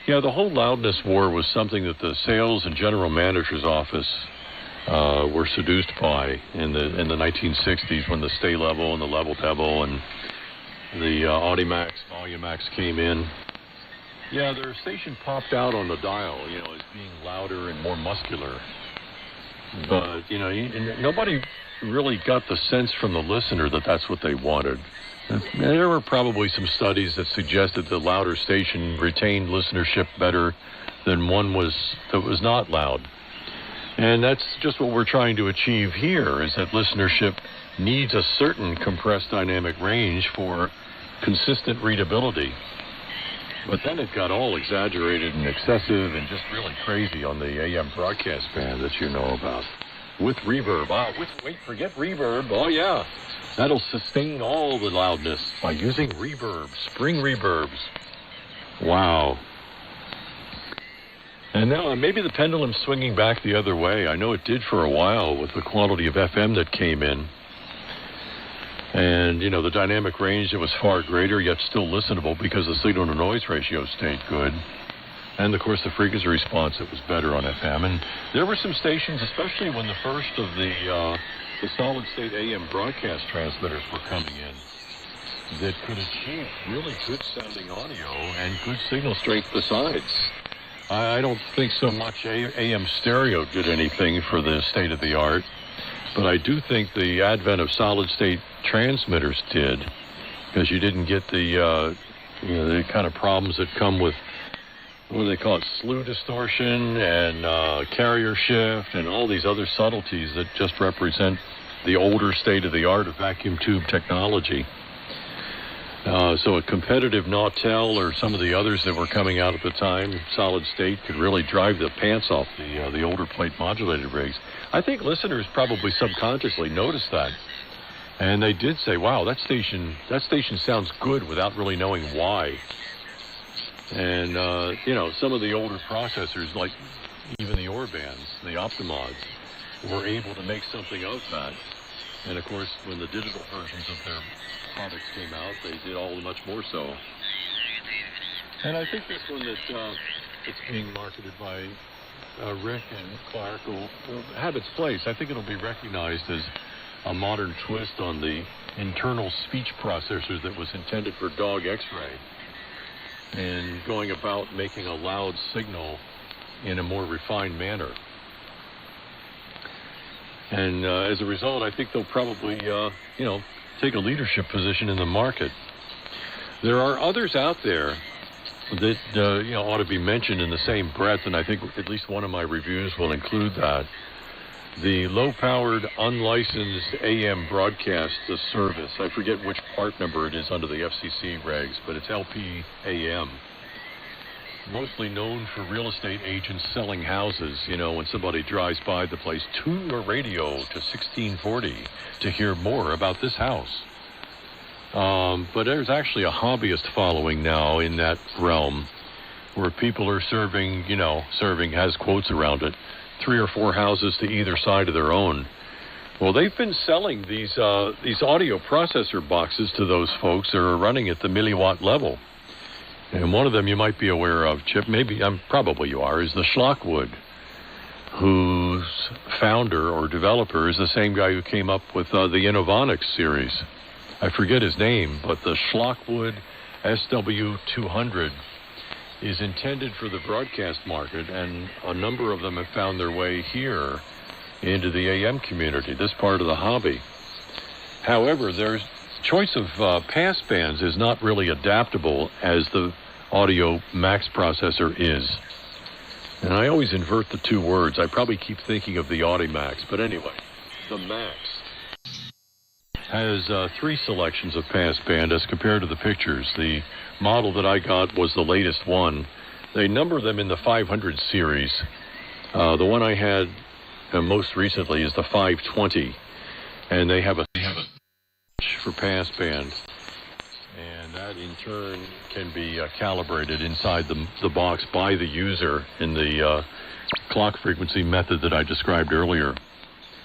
the whole loudness war was something that the sales and general manager's office were seduced by in the 1960s when the stay level and the level devil and the Audimax, Volumax came in. Yeah, their station popped out on the dial, as being louder and more muscular. But, nobody really got the sense from the listener that that's what they wanted. There were probably some studies that suggested the louder station retained listenership better than one that was not loud. And that's just what we're trying to achieve here, is that listenership needs a certain compressed dynamic range for consistent readability. But then it got all exaggerated and excessive and just really crazy on the AM broadcast band that you know about. With reverb. Forget reverb. Oh, yeah. That'll sustain all the loudness by using reverb, spring reverbs. Wow. And now maybe the pendulum's swinging back the other way. I know it did for a while with the quality of FM that came in. And, the dynamic range that was far greater, yet still listenable because the signal-to-noise ratio stayed good. And, of course, the frequency response, it was better on FM. And there were some stations, especially when the first of the solid-state AM broadcast transmitters were coming in, that could achieve really good-sounding audio and good signal strength besides. I don't think so much AM stereo did anything for the state-of-the-art, but I do think the advent of solid-state transmitters did, because you didn't get the kind of problems that come with, what do they call it, slew distortion and carrier shift and all these other subtleties that just represent the older state-of-the-art of vacuum tube technology. So a competitive Nautel or some of the others that were coming out at the time, solid state, could really drive the pants off the older plate modulated rigs. I think listeners probably subconsciously noticed that. And they did say, wow, that station sounds good without really knowing why. And, you know, some of the older processors, like even the Orbans, the Optimods, were able to make something of that. And, of course, when the digital versions of their products came out, they did all much more so. And I think this one that's being marketed by Rick and Clark will have its place. I think it'll be recognized as a modern twist on the internal speech processor that was intended for dog X-ray, and going about making a loud signal in a more refined manner. And as a result, I think they'll probably, you know, take a leadership position in the market. There are others out there that, you know, ought to be mentioned in the same breath, and I think at least one of my reviews will include that. The low-powered, unlicensed AM broadcast service. I forget which part number it is under the FCC regs, but it's LPAM. Mostly known for real estate agents selling houses. You know, when somebody drives by the place, tune your radio to 1640 to hear more about this house. But there's actually a hobbyist following now in that realm, where people are serving, you know, serving has quotes around it, 3 or 4 houses to either side of their own. Well, they've been selling these audio processor boxes to those folks that are running at the milliwatt level. And one of them you might be aware of, Chip, probably you are, is the Schlockwood, whose founder or developer is the same guy who came up with the Innovonics series. I forget his name, but the Schlockwood SW200 is intended for the broadcast market, and a number of them have found their way here into the AM community, this part of the hobby. However, their choice of passbands is not really adaptable as the Audio Max processor is. And I always invert the two words. I probably keep thinking of the Audimax, but anyway, the Max has 3 selections of passband as compared to the pictures. The model that I got was the latest one. They number them in the 500 series. The one I had most recently is the 520, and they have a for passband, and that in turn can be calibrated inside the box by the user in the clock frequency method that I described earlier.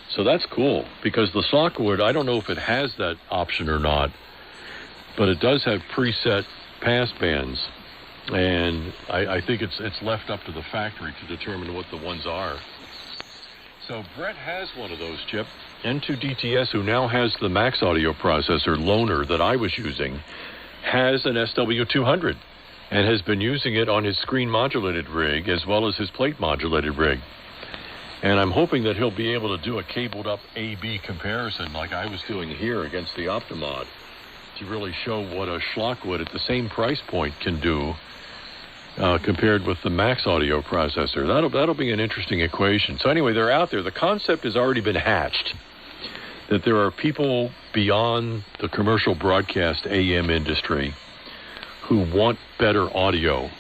So that's cool, because the Schlockwood, I don't know if it has that option or not, but it does have preset passbands, and I think it's left up to the factory to determine what the ones are. So Brett has one of those, Chip. N2DTS, who now has the Max audio processor loaner that I was using, has an SW200 and has been using it on his screen modulated rig as well as his plate modulated rig. And I'm hoping that he'll be able to do a cabled up A-B comparison like I was doing here against the Optimod to really show what a Schlockwood at the same price point can do compared with the Max audio processor. That'll be an interesting equation. So anyway, they're out there. The concept has already been hatched that there are people beyond the commercial broadcast AM industry who want better audio.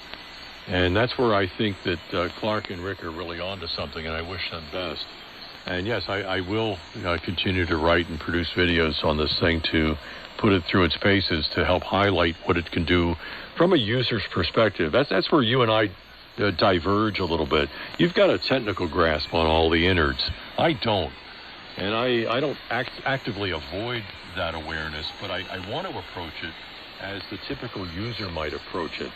And that's where I think that Clark and Rick are really onto something, and I wish them best. And yes, I will continue to write and produce videos on this thing to put it through its paces to help highlight what it can do from a user's perspective. That's where you and I diverge a little bit. You've got a technical grasp on all the innards. I don't. And I don't actively avoid that awareness, but I want to approach it as the typical user might approach it.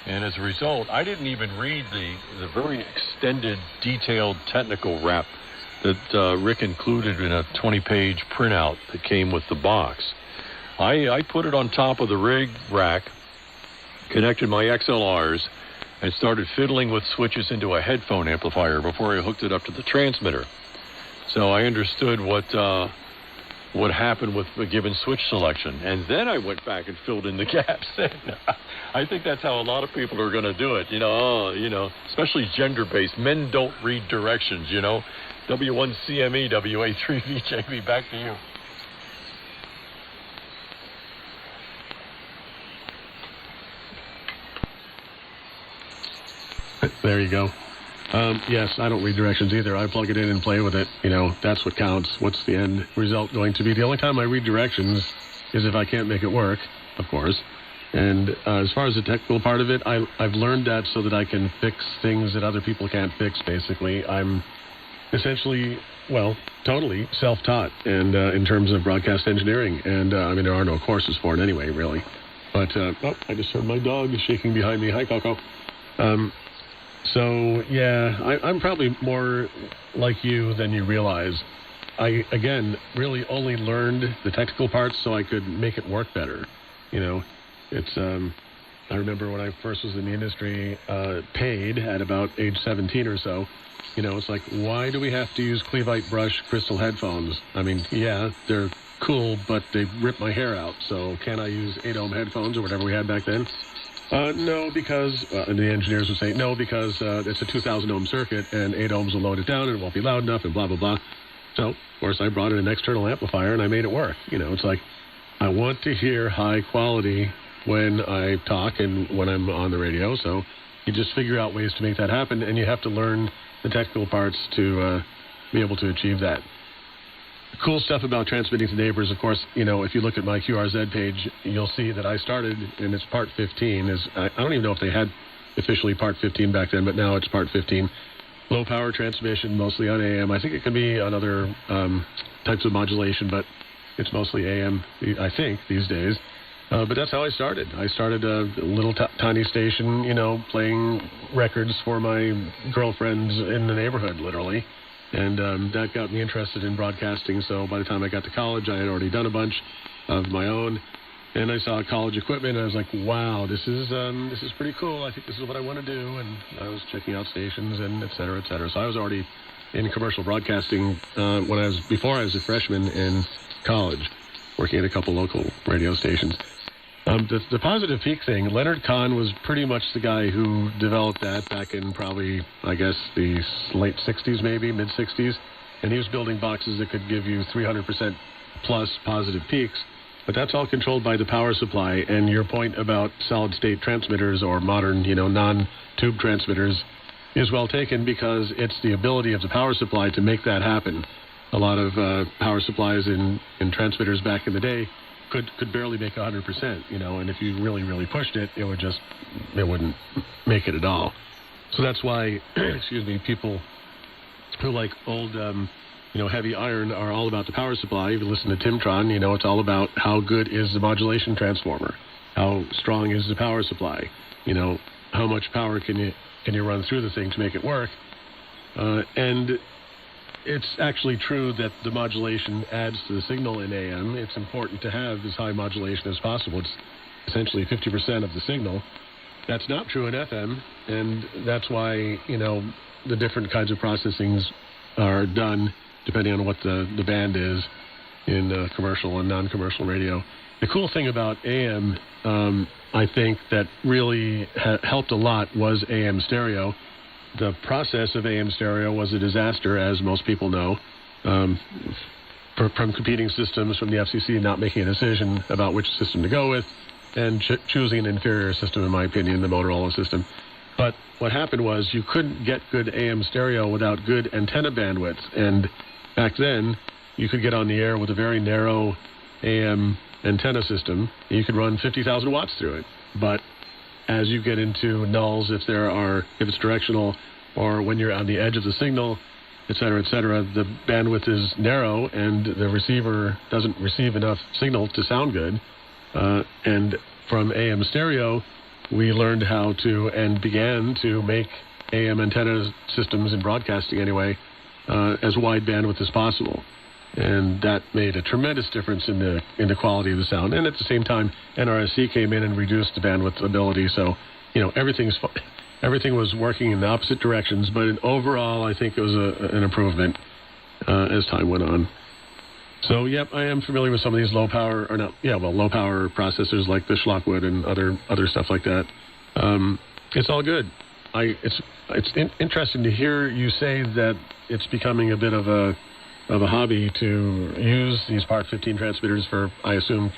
And as a result, I didn't even read the very extended, detailed technical wrap that Rick included in a 20-page printout that came with the box. I put it on top of the rig rack, connected my XLRs, and started fiddling with switches into a headphone amplifier before I hooked it up to the transmitter. So I understood what happened with a given switch selection. And then I went back and filled in the gaps. I think that's how a lot of people are going to do it, especially gender-based. Men don't read directions, W1CME, WA3VJB, back to you. There you go. Yes, I don't read directions either. I plug it in and play with it. That's what counts. What's the end result going to be? The only time I read directions is if I can't make it work, of course. And as far as the technical part of it, I've learned that so that I can fix things that other people can't fix, basically. I'm essentially, totally self-taught and in terms of broadcast engineering. And, there are no courses for it anyway, really. But, I just heard my dog shaking behind me. Hi, Coco. So, yeah, I'm probably more like you than you realize. I, again, really only learned the technical parts so I could make it work better. It's, I remember when I first was in the industry, paid at about age 17 or so, it's like, why do we have to use Cleveite brush crystal headphones? Yeah, they're cool, but they rip my hair out, so can I use 8-ohm headphones or whatever we had back then? No, because, the engineers would say, no, because it's a 2,000 ohm circuit, and 8 ohms will load it down, and it won't be loud enough, and blah, blah, blah. So, of course, I brought in an external amplifier, and I made it work. It's like, I want to hear high quality when I talk and when I'm on the radio, so you just figure out ways to make that happen, and you have to learn the technical parts to be able to achieve that. The cool stuff about transmitting to neighbors, of course, if you look at my QRZ page, you'll see that I started, and it's part 15. I don't even know if they had officially part 15 back then, but now it's part 15. Low power transmission, mostly on AM. I think it can be on other types of modulation, but it's mostly AM, I think, these days. But that's how I started. I started a little tiny station, playing records for my girlfriends in the neighborhood, literally. And that got me interested in broadcasting. So by the time I got to college, I had already done a bunch of my own. And I saw college equipment, and I was like, wow, this is pretty cool. I think this is what I want to do. And I was checking out stations and et cetera, et cetera. So I was already in commercial broadcasting before I was a freshman in college, working at a couple local radio stations. The positive peak thing, Leonard Kahn was pretty much the guy who developed that back in probably, I guess, the late 60s, maybe, mid-60s. And he was building boxes that could give you 300% plus positive peaks. But that's all controlled by the power supply. And your point about solid-state transmitters or modern, non-tube transmitters is well taken, because it's the ability of the power supply to make that happen. A lot of power supplies in transmitters back in the day could barely make 100%, and if you really, really pushed it, it wouldn't make it at all. So that's why, people who like old, heavy iron are all about the power supply. If you listen to Timtron, it's all about how good is the modulation transformer, how strong is the power supply, how much power can you run through the thing to make it work, and it's actually true that the modulation adds to the signal in AM. It's important to have as high modulation as possible. It's essentially 50% of the signal. That's not true in FM, and that's why, the different kinds of processings are done depending on what the band is in commercial and non-commercial radio. The cool thing about AM, I think, that really helped a lot was AM stereo. The process of AM stereo was a disaster, as most people know, from competing systems, from the FCC not making a decision about which system to go with, and choosing an inferior system, in my opinion, the Motorola system. But what happened was you couldn't get good AM stereo without good antenna bandwidth, and back then you could get on the air with a very narrow AM antenna system. You could run 50,000 watts through it, but as you get into nulls, if it's directional, or when you're on the edge of the signal, et cetera, the bandwidth is narrow, and the receiver doesn't receive enough signal to sound good. And from AM stereo, we learned how to, and began to make AM antenna systems in broadcasting anyway, as wide bandwidth as possible. And that made a tremendous difference in the quality of the sound. And at the same time, NRSC came in and reduced the bandwidth ability. So, everything was working in the opposite directions. But overall, I think it was an improvement as time went on. So, yep, I am familiar with some of these low power processors like the Schlockwood and other stuff like that. It's all good. It's interesting to hear you say that it's becoming a bit of a hobby to use these Part 15 transmitters for, I assume,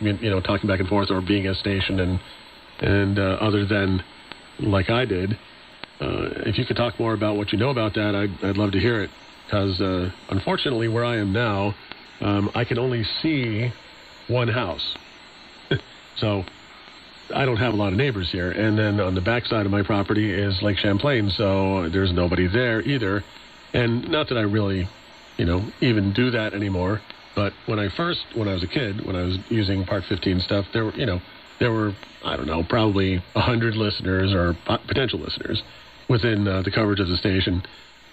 talking back and forth or being a station and other than like I did. if you could talk more about what you know about that, I'd love to hear it. Because unfortunately, where I am now, I can only see one house. So I don't have a lot of neighbors here. And then on the backside of my property is Lake Champlain, so there's nobody there either. And not that I really, even do that anymore. But when I was a kid, when I was using Part 15 stuff, there were, I don't know, probably 100 listeners or potential listeners within the coverage of the station.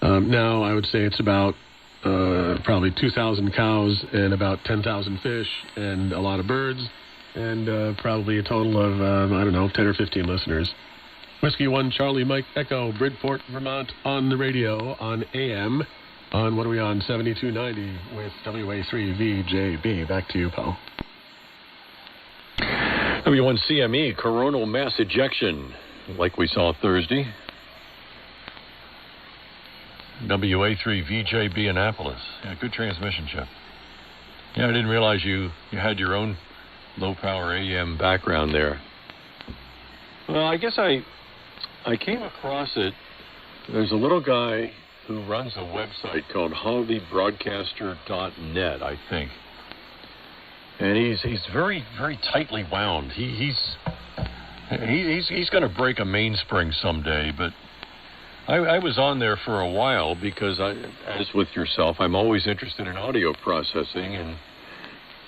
Now I would say it's about probably 2,000 cows and about 10,000 fish and a lot of birds and probably a total of, 10 or 15 listeners. Whiskey 1 Charlie Mike Echo, Bridport, Vermont, on the radio, on AM, on, what are we on, 7290 with WA3VJB. Back to you, Paul. W1CME, coronal mass ejection, like we saw Thursday. WA3VJB Annapolis. Yeah, good transmission, Chip. Yeah, I didn't realize you had your own low-power AM background there. Well, I guess I came across it. There's a little guy who runs a website called hollybroadcaster.net, I think. And he's very, very tightly wound. He's going to break a mainspring someday, but I was on there for a while because as with yourself, I'm always interested in audio processing, and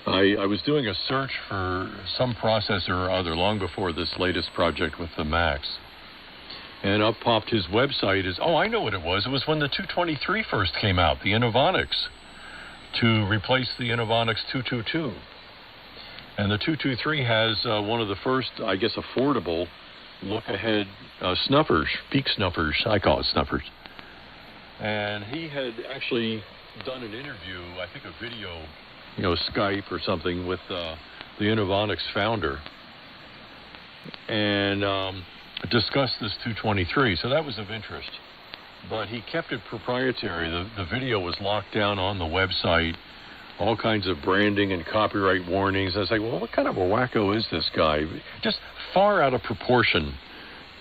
I was doing a search for some processor or other long before this latest project with the Macs. And up popped his website I know what it was. It was when the 223 first came out, the Innovonics, to replace the Innovonics 222. And the 223 has one of the first, I guess, affordable look-ahead snuffers, peak snuffers. I call it snuffers. And he had actually done an interview, I think a video, Skype or something, with the Innovonics founder. And discussed this 223, so that was of interest. But he kept it proprietary. The video was locked down on the website, all kinds of branding and copyright warnings. I was like, well, what kind of a wacko is this guy? Just far out of proportion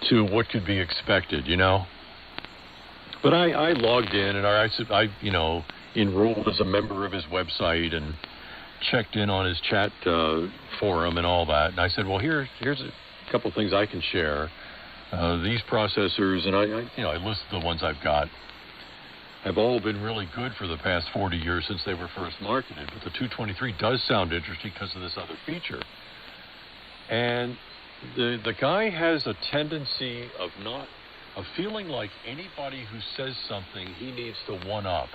to what could be expected, But I logged in and I enrolled as a member of his website and checked in on his chat forum and all that. And I said, well, here's a couple things I can share. These processors, and I listed the ones I've got, have all been really good for the past 40 years since they were first marketed. But the 223 does sound interesting because of this other feature. And the guy has a tendency of feeling like anybody who says something he needs to one-up.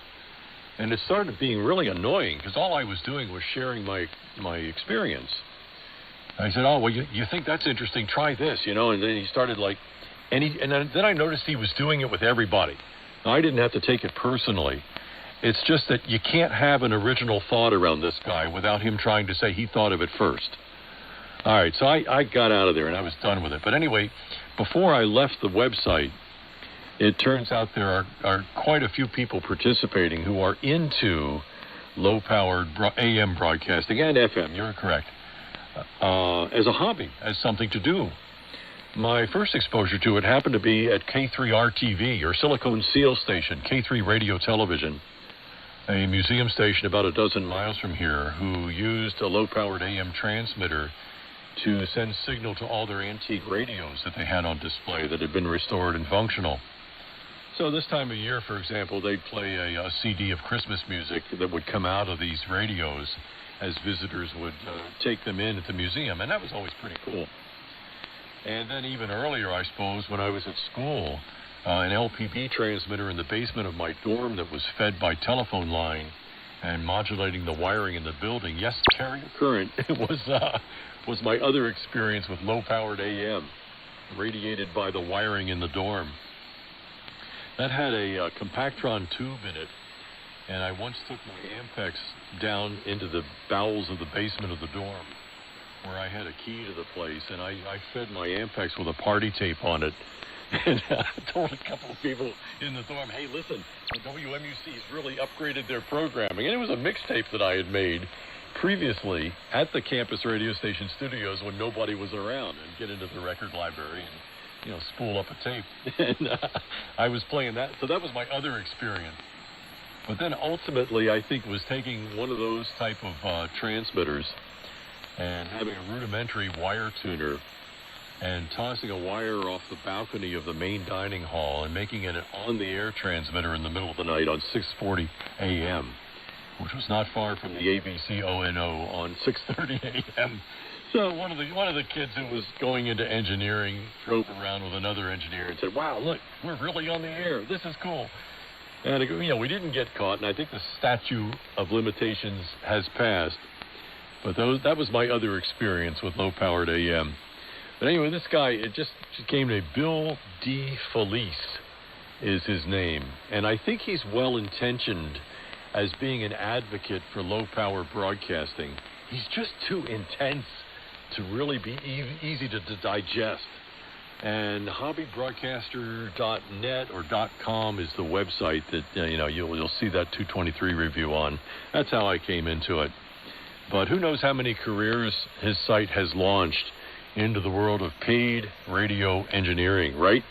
And it started being really annoying because all I was doing was sharing my experience. I said, oh, well, you think that's interesting? Try this, And then he started then I noticed he was doing it with everybody. Now, I didn't have to take it personally. It's just that you can't have an original thought around this guy without him trying to say he thought of it first. All right, so I got out of there and I was done with it. But anyway, before I left the website, it turns out there are quite a few people participating who are into low-powered AM broadcasting and FM, you're correct, as a hobby, as something to do. My first exposure to it happened to be at K3RTV, or Silicon Seal Station, K3 Radio Television, a museum station about a dozen miles from here, who used a low-powered AM transmitter to send signal to all their antique radios that they had on display that had been restored and functional. So this time of year, for example, they'd play a CD of Christmas music that would come out of these radios as visitors would take them in at the museum, and that was always pretty cool. And then even earlier, I suppose, when I was at school, an LPB transmitter in the basement of my dorm that was fed by telephone line and modulating the wiring in the building. Yes, carrier current. It was my other experience with low-powered AM, radiated by the wiring in the dorm. That had a Compactron tube in it, and I once took my Ampex down into the bowels of the basement of the dorm, where I had a key to the place, and I fed my Ampex with a party tape on it. And I told a couple of people in the dorm, hey, listen, the WMUC's really upgraded their programming. And it was a mixtape that I had made previously at the campus radio station studios when nobody was around, and get into the record library and spool up a tape. And I was playing that. So that was my other experience. But then ultimately, I think, was taking one of those type of transmitters and having a rudimentary wire tuner and tossing a wire off the balcony of the main dining hall and making it an on-the-air transmitter in the middle of the night on 6:40 a.m., which was not far from the ABC ONO on 6:30 a.m. So one of the kids who was going into engineering drove around with another engineer and said, "Wow, look, we're really on the air. This is cool." And we didn't get caught, and I think the statute of limitations has passed. But that was my other experience with low-powered AM. But anyway, this guy, it just came to me. Bill D. Felice is his name. And I think he's well-intentioned as being an advocate for low-power broadcasting. He's just too intense to really be easy to digest. And hobbybroadcaster.net or .com is the website that, you'll see that 223 review on. That's how I came into it. But who knows how many careers his site has launched into the world of paid radio engineering, right?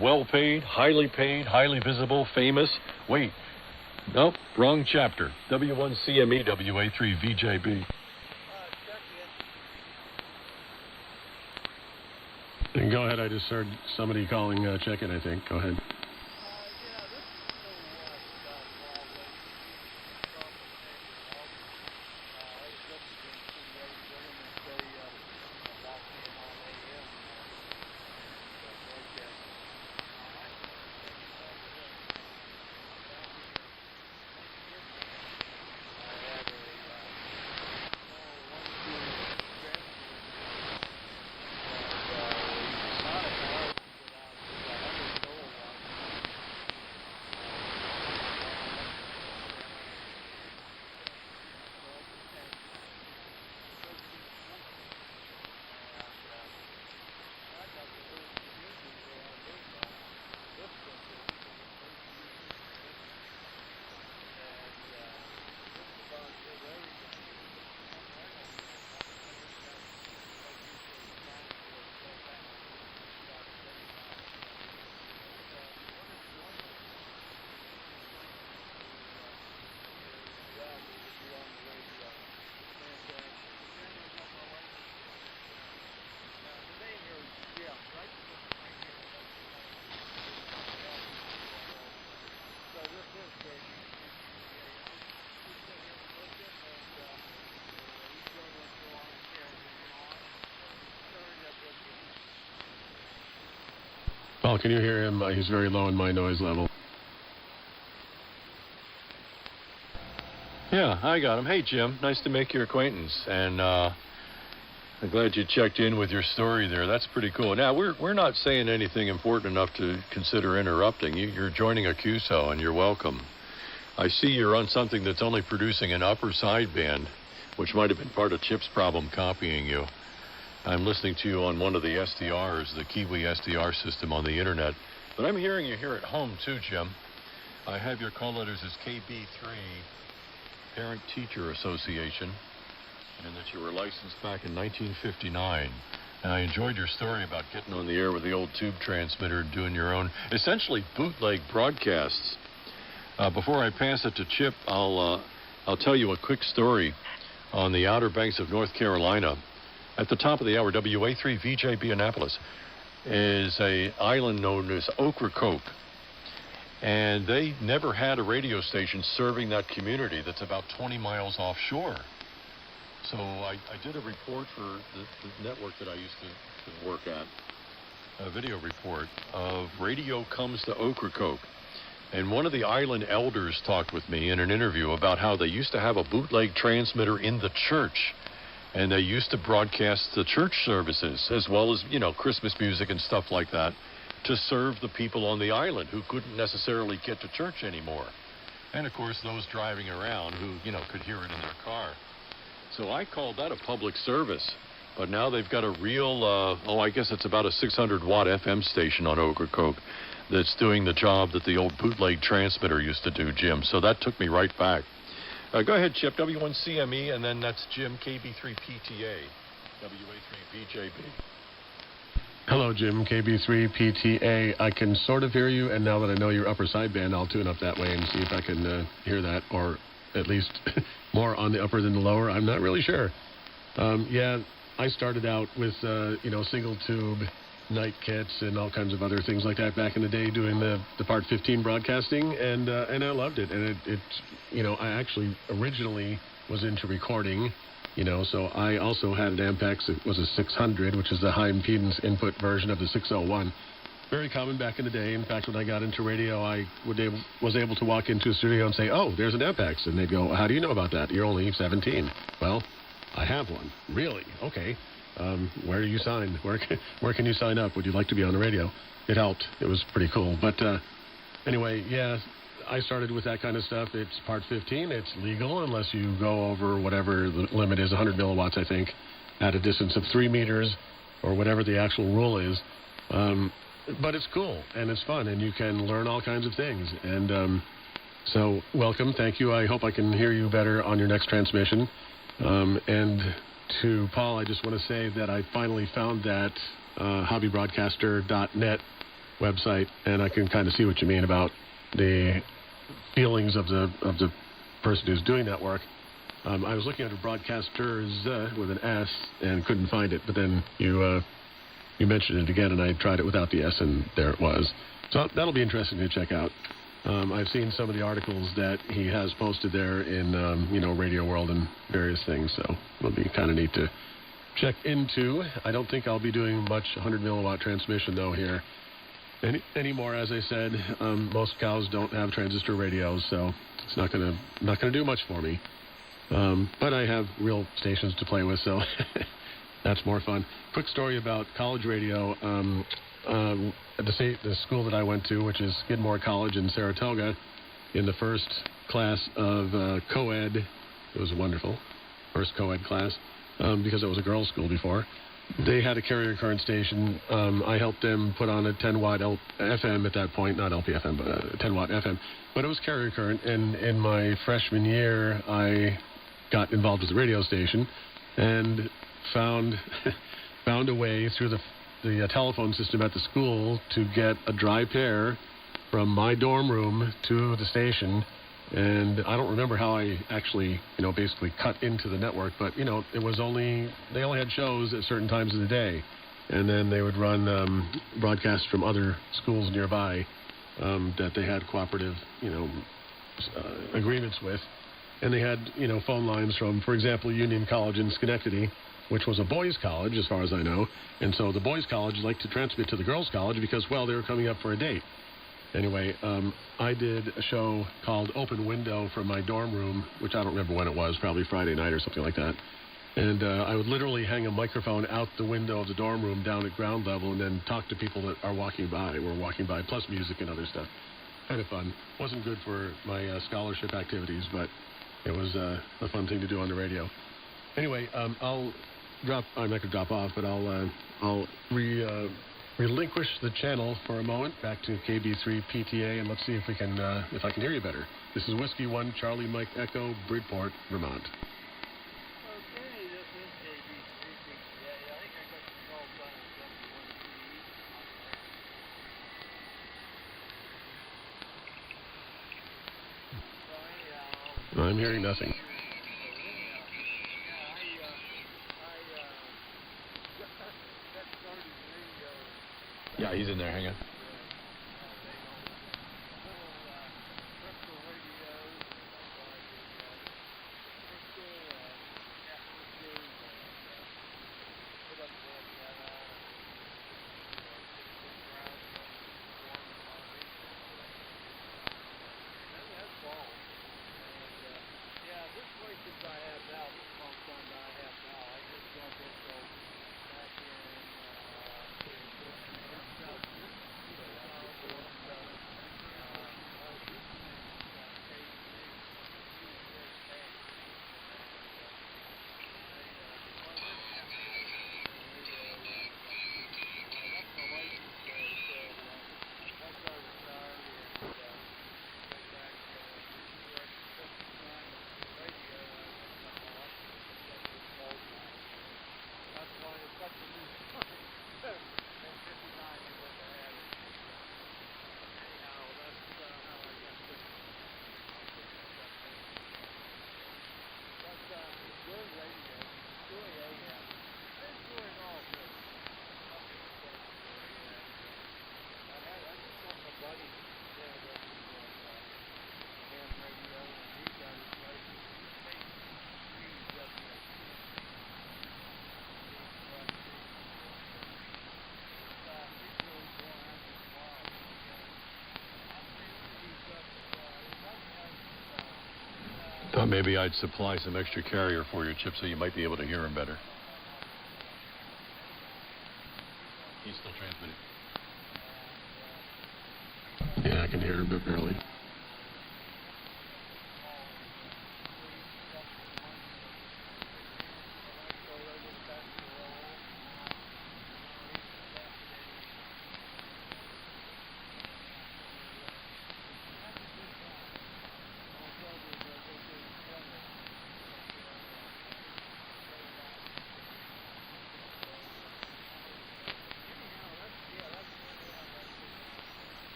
Well paid, highly visible, famous. Wait, nope, wrong chapter. W1CME, WA3VJB. Go ahead, I just heard somebody calling check-in, I think. Go ahead. Paul, can you hear him? He's very low in my noise level. Yeah, I got him. Hey, Jim, nice to make your acquaintance. And I'm glad you checked in with your story there. That's pretty cool. Now, we're not saying anything important enough to consider interrupting. You're joining a QSO, and you're welcome. I see you're on something that's only producing an upper sideband, which might have been part of Chip's problem copying you. I'm listening to you on one of the SDRs, the Kiwi SDR system on the internet. But I'm hearing you here at home, too, Jim. I have your call letters as KB3, Parent Teacher Association, and that you were licensed back in 1959. And I enjoyed your story about getting on the air with the old tube transmitter and doing your own, essentially bootleg broadcasts. Before I pass it to Chip, I'll tell you a quick story on the Outer Banks of North Carolina. At the top of the hour, WA3VJB Annapolis is an island known as Ocracoke. And they never had a radio station serving that community that's about 20 miles offshore. So I did a report for the network that I used to work at, a video report of Radio Comes to Ocracoke. And one of the island elders talked with me in an interview about how they used to have a bootleg transmitter in the church. And they used to broadcast the church services as well as, Christmas music and stuff like that to serve the people on the island who couldn't necessarily get to church anymore. And, of course, those driving around who, could hear it in their car. So I called that a public service. But now they've got a real, I guess it's about a 600-watt FM station on Ocracoke that's doing the job that the old bootleg transmitter used to do, Jim. So that took me right back. Go ahead, Chip, W1CME, and then that's Jim, KB3PTA, WA3BJB. Hello, Jim, KB3PTA. I can sort of hear you, and now that I know your upper sideband, I'll tune up that way and see if I can hear that, or at least more on the upper than the lower. I'm not really sure. Yeah, I started out with, single tube night kits and all kinds of other things like that back in the day doing the Part 15 broadcasting, and I loved it. And I actually originally was into recording, so I also had an Ampex. It was a 600, which is the high impedance input version of the 601. Very common back in the day. In fact, when I got into radio, I was able to walk into a studio and say, oh, there's an Ampex. And they'd go, how do you know about that? You're only 17. Well, I have one. Really? Okay. Where are you signed? Where can you sign up? Would you like to be on the radio? It helped. It was pretty cool. But anyway, yeah, I started with that kind of stuff. It's Part 15. It's legal unless you go over whatever the limit is, 100 milliwatts, I think, at a distance of 3 meters or whatever the actual rule is. But it's cool, and it's fun, and you can learn all kinds of things. And so welcome. Thank you. I hope I can hear you better on your next transmission. And to Paul, I just want to say that I finally found that hobbybroadcaster.net website, and I can kind of see what you mean about the feelings of the person who's doing that work. I was looking under broadcasters with an S and couldn't find it, but then you mentioned it again, and I tried it without the S, and there it was. So that'll be interesting to check out. I've seen some of the articles that he has posted there in, Radio World and various things, so it'll be kind of neat to check into. I don't think I'll be doing much 100 milliwatt transmission, though, here anymore. As I said, most cows don't have transistor radios, so it's not gonna do much for me. But I have real stations to play with, so that's more fun. Quick story about college radio. At the school that I went to, which is Skidmore College in Saratoga, in the first class of co-ed, it was wonderful, first co-ed class, because it was a girls' school before. They had a carrier current station. I helped them put on a 10-watt FM at that point, not LPFM, but a 10-watt FM. But it was carrier current, and in my freshman year, I got involved with the radio station and found a way through the telephone system at the school to get a dry pair from my dorm room to the station. And I don't remember how I actually, basically cut into the network, but, it was they only had shows at certain times of the day. And then they would run broadcasts from other schools nearby that they had cooperative, agreements with. And they had, phone lines from, for example, Union College in Schenectady, which was a boys' college, as far as I know. And so the boys' college liked to transmit to the girls' college because, well, they were coming up for a date. Anyway, I did a show called Open Window from my dorm room, which I don't remember when it was, probably Friday night or something like that. And I would literally hang a microphone out the window of the dorm room down at ground level and then talk to people that were walking by, plus music and other stuff. Kind of fun. Wasn't good for my scholarship activities, but it was a fun thing to do on the radio. Anyway, I'm not going to drop off, but I'll relinquish the channel for a moment back to KB3PTA, and let's see if I can hear you better. This is Whiskey 1 Charlie Mike Echo, Bridport, Vermont. Okay, this is KB3PTA. I think I got the call sign on 71C. I'm hearing nothing. Yeah, he's in there. Hang on. Thought maybe I'd supply some extra carrier for you, Chip, so you might be able to hear him better. He's still transmitting. Yeah, I can hear him, but barely.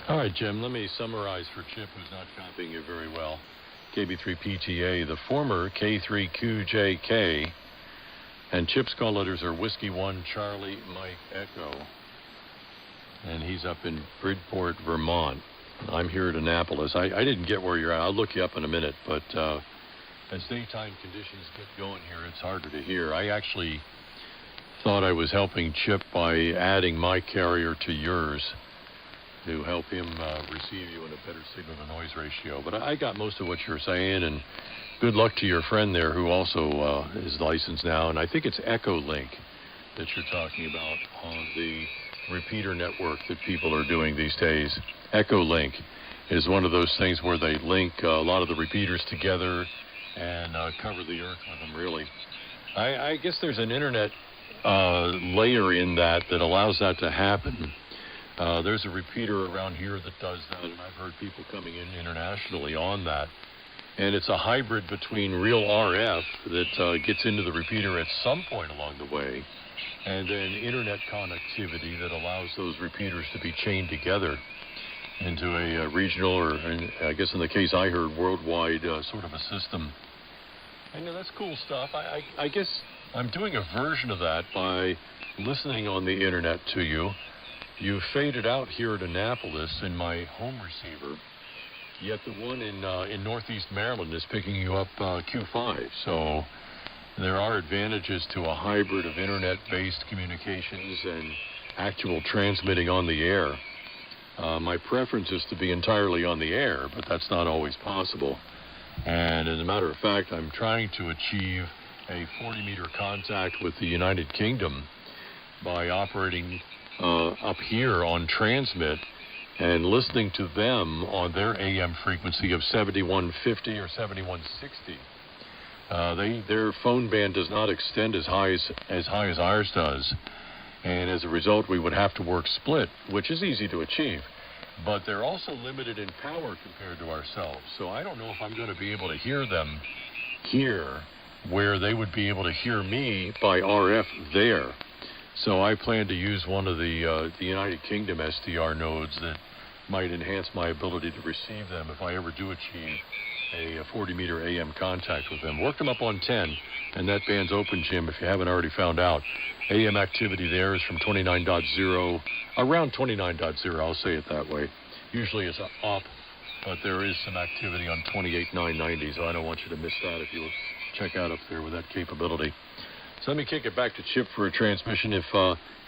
All right, Jim, let me summarize for Chip, who's not copying you very well. KB3PTA, the former K3QJK, and Chip's call letters are Whiskey 1, Charlie, Mike, Echo. And he's up in Bridport, Vermont. I'm here at Annapolis. I didn't get where you're at. I'll look you up in a minute, but as daytime conditions get going here, it's harder to hear. I actually thought I was helping Chip by adding my carrier to yours to help him receive you in a better signal-to-noise ratio. But I got most of what you're saying, and good luck to your friend there who also is licensed now. And I think it's EchoLink that you're talking about on the repeater network that people are doing these days. EchoLink is one of those things where they link a lot of the repeaters together and cover the earth with them, really. I guess there's an internet layer in that allows that to happen. There's a repeater around here that does that, and I've heard people coming in internationally on that. And it's a hybrid between real RF that gets into the repeater at some point along the way, and then internet connectivity that allows those repeaters to be chained together into a regional, or I guess in the case I heard, worldwide sort of a system. I know that's cool stuff. I guess I'm doing a version of that by listening on the internet to you. You faded out here at Annapolis in my home receiver, yet the one in northeast Maryland is picking you up Q5. So there are advantages to a hybrid of internet-based communications and actual transmitting on the air. My preference is to be entirely on the air, but that's not always possible. And as a matter of fact, I'm trying to achieve a 40-meter contact with the United Kingdom by operating up here on transmit and listening to them on their AM frequency of 7150 or 7160. Their phone band does not extend as high as ours does, and as a result we would have to work split, which is easy to achieve, but they're also limited in power compared to ourselves. So I don't know if I'm going to be able to hear them here where they would be able to hear me by RF there. So I plan to use one of the United Kingdom SDR nodes that might enhance my ability to receive them if I ever do achieve a 40-meter AM contact with them. Worked them up on 10, and that band's open, Jim, if you haven't already found out. AM activity there is from 29.0, around 29.0, I'll say it that way. Usually it's up, but there is some activity on 28.990, so I don't want you to miss that if you'll check out up there with that capability. So let me kick it back to Chip for a transmission if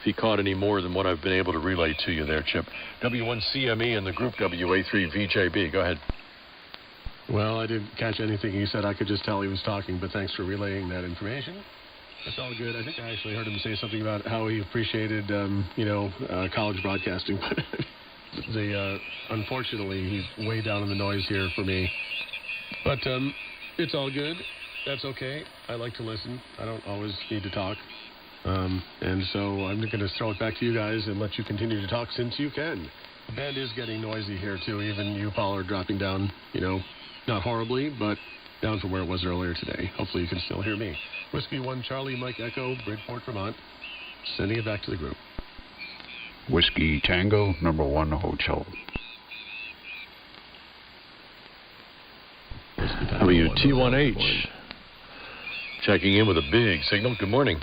he caught any more than what I've been able to relay to you there, Chip. W1CME and the group WA3VJB. Go ahead. Well, I didn't catch anything he said. I could just tell he was talking, but thanks for relaying that information. That's all good. I think I actually heard him say something about how he appreciated, college broadcasting. Unfortunately, he's way down in the noise here for me. But it's all good. That's okay. I like to listen. I don't always need to talk. And so I'm going to throw it back to you guys and let you continue to talk since you can. The band is getting noisy here, too. Even you, Paul, are dropping down, not horribly, but down from where it was earlier today. Hopefully you can still hear me. Whiskey 1 Charlie Mike Echo, Bridgeport, Vermont. Sending it back to the group. Whiskey Tango, number 1 Hotel. WT1H. Checking in with a big signal. Good morning.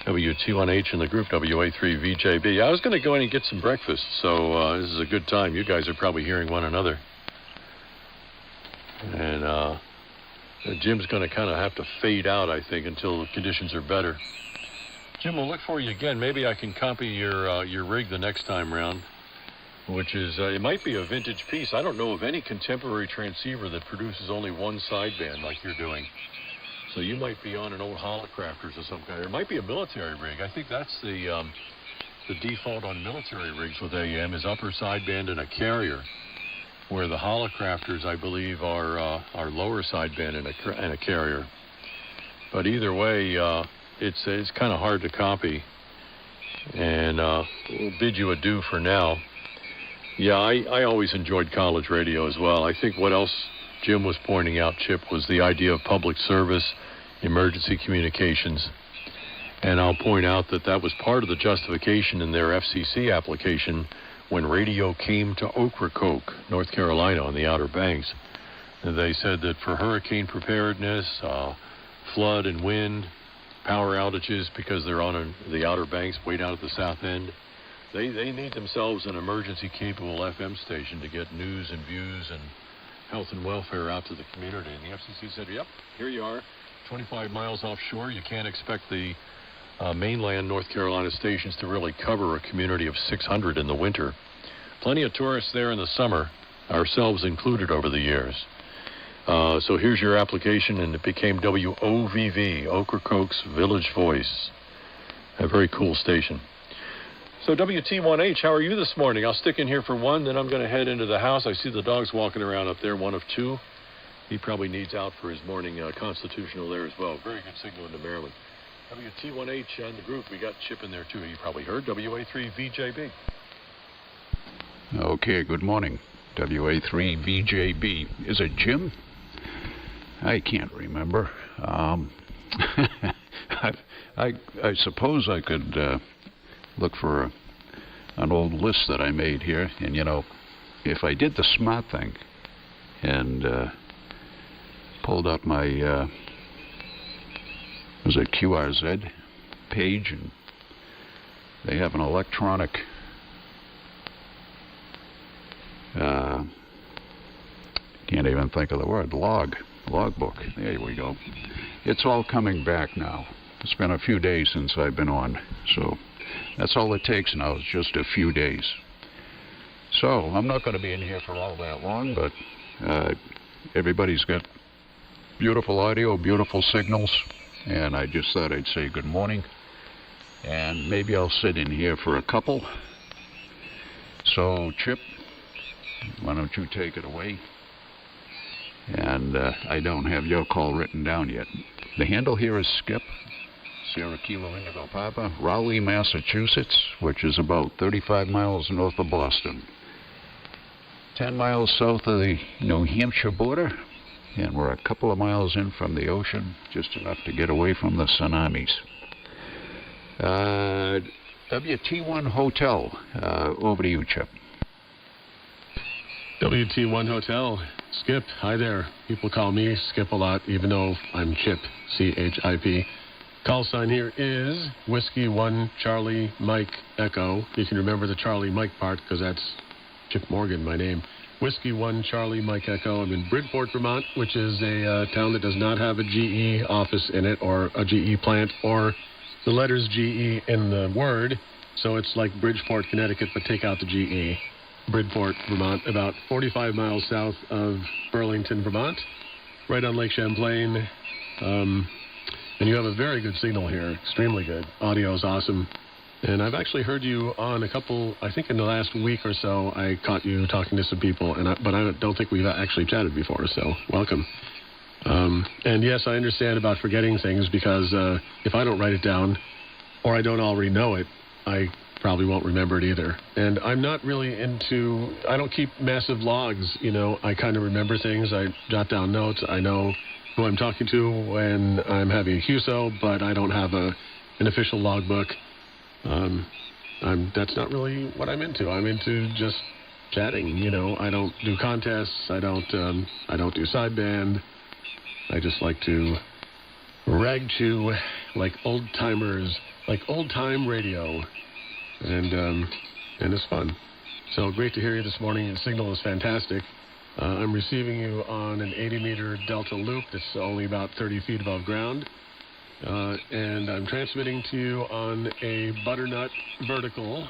WT1H in the group, WA3VJB. I was going to go in and get some breakfast, so this is a good time. You guys are probably hearing one another. And Jim's going to kind of have to fade out, I think, until the conditions are better. Jim, we'll look for you again. Maybe I can copy your rig the next time round, which is, it might be a vintage piece. I don't know of any contemporary transceiver that produces only one sideband like you're doing. So you might be on an old Holocrafters of some kind. It might be a military rig. I think that's the default on military rigs with AM is upper sideband and a carrier, where the Holocrafters, I believe, are lower sideband and a carrier. But either way, it's kind of hard to copy. And we'll bid you adieu for now. Yeah, I always enjoyed college radio as well. I think what else Jim was pointing out, Chip, was the idea of public service, emergency communications. And I'll point out that was part of the justification in their FCC application when radio came to Ocracoke, North Carolina, on the Outer Banks. And they said that for hurricane preparedness, flood and wind, power outages because they're on the Outer Banks way down at the south end, they need themselves an emergency-capable FM station to get news and views and health and welfare out to the community. And the FCC said, yep, here you are, 25 miles offshore. You can't expect the mainland North Carolina stations to really cover a community of 600 in the winter. Plenty of tourists there in the summer, ourselves included over the years. So here's your application, and it became WOVV, Ocracoke's Village Voice. A very cool station. So WT1H, how are you this morning? I'll stick in here for one, then I'm going to head into the house. I see the dogs walking around up there, one of two. He probably needs out for his morning constitutional there as well. Very good signal into Maryland. WT1H on the group. We got Chip in there, too. You probably heard. WA3VJB. Okay, good morning. WA3VJB. Is it Jim? I can't remember. I suppose I could look for an old list that I made here. And, if I did the smart thing and pulled up my... was it QRZ page, and they have an electronic can't even think of the word, logbook. There we go. It's all coming back now. It's been a few days since I've been on, so that's all it takes now, is just a few days. So I'm not going to be in here for all that long, but everybody's got beautiful audio, beautiful signals, and I just thought I'd say good morning, and maybe I'll sit in here for a couple. So, Chip, why don't you take it away? And I don't have your call written down yet. The handle here is Skip, Sierra Kilo Indigo Papa, Raleigh, Massachusetts, which is about 35 miles north of Boston. 10 miles south of the New Hampshire border, and we're a couple of miles in from the ocean, just enough to get away from the tsunamis. WT1 Hotel, over to you, Chip. WT1 Hotel, Skip, hi there. People call me Skip a lot, even though I'm Chip, C-H-I-P. Call sign here is Whiskey 1 Charlie Mike Echo. You can remember the Charlie Mike part because that's Chip Morgan, my name. Whiskey 1 Charlie Mike Echo. I'm in Bridgeport, Vermont, which is a town that does not have a GE office in it, or a GE plant, or the letters GE in the word. So it's like Bridgeport, Connecticut, but take out the GE. Bridgeport, Vermont, about 45 miles south of Burlington, Vermont, right on Lake Champlain. And you have a very good signal here, extremely good. Audio is awesome. And I've actually heard you on a couple, I think in the last week or so, I caught you talking to some people, but I don't think we've actually chatted before, so welcome. And yes, I understand about forgetting things, because if I don't write it down, or I don't already know it, I probably won't remember it either. And I'm not really I don't keep massive logs, you know. I kind of remember things. I jot down notes. I know who I'm talking to when I'm having a QSO, but I don't have an official logbook. That's not really what I'm into. I'm into just chatting, you know. I don't do contests. I don't do sideband. I just like to rag chew like old timers, like old time radio, and it's fun. So great to hear you this morning. The signal is fantastic. I'm receiving you on an 80-meter delta loop that's only about 30 feet above ground, and I'm transmitting to you on a butternut vertical.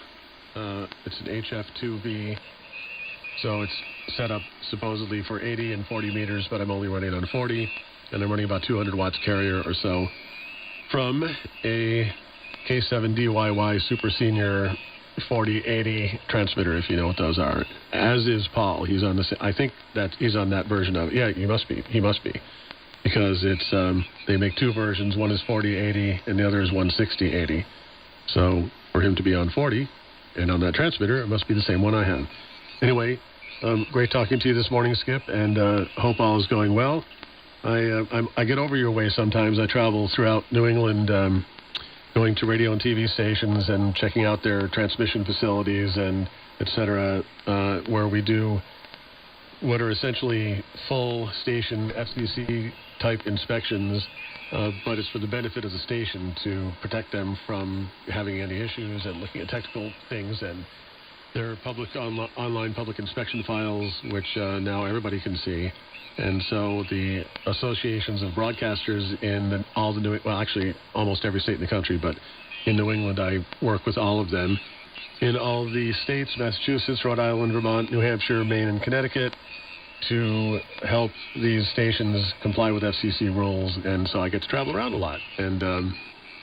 It's an HF2V, so it's set up supposedly for 80 and 40 meters, but I'm only running on 40, and I'm running about 200 watts carrier or so from a K7 DYY Super Senior 4080 transmitter, if you know what those are. As is Paul. He's on I think that he's on that version of it. Yeah, he must be. Because it's they make two versions. One is 4080 and the other is 16080. So for him to be on 40 and on that transmitter, it must be the same one I have. Anyway, great talking to you this morning, Skip, and hope all is going well. I get over your way sometimes. I travel throughout New England, going to radio and TV stations and checking out their transmission facilities and et cetera, where we do what are essentially full station FCC type inspections, but it's for the benefit of the station to protect them from having any issues and looking at technical things. And there are public online public inspection files, which now everybody can see. And so the associations of broadcasters in almost every state in the country, but in New England, I work with all of them. In all the states, Massachusetts, Rhode Island, Vermont, New Hampshire, Maine, and Connecticut, to help these stations comply with FCC rules. And so I get to travel around a lot. And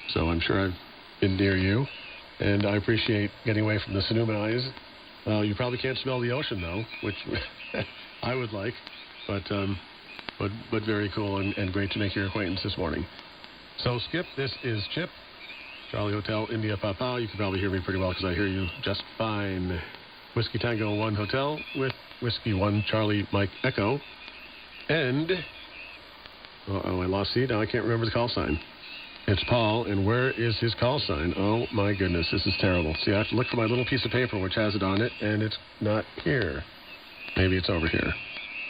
so I'm sure I've been near you. And I appreciate getting away from the Sonoma eyes. You probably can't smell the ocean, though, which I would like. But very cool and great to make your acquaintance this morning. So, Skip, this is Chip, Charlie Hotel, India Papa. You can probably hear me pretty well because I hear you just fine. Whiskey Tango 1 Hotel with Whiskey 1 Charlie Mike Echo. And, I lost C. Now I can't remember the call sign. It's Paul, and where is his call sign? Oh, my goodness, this is terrible. See, I have to look for my little piece of paper which has it on it, and it's not here. Maybe it's over here.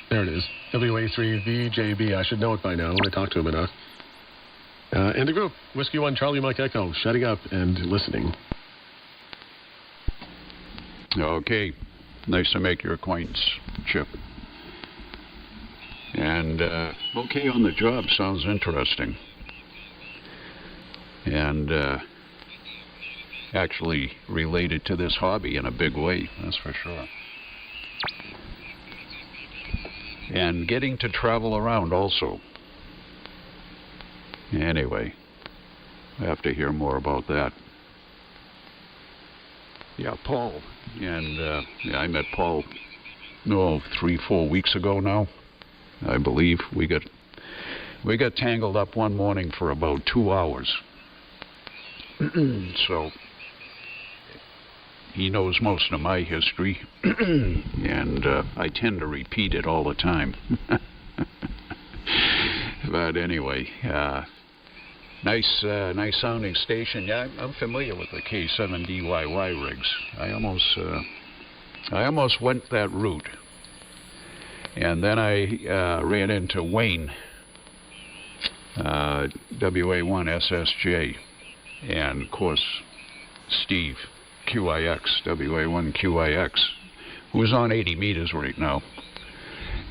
There it is. WA3VJB. I should know it by now. I talked to him enough. And the group, Whiskey 1 Charlie Mike Echo, shutting up and listening. Okay. Nice to make your acquaintance, Chip. And okay on the job sounds interesting. And actually related to this hobby in a big way, that's for sure. And getting to travel around also. Anyway, I have to hear more about that. Yeah, Paul. And I met Paul, 3-4 weeks ago now, I believe. We got tangled up one morning for about 2 hours. So he knows most of my history, and I tend to repeat it all the time. But anyway, nice sounding station. Yeah, I'm familiar with the K7 DYY rigs. I almost went that route, and then I ran into Wayne, WA1 SSJ, and of course Steve, QIX, WA1 QIX, who's on 80 meters right now.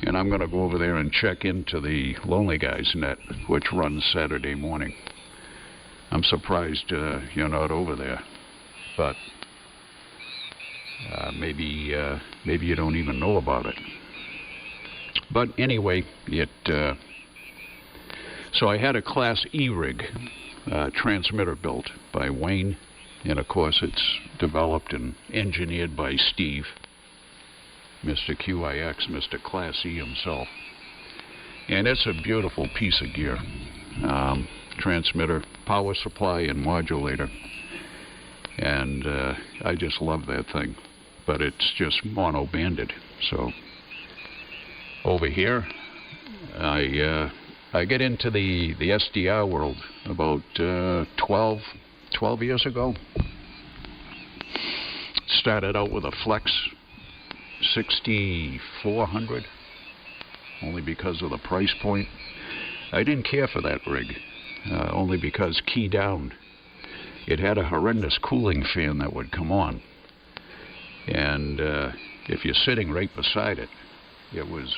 And I'm going to go over there and check into the Lonely Guys net, which runs Saturday morning. I'm surprised you're not over there, but maybe you don't even know about it. But anyway, so I had a Class E rig, transmitter built by Wayne, and of course it's developed and engineered by Steve, Mr. QIX, Mr. Class E himself. And it's a beautiful piece of gear. Transmitter, power supply, and modulator. and I just love that thing. But it's just mono banded. So over here, I get into the SDR world about 12 years ago. Started out with a Flex 6400, only because of the price point. I didn't care for that rig, only because key down, it had a horrendous cooling fan that would come on. And if you're sitting right beside it, it was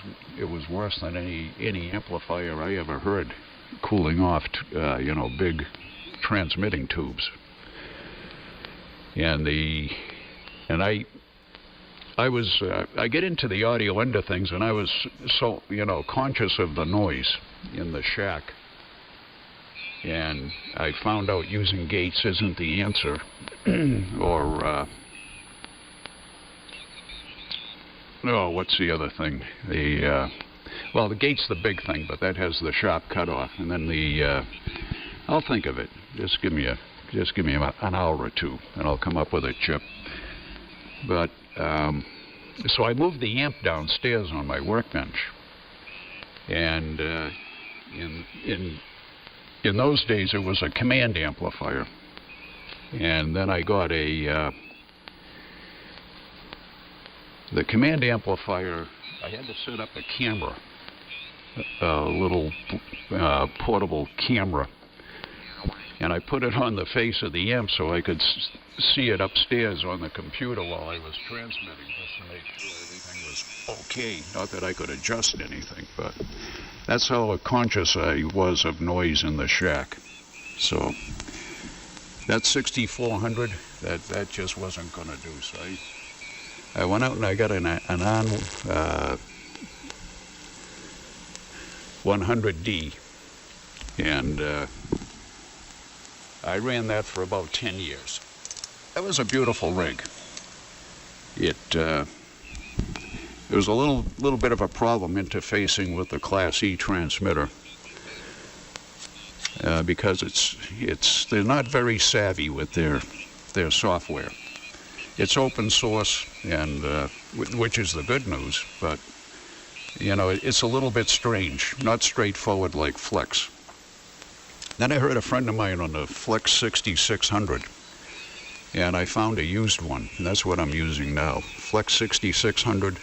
worse than any amplifier I ever heard cooling off, big transmitting tubes. And I get into the audio end of things, and I was so conscious of the noise in the shack. And I found out using gates isn't the answer, or what's the other thing? The gate's the big thing, but that has the sharp cutoff, and then I'll think of it. Just give me an hour or two, and I'll come up with a chip. But so I moved the amp downstairs on my workbench, and in those days it was a command amplifier, and then I got the command amplifier. I had to set up a camera, a little portable camera, and I put it on the face of the amp so I could see it upstairs on the computer while I was transmitting, just to make sure everything was okay. Not that I could adjust anything, but that's how conscious I was of noise in the shack. So that 6400, that just wasn't going to do. So I went out and I got an on 100D, and I ran that for about 10 years. That was a beautiful rig. It was a little bit of a problem interfacing with the Class E transmitter, because they're not very savvy with their software. It's open source, and which is the good news, but it's a little bit strange, not straightforward like Flex. Then I heard a friend of mine on the Flex 6600, and I found a used one, and that's what I'm using now, Flex 6600.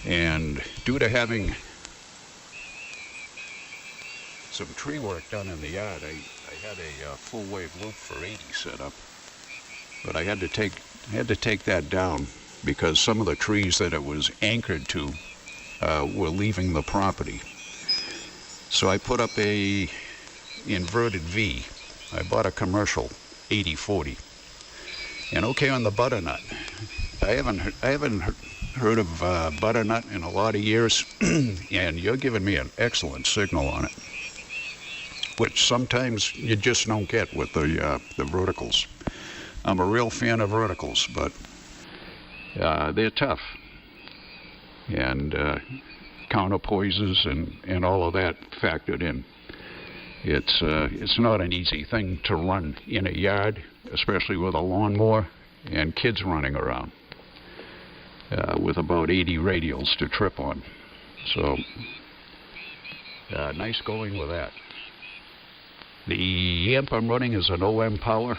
And due to having some tree work done in the yard, I had a full wave loop for 80 set up, but I had to take that down because some of the trees that it was anchored to were leaving the property. So I put up a inverted V. I bought a commercial 8040, and okay on the butternut. I haven't heard of butternut in a lot of years, and you're giving me an excellent signal on it, which sometimes you just don't get with the verticals. I'm a real fan of verticals, but they're tough, and counterpoises and all of that factored in. It's not an easy thing to run in a yard, especially with a lawnmower and kids running around with about 80 radials to trip on. So nice going with that. The amp I'm running is an OM Power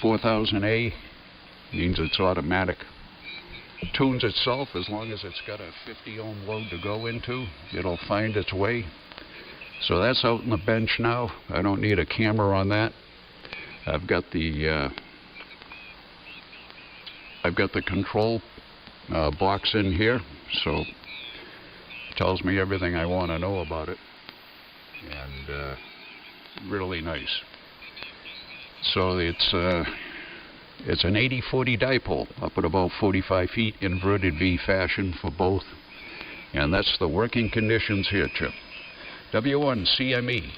4000A, means it's automatic. Tunes itself as long as it's got a 50 ohm load to go into, it'll find its way. So that's out in the bench now. I don't need a camera on that. I've got the control box in here, so it tells me everything I want to know about it, and really nice. So it's an 80-40 dipole up at about 45 feet, inverted V fashion for both, and that's the working conditions here, Chip. W1 CME.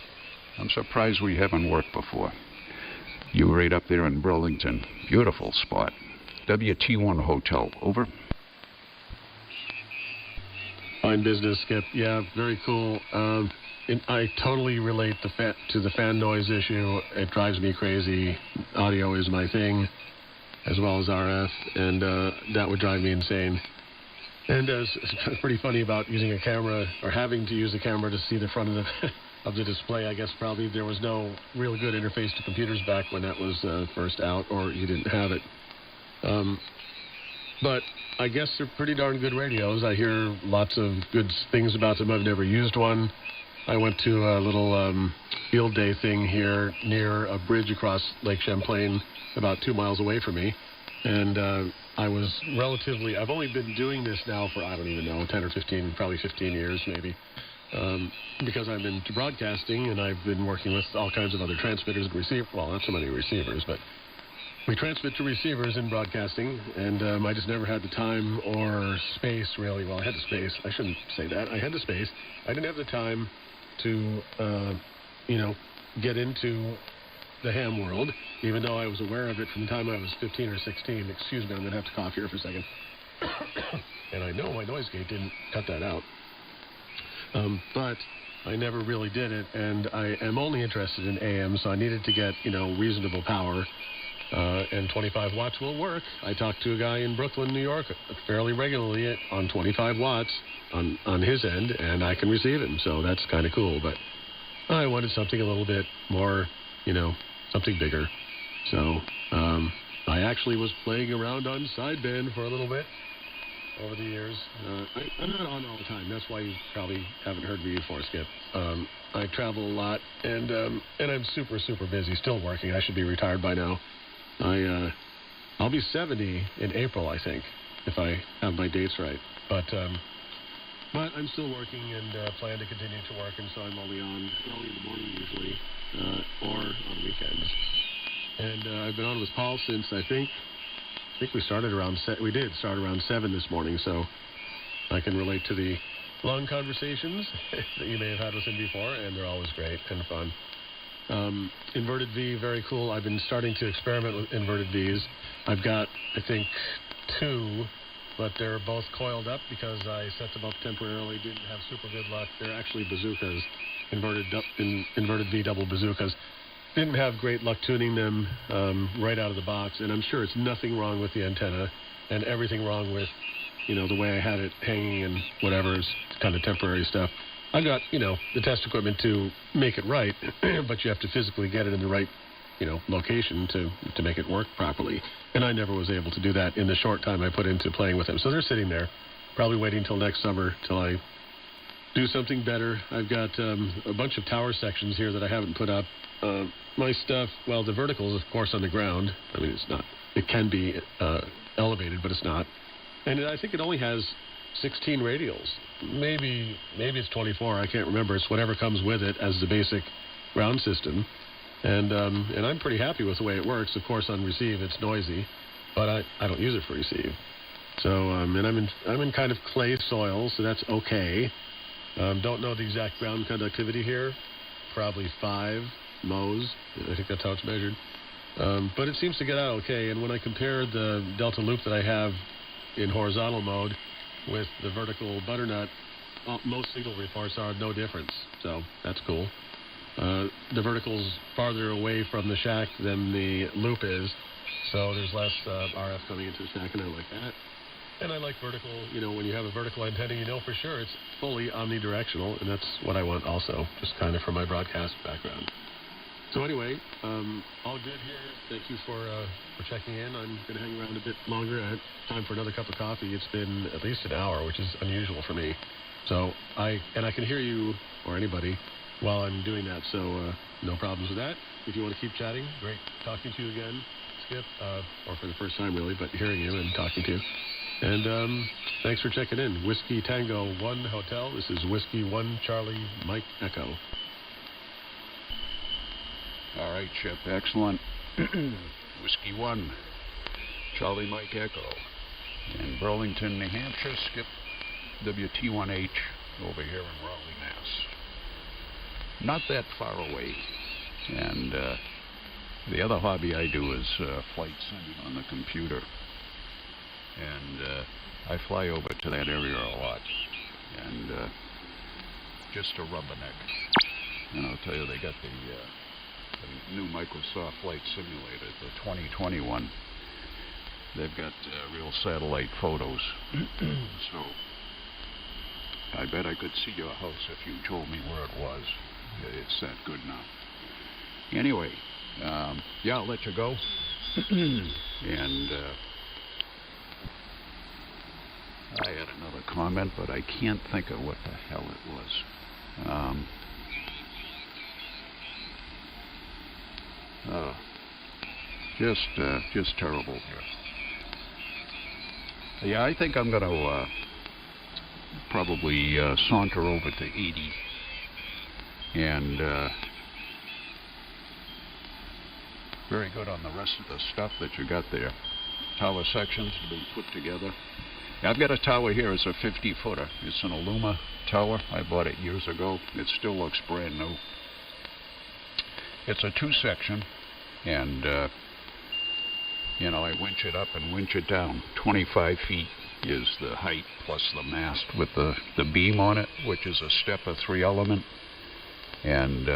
I'm surprised we haven't worked before. You right up there in Burlington. Beautiful spot. WT1 Hotel. Over. Fine business, Skip. Yeah, very cool. I totally relate to the fan noise issue. It drives me crazy. Audio is my thing, as well as RF, and that would drive me insane. And it's pretty funny about using a camera, or having to use a camera to see the front of the of the display. I guess probably there was no real good interface to computers back when that was first out, or you didn't have it. But I guess they're pretty darn good radios. I hear lots of good things about them. I've never used one. I went to a little field day thing here near a bridge across Lake Champlain, about 2 miles away from me. And I was I've only been doing this now for, I don't even know, 10 or 15, probably 15 years maybe. Because I'm into broadcasting, and I've been working with all kinds of other transmitters and receivers. Well, not so many receivers, but we transmit to receivers in broadcasting, and I just never had the time or space, really. Well, I had the space. I shouldn't say that. I had the space. I didn't have the time to, get into the ham world, even though I was aware of it from the time I was 15 or 16. Excuse me, I'm going to have to cough here for a second. And I know my noise gate didn't cut that out. But I never really did it, and I am only interested in AM, so I needed to get, reasonable power. And 25 watts will work. I talked to a guy in Brooklyn, New York, fairly regularly on 25 watts on his end, and I can receive him, so that's kind of cool. But I wanted something a little bit more, something bigger. So I actually was playing around on sideband for a little bit over the years. I'm not on all the time. That's why you probably haven't heard me before, Skip. I travel a lot, and I'm super, super busy, still working. I should be retired by now. I'll be 70 in April, I think, if I have my dates right. But I'm still working and plan to continue to work, and so I'm only on early in the morning usually, or on weekends. And I've been on with Paul since I think we started around we did start around 7 this morning, so I can relate to the long conversations that you may have had with him before, and they're always great and fun. Inverted V, very cool. I've been starting to experiment with inverted Vs. I've got, I think, 2, but they're both coiled up because I set them up temporarily, didn't have super good luck. They're actually bazookas, inverted V double bazookas. Didn't have great luck tuning them right out of the box, and I'm sure it's nothing wrong with the antenna and everything wrong with, the way I had it hanging and whatever is kind of temporary stuff. I've got, the test equipment to make it right, but you have to physically get it in the right, location to make it work properly. And I never was able to do that in the short time I put into playing with them. So they're sitting there, probably waiting till next summer till I do something better. I've got a bunch of tower sections here that I haven't put up. My stuff, well, the vertical is, of course, on the ground. I mean, it's not. It can be elevated, but it's not. And I think it only has 16 radials. Maybe it's 24. I can't remember. It's whatever comes with it as the basic ground system. And I'm pretty happy with the way it works. Of course, on receive, it's noisy, but I don't use it for receive. So, and I'm in kind of clay soil, so that's okay. Don't know the exact ground conductivity here. Probably 5 Mohs. I think that's how it's measured. But it seems to get out okay. And when I compare the delta loop that I have in horizontal mode with the vertical butternut, most signal reports are no difference. So that's cool. The vertical's farther away from the shack than the loop is, so there's less RF coming into the shack, and I like that. And I like vertical, when you have a vertical antenna, for sure it's fully omnidirectional, and that's what I want also, just kind of for my broadcast background. So anyway, all good here. Thank you for checking in. I'm going to hang around a bit longer. I have time for another cup of coffee. It's been at least an hour, which is unusual for me. So I can hear you or anybody while I'm doing that, so no problems with that. If you want to keep chatting, great talking to you again, Skip, or for the first time really, but hearing you and talking to you. And thanks for checking in. Whiskey Tango 1 Hotel. This is Whiskey 1 Charlie Mike Echo. All right, Chip, excellent. Whiskey 1 Charlie Mike Echo. In Burlington, New Hampshire, Skip WT1H over here in Raleigh, Mass. Not that far away. And the other hobby I do is flight sim on the computer. And I fly over to that area a lot. And just a rubberneck. And I'll tell you, they got the new Microsoft Flight Simulator, the 2021. They've got real satellite photos. So I bet I could see your house if you told me where it was. It's that good now. Anyway, yeah, I'll let you go. And I had another comment, but I can't think of what the hell it was. Just terrible here. Yeah, I think I'm going to probably saunter over to 80 and very good on the rest of the stuff that you got there. Tower sections to be put together. I've got a tower here. It's a 50-footer. It's an Aluma tower. I bought it years ago. It still looks brand new. It's a 2-section, and you know, I winch it up and winch it down. 25 feet is the height plus the mast with the beam on it, which is a stepper 3 element. And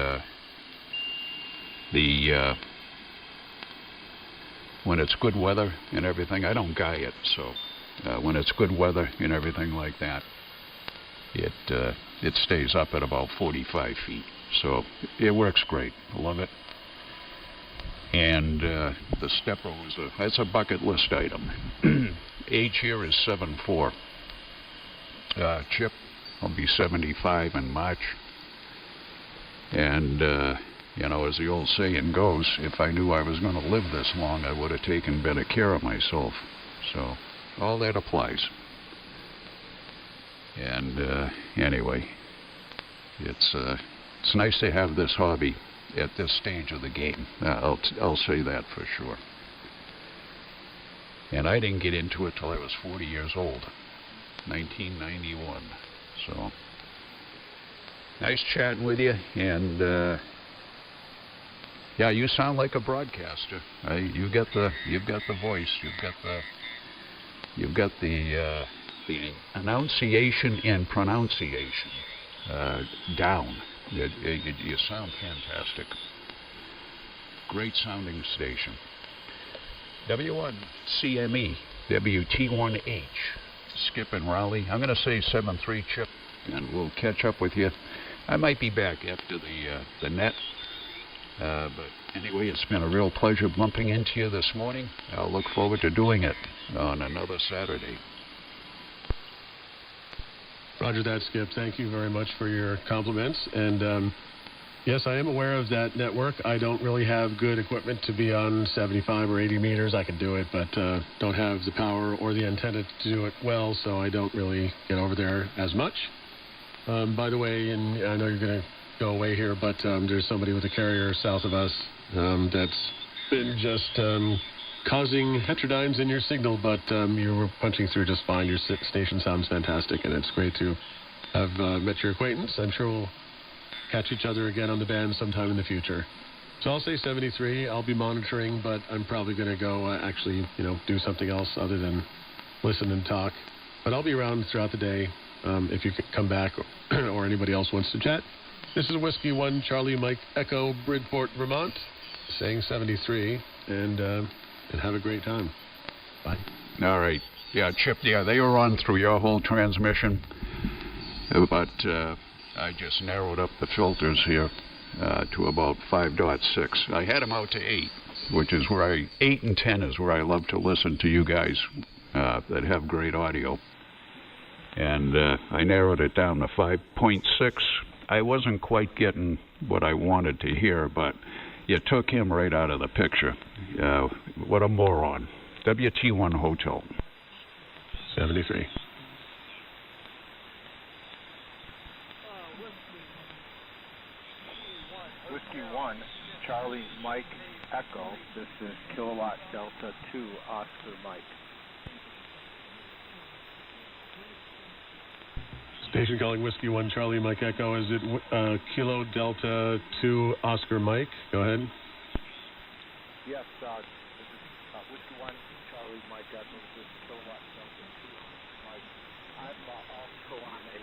when it's good weather and everything, I don't guy it, so when it's good weather and everything like that, it stays up at about 45 feet. So it works great. I love it. And the stepper that's a bucket list item. Age here is 7'4". Chip, I'll be 75 in March. And you know, as the old saying goes, if I knew I was going to live this long, I would have taken better care of myself. So all that applies. And anyway, it's nice to have this hobby at this stage of the game. I'll say that for sure. And I didn't get into it till I was 40 years old, 1991. So nice chatting with you. And yeah, you sound like a broadcaster. You've got the voice. You've got the enunciation and pronunciation down. You sound fantastic. Great sounding station. W1CME, WT1H, Skip and Raleigh. I'm going to say 7-3 Chip, and we'll catch up with you. I might be back after the net. But anyway, it's been a real pleasure bumping into you this morning. I'll look forward to doing it on another Saturday. Roger that, Skip. Thank you very much for your compliments. And yes, I am aware of that network. I don't really have good equipment to be on 75 or 80 meters. I can do it, but don't have the power or the antenna to do it well, so I don't really get over there as much. By the way, and I know you're going to go away here, but there's somebody with a carrier south of us that's been just causing heterodynes in your signal, but you were punching through just fine. Your station sounds fantastic, and it's great to have met your acquaintance. I'm sure we'll catch each other again on the band sometime in the future. So I'll say 73. I'll be monitoring, but I'm probably going to go actually, do something else other than listen and talk. But I'll be around throughout the day if you could come back or anybody else wants to chat. This is Whiskey 1 Charlie Mike Echo, Bridport, Vermont, saying 73, and have a great time. Bye. All right. Yeah, Chip, they were on through your whole transmission, but I just narrowed up the filters here to about 5.6. I had them out to 8, which is where 8 and 10 is where I love to listen to you guys that have great audio. And I narrowed it down to 5.6. I wasn't quite getting what I wanted to hear, but you took him right out of the picture. What a moron. WT1 Hotel. 73. Whiskey 1, Charlie Mike Echo. This is Kilowatt Delta 2 Oscar Mike. Station calling Whiskey 1 Charlie Mike Echo. Is it Kilo Delta 2 Oscar Mike? Go ahead. Yes, this is Whiskey 1 Charlie Mike Echo. This is Kilowatt Delta 2 Mike. I'm also on a